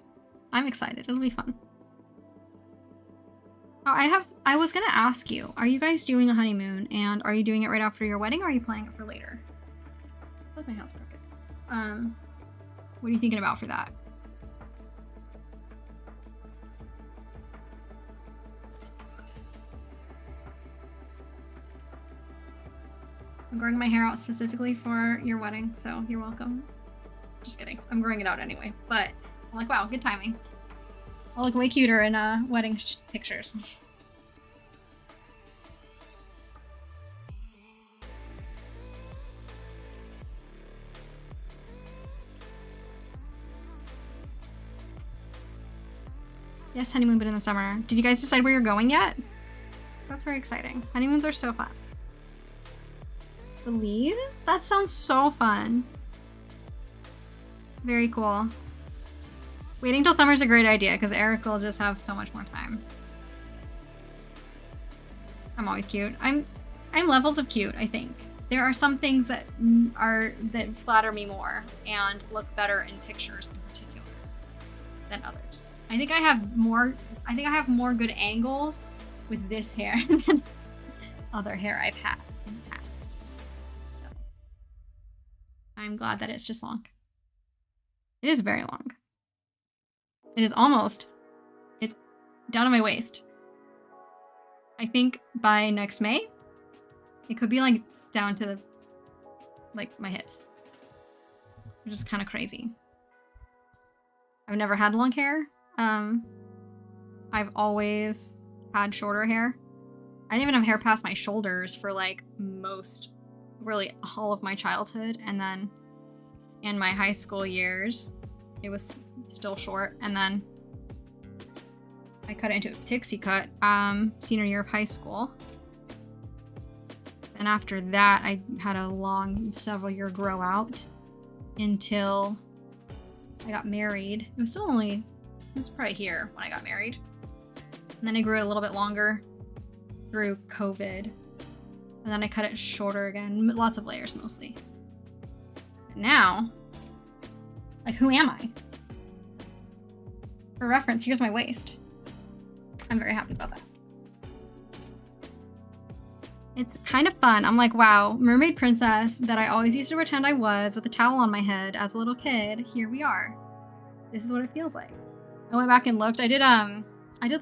I'm excited. It'll be fun. Oh, I was gonna ask you, are you guys doing a honeymoon and are you doing it right after your wedding or are you planning it for later? That's my house crooked. What are you thinking about for that? I'm growing my hair out specifically for your wedding, so you're welcome. Just kidding. I'm growing it out anyway, but I'm like, wow, good timing. I'll look way cuter in wedding pictures. Yes, honeymoon, but in the summer. Did you guys decide where you're going yet? That's very exciting. Honeymoons are so fun. Believe? That sounds so fun. Very cool. Waiting till summer's a great idea because Eric will just have so much more time. I'm always cute. I'm levels of cute, I think. There are some things that flatter me more and look better in pictures in particular than others. I think I have more good angles with this hair than other hair I've had in the past. So I'm glad that it's just long. It is very long. It is it's down to my waist. I think by next May, it could be like down to my hips. Which is kind of crazy. I've never had long hair. I've always had shorter hair. I didn't even have hair past my shoulders for really all of my childhood. And then in my high school years, it was still short. And then I cut it into a pixie cut senior year of high school. And after that, I had a long several year grow out until I got married. It was probably here when I got married. And then I grew it a little bit longer through COVID. And then I cut it shorter again. Lots of layers mostly. And now, like, who am I? For reference, here's my waist. I'm very happy about that. It's kind of fun. I'm like, wow, mermaid princess that I always used to pretend I was with a towel on my head as a little kid. Here we are. This is what it feels like. I went back and looked. I did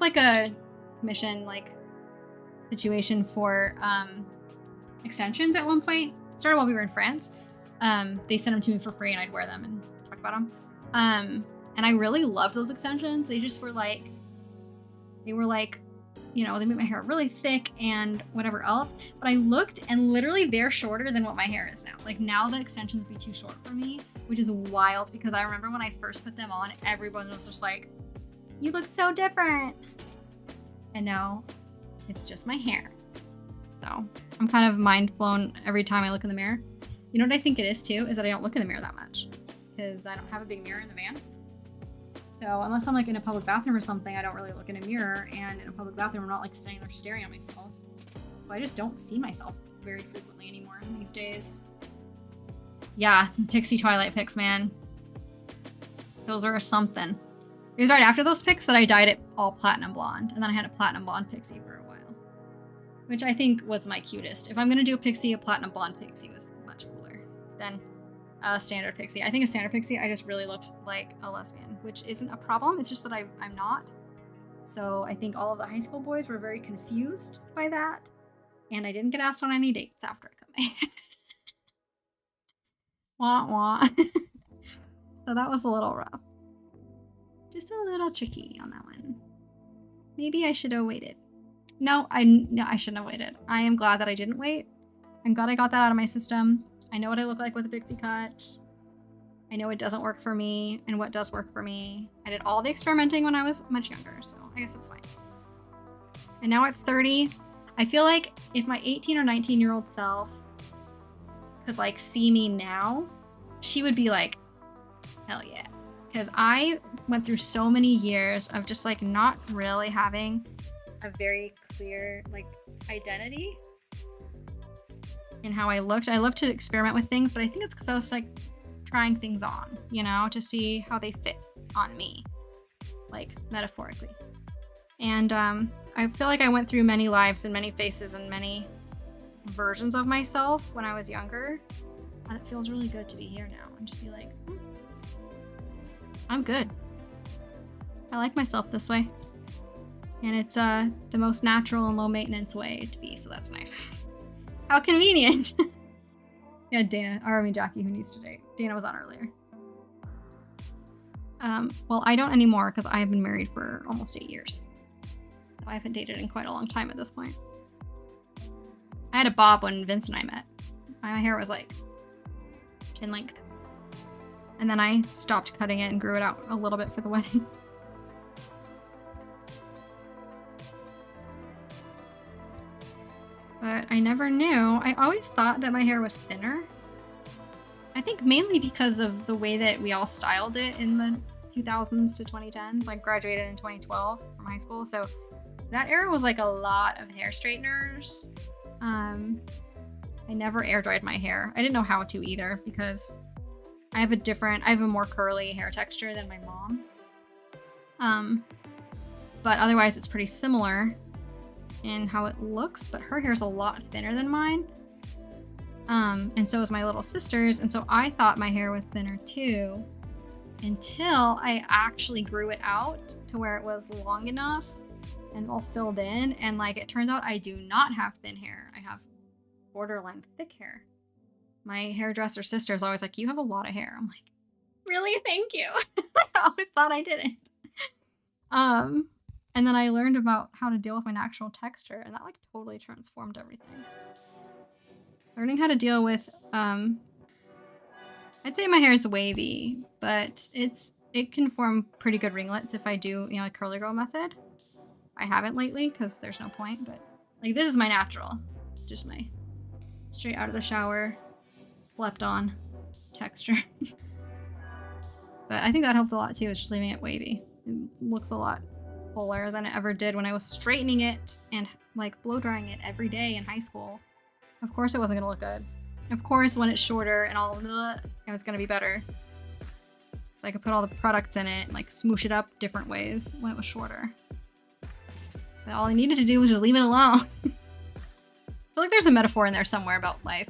like a commission like situation for extensions at one point. It started while we were in France. They sent them to me for free and I'd wear them and talk about them. And I really loved those extensions. They just were like, you know, they made my hair really thick and whatever else. But I looked and literally they're shorter than what my hair is now. Like now the extensions would be too short for me, which is wild because I remember when I first put them on, everyone was just like, you look so different. And now it's just my hair. So I'm kind of mind blown every time I look in the mirror. You know what I think it is too, is that I don't look in the mirror that much because I don't have a big mirror in the van. So unless I'm like in a public bathroom or something, I don't really look in a mirror. And in a public bathroom, I'm not like standing there staring at myself. So I just don't see myself very frequently anymore these days. Yeah, Pixie Twilight pics, man. Those are something. It was right after those pics that I dyed it all platinum blonde. And then I had a platinum blonde pixie for a while. Which I think was my cutest. If I'm gonna do a pixie, a platinum blonde pixie was much cooler than a standard pixie. I think a standard pixie, I just really looked like a lesbian, which isn't a problem. It's just that I'm not. So I think all of the high school boys were very confused by that. And I didn't get asked on any dates after I cut my hair. Wah wah. So that was a little rough. Just a little tricky on that one. Maybe I should have waited. No, I shouldn't have waited. I am glad that I didn't wait. I'm glad I got that out of my system. I know what I look like with a pixie cut. I know it doesn't work for me and what does work for me. I did all the experimenting when I was much younger, so I guess it's fine. And now at 30, I feel like if my 18 or 19-year-old self could like see me now, she would be like, hell yeah. Because I went through so many years of just like not really having a very clear like identity in how I looked. I love to experiment with things, but I think it's because I was like trying things on, you know, to see how they fit on me, like metaphorically. And I feel like I went through many lives and many faces and many versions of myself when I was younger. And it feels really good to be here now and just be like, I'm good. I like myself this way. And it's the most natural and low maintenance way to be, so that's nice. How convenient. Yeah, Jackie, who needs to date. Dana was on earlier. Well, I don't anymore because I have been married for almost 8 years. I haven't dated in quite a long time at this point. I had a bob when Vince and I met. My hair was like chin length. And then I stopped cutting it and grew it out a little bit for the wedding. But I never knew. I always thought that my hair was thinner. I think mainly because of the way that we all styled it in the 2000s to 2010s. I graduated in 2012 from high school, so that era was like a lot of hair straighteners. I never air dried my hair. I didn't know how to either because I have a more curly hair texture than my mom. But otherwise it's pretty similar in how it looks, but her hair's a lot thinner than mine. And so is my little sister's, and so I thought my hair was thinner too until I actually grew it out to where it was long enough and all filled in, and like it turns out I do not have thin hair. I have borderline thick hair. My hairdresser sister is always like, you have a lot of hair. I'm like, really? Thank you. I always thought I didn't. And then I learned about how to deal with my natural texture, and that like totally transformed everything. Learning how to deal with, I'd say my hair is wavy, but it can form pretty good ringlets if I do, you know, a curly girl method. I haven't lately because there's no point, but like this is my natural, just my straight out of the shower, slept on texture. But I think that helped a lot too, is just leaving it wavy. It looks a lot fuller than it ever did when I was straightening it and like blow drying it every day in high school. Of course it wasn't gonna look good. Of course when it's shorter and all it was gonna be better. So I could put all the products in it and like smoosh it up different ways when it was shorter. But all I needed to do was just leave it alone. I feel like there's a metaphor in there somewhere about life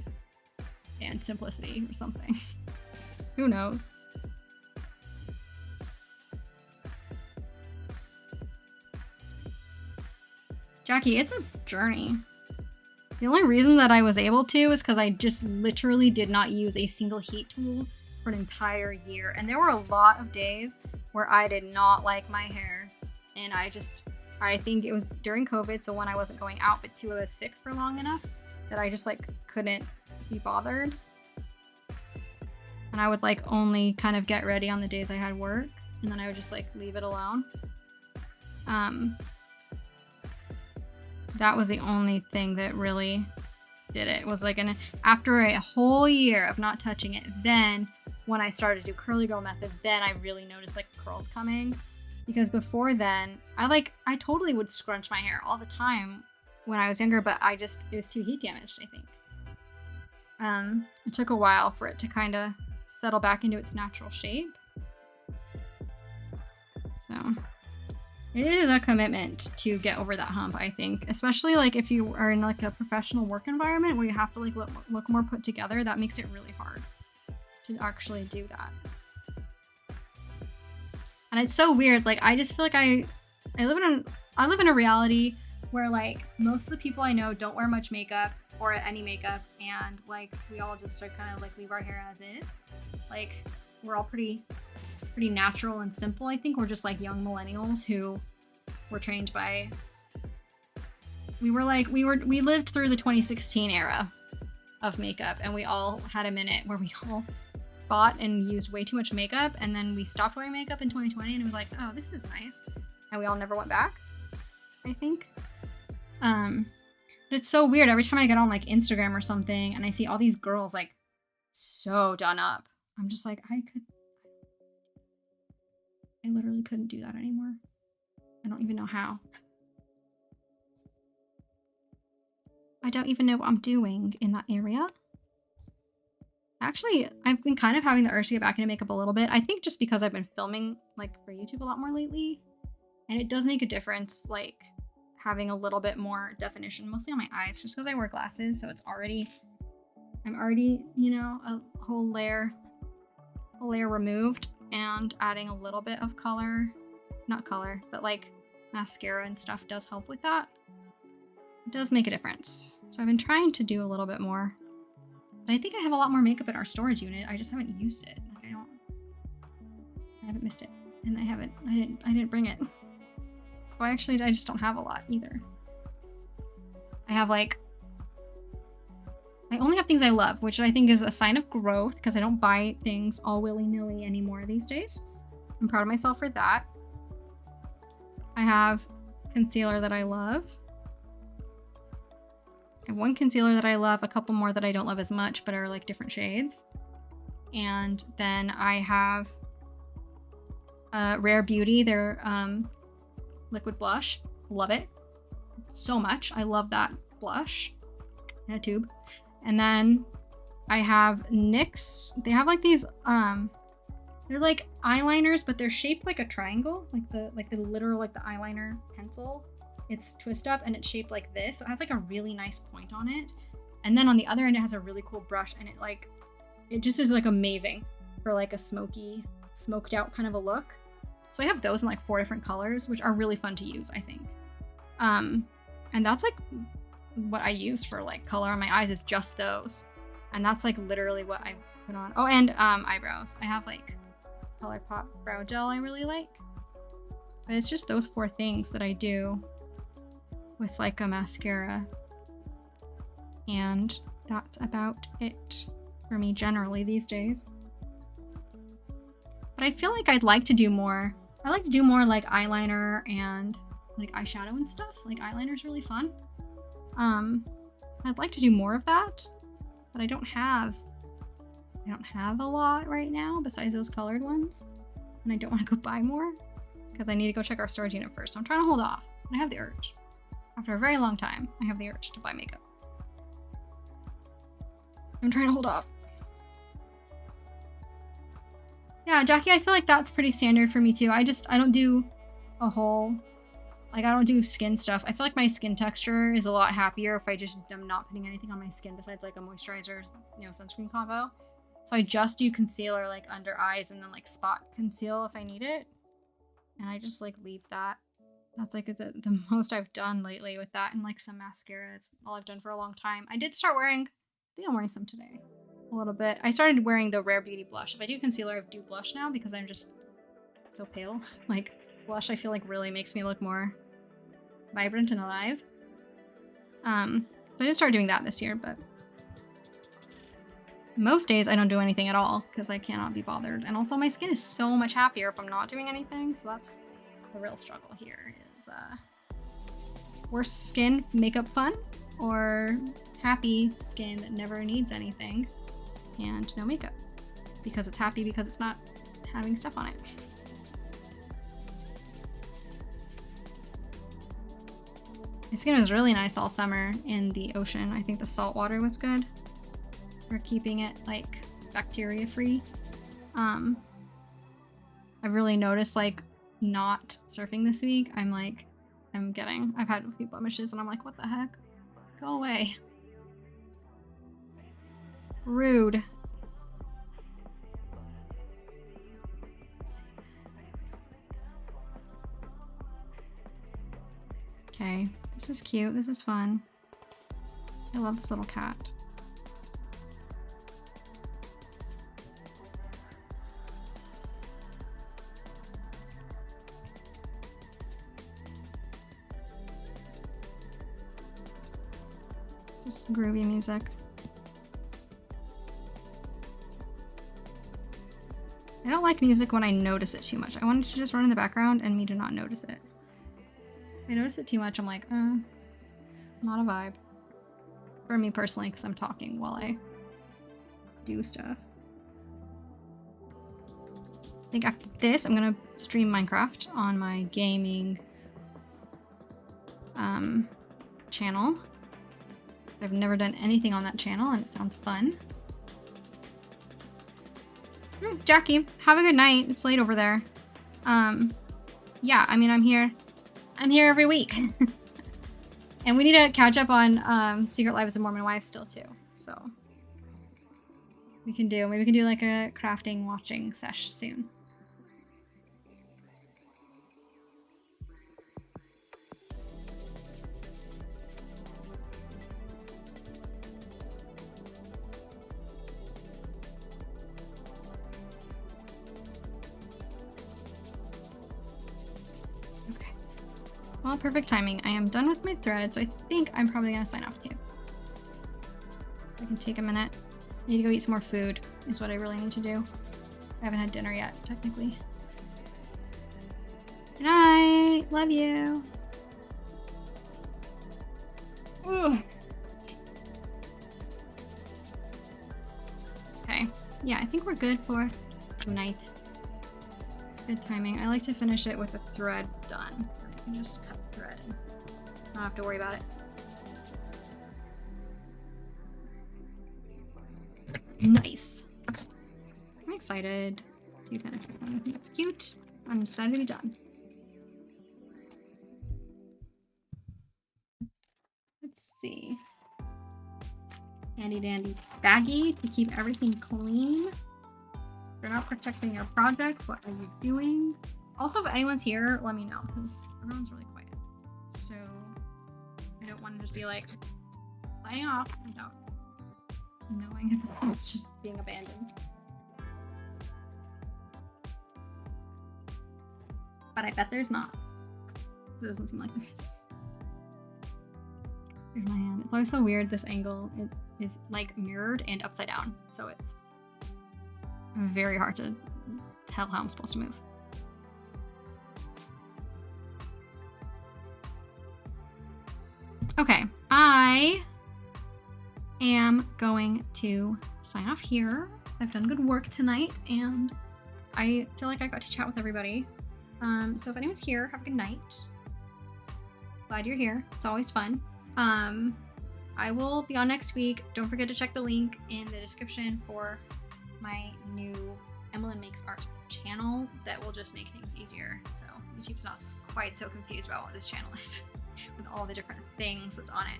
and simplicity or something. Who knows? Jackie, it's a journey. The only reason that I was able to is because I just literally did not use a single heat tool for an entire year. And there were a lot of days where I did not like my hair. And I think it was during COVID, so when I wasn't going out, but two, I was sick for long enough that I just like couldn't be bothered. And I would like only kind of get ready on the days I had work, and then I would just like leave it alone. That was the only thing that really did it. It was like after a whole year of not touching it, then when I started to do curly girl method, then I really noticed like curls coming. Because before then, I totally would scrunch my hair all the time when I was younger, but it was too heat damaged, I think. It took a while for it to kind of settle back into its natural shape. So it is a commitment to get over that hump, I think. Especially like if you are in like a professional work environment where you have to like look more put together, that makes it really hard to actually do that. And it's so weird. Like I just feel like I live in a reality where like most of the people I know don't wear much makeup or any makeup, and like we all just kind of like leave our hair as is. Like we're all pretty natural and simple. I think we're just like young millennials who were trained by. We lived through the 2016 era of makeup, and we all had a minute where we all bought and used way too much makeup, and then we stopped wearing makeup in 2020, and it was like, oh, this is nice, and we all never went back, I think. But it's so weird every time I get on like Instagram or something and I see all these girls like so done up. I'm just like, I literally couldn't do that anymore. I don't even know how. I don't even know what I'm doing in that area. Actually, I've been kind of having the urge to get back into makeup a little bit. I think just because I've been filming like for YouTube a lot more lately. And it does make a difference, like having a little bit more definition, mostly on my eyes, just because I wear glasses. So I'm already, you know, a whole layer removed, and adding a little bit of color, not color, but like mascara and stuff does help with that. It does make a difference. So I've been trying to do a little bit more. But I think I have a lot more makeup in our storage unit. I just haven't used it. Like I haven't missed it. And I didn't bring it. So I just don't have a lot either. I only have things I love, which I think is a sign of growth because I don't buy things all willy-nilly anymore these days. I'm proud of myself for that. I have concealer that I love. I have one concealer that I love, a couple more that I don't love as much, but are like different shades. And then I have Rare Beauty, their liquid blush. Love it so much. I love that blush in a tube. And then I have NYX. They have like these they're like eyeliners, but they're shaped like a triangle, like the literal like the eyeliner pencil. It's twist up and it's shaped like this, so it has like a really nice point on it. And then on the other end it has a really cool brush, and it just is like amazing for like a smoked out kind of a look. So I have those in like 4 different colors, which are really fun to use, I think. And that's like what I use for like color on my eyes, is just those. And that's like literally what I put on. Oh, and eyebrows. I have like ColourPop brow gel I really like. But it's just those 4 things that I do with like a mascara. And that's about it for me generally these days. But I feel like I'd like to do more. I like to do more like eyeliner and like eyeshadow and stuff. Like eyeliner's really fun. I'd like to do more of that, but I don't have a lot right now besides those colored ones. And I don't want to go buy more because I need to go check our storage unit first. So I'm trying to hold off. And I have the urge. After a very long time, I have the urge to buy makeup. I'm trying to hold off. Yeah, Jackie, I feel like that's pretty standard for me too. I don't do a whole, like I don't do skin stuff. I feel like my skin texture is a lot happier if I just am not putting anything on my skin besides like a moisturizer, you know, sunscreen combo. So I just do concealer like under eyes and then like spot conceal if I need it. And I just like leave that. That's like the most I've done lately with that and like some mascara. It's all I've done for a long time. I did start wearing, I think I'm wearing some today. A little bit. I started wearing the Rare Beauty blush. If I do concealer, I do blush now because I'm just so pale. Like blush I feel like really makes me look more vibrant and alive. So I just started doing that this year, but most days I don't do anything at all because I cannot be bothered. And also my skin is so much happier if I'm not doing anything. So that's the real struggle here is worse skin, makeup fun, or happy skin that never needs anything and no makeup because it's happy because it's not having stuff on it. My skin was really nice all summer in the ocean. I think the salt water was good for keeping it like bacteria free. I've really noticed like not surfing this week. I've had a few blemishes and I'm like, what the heck? Go away. Rude. Okay, this is cute. This is fun. I love this little cat. This is groovy music. I don't like music when I notice it too much. I want it to just run in the background and me to not notice it. If I notice it too much, I'm like, not a vibe. For me personally, because I'm talking while I do stuff. I think after this, I'm gonna stream Minecraft on my gaming channel. I've never done anything on that channel and it sounds fun. Jackie, have a good night. It's late over there. Yeah, I mean, I'm here every week. And we need to catch up on Secret Lives of Mormon Wives still too. So maybe we can do like a crafting watching sesh soon. Well, perfect timing. I am done with my thread, so I think I'm probably gonna sign off too. I can take a minute. I need to go eat some more food, is what I really need to do. I haven't had dinner yet, technically. Good night! Love you! Ugh. Okay. Yeah, I think we're good for tonight. Good timing. I like to finish it with a thread done, so I can just cut the thread and not have to worry about it. Nice. I'm excited to finish it. I think it's cute. I'm excited to be done. Let's see. Handy dandy baggie to keep everything clean. If you're not protecting your projects, what are you doing? Also, if anyone's here, let me know, because everyone's really quiet. So I don't want to just be like signing off without knowing if it's just being abandoned. But I bet there's not. It doesn't seem like there is. Here's my hand. It's always so weird, this angle. It is like mirrored and upside down, so it's very hard to tell how I'm supposed to move. Okay, I am going to sign off here. I've done good work tonight, and I feel like I got to chat with everybody. So if anyone's here, have a good night. Glad you're here. It's always fun. I will be on next week. Don't forget to check the link in the description for my new Emmeline Makes Art channel that will just make things easier. So YouTube's not quite so confused about what this channel is with all the different things that's on it.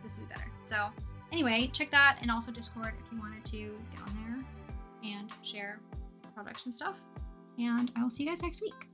This will be better. So anyway, check that, and also Discord if you wanted to get on there and share products and stuff. And I will see you guys next week.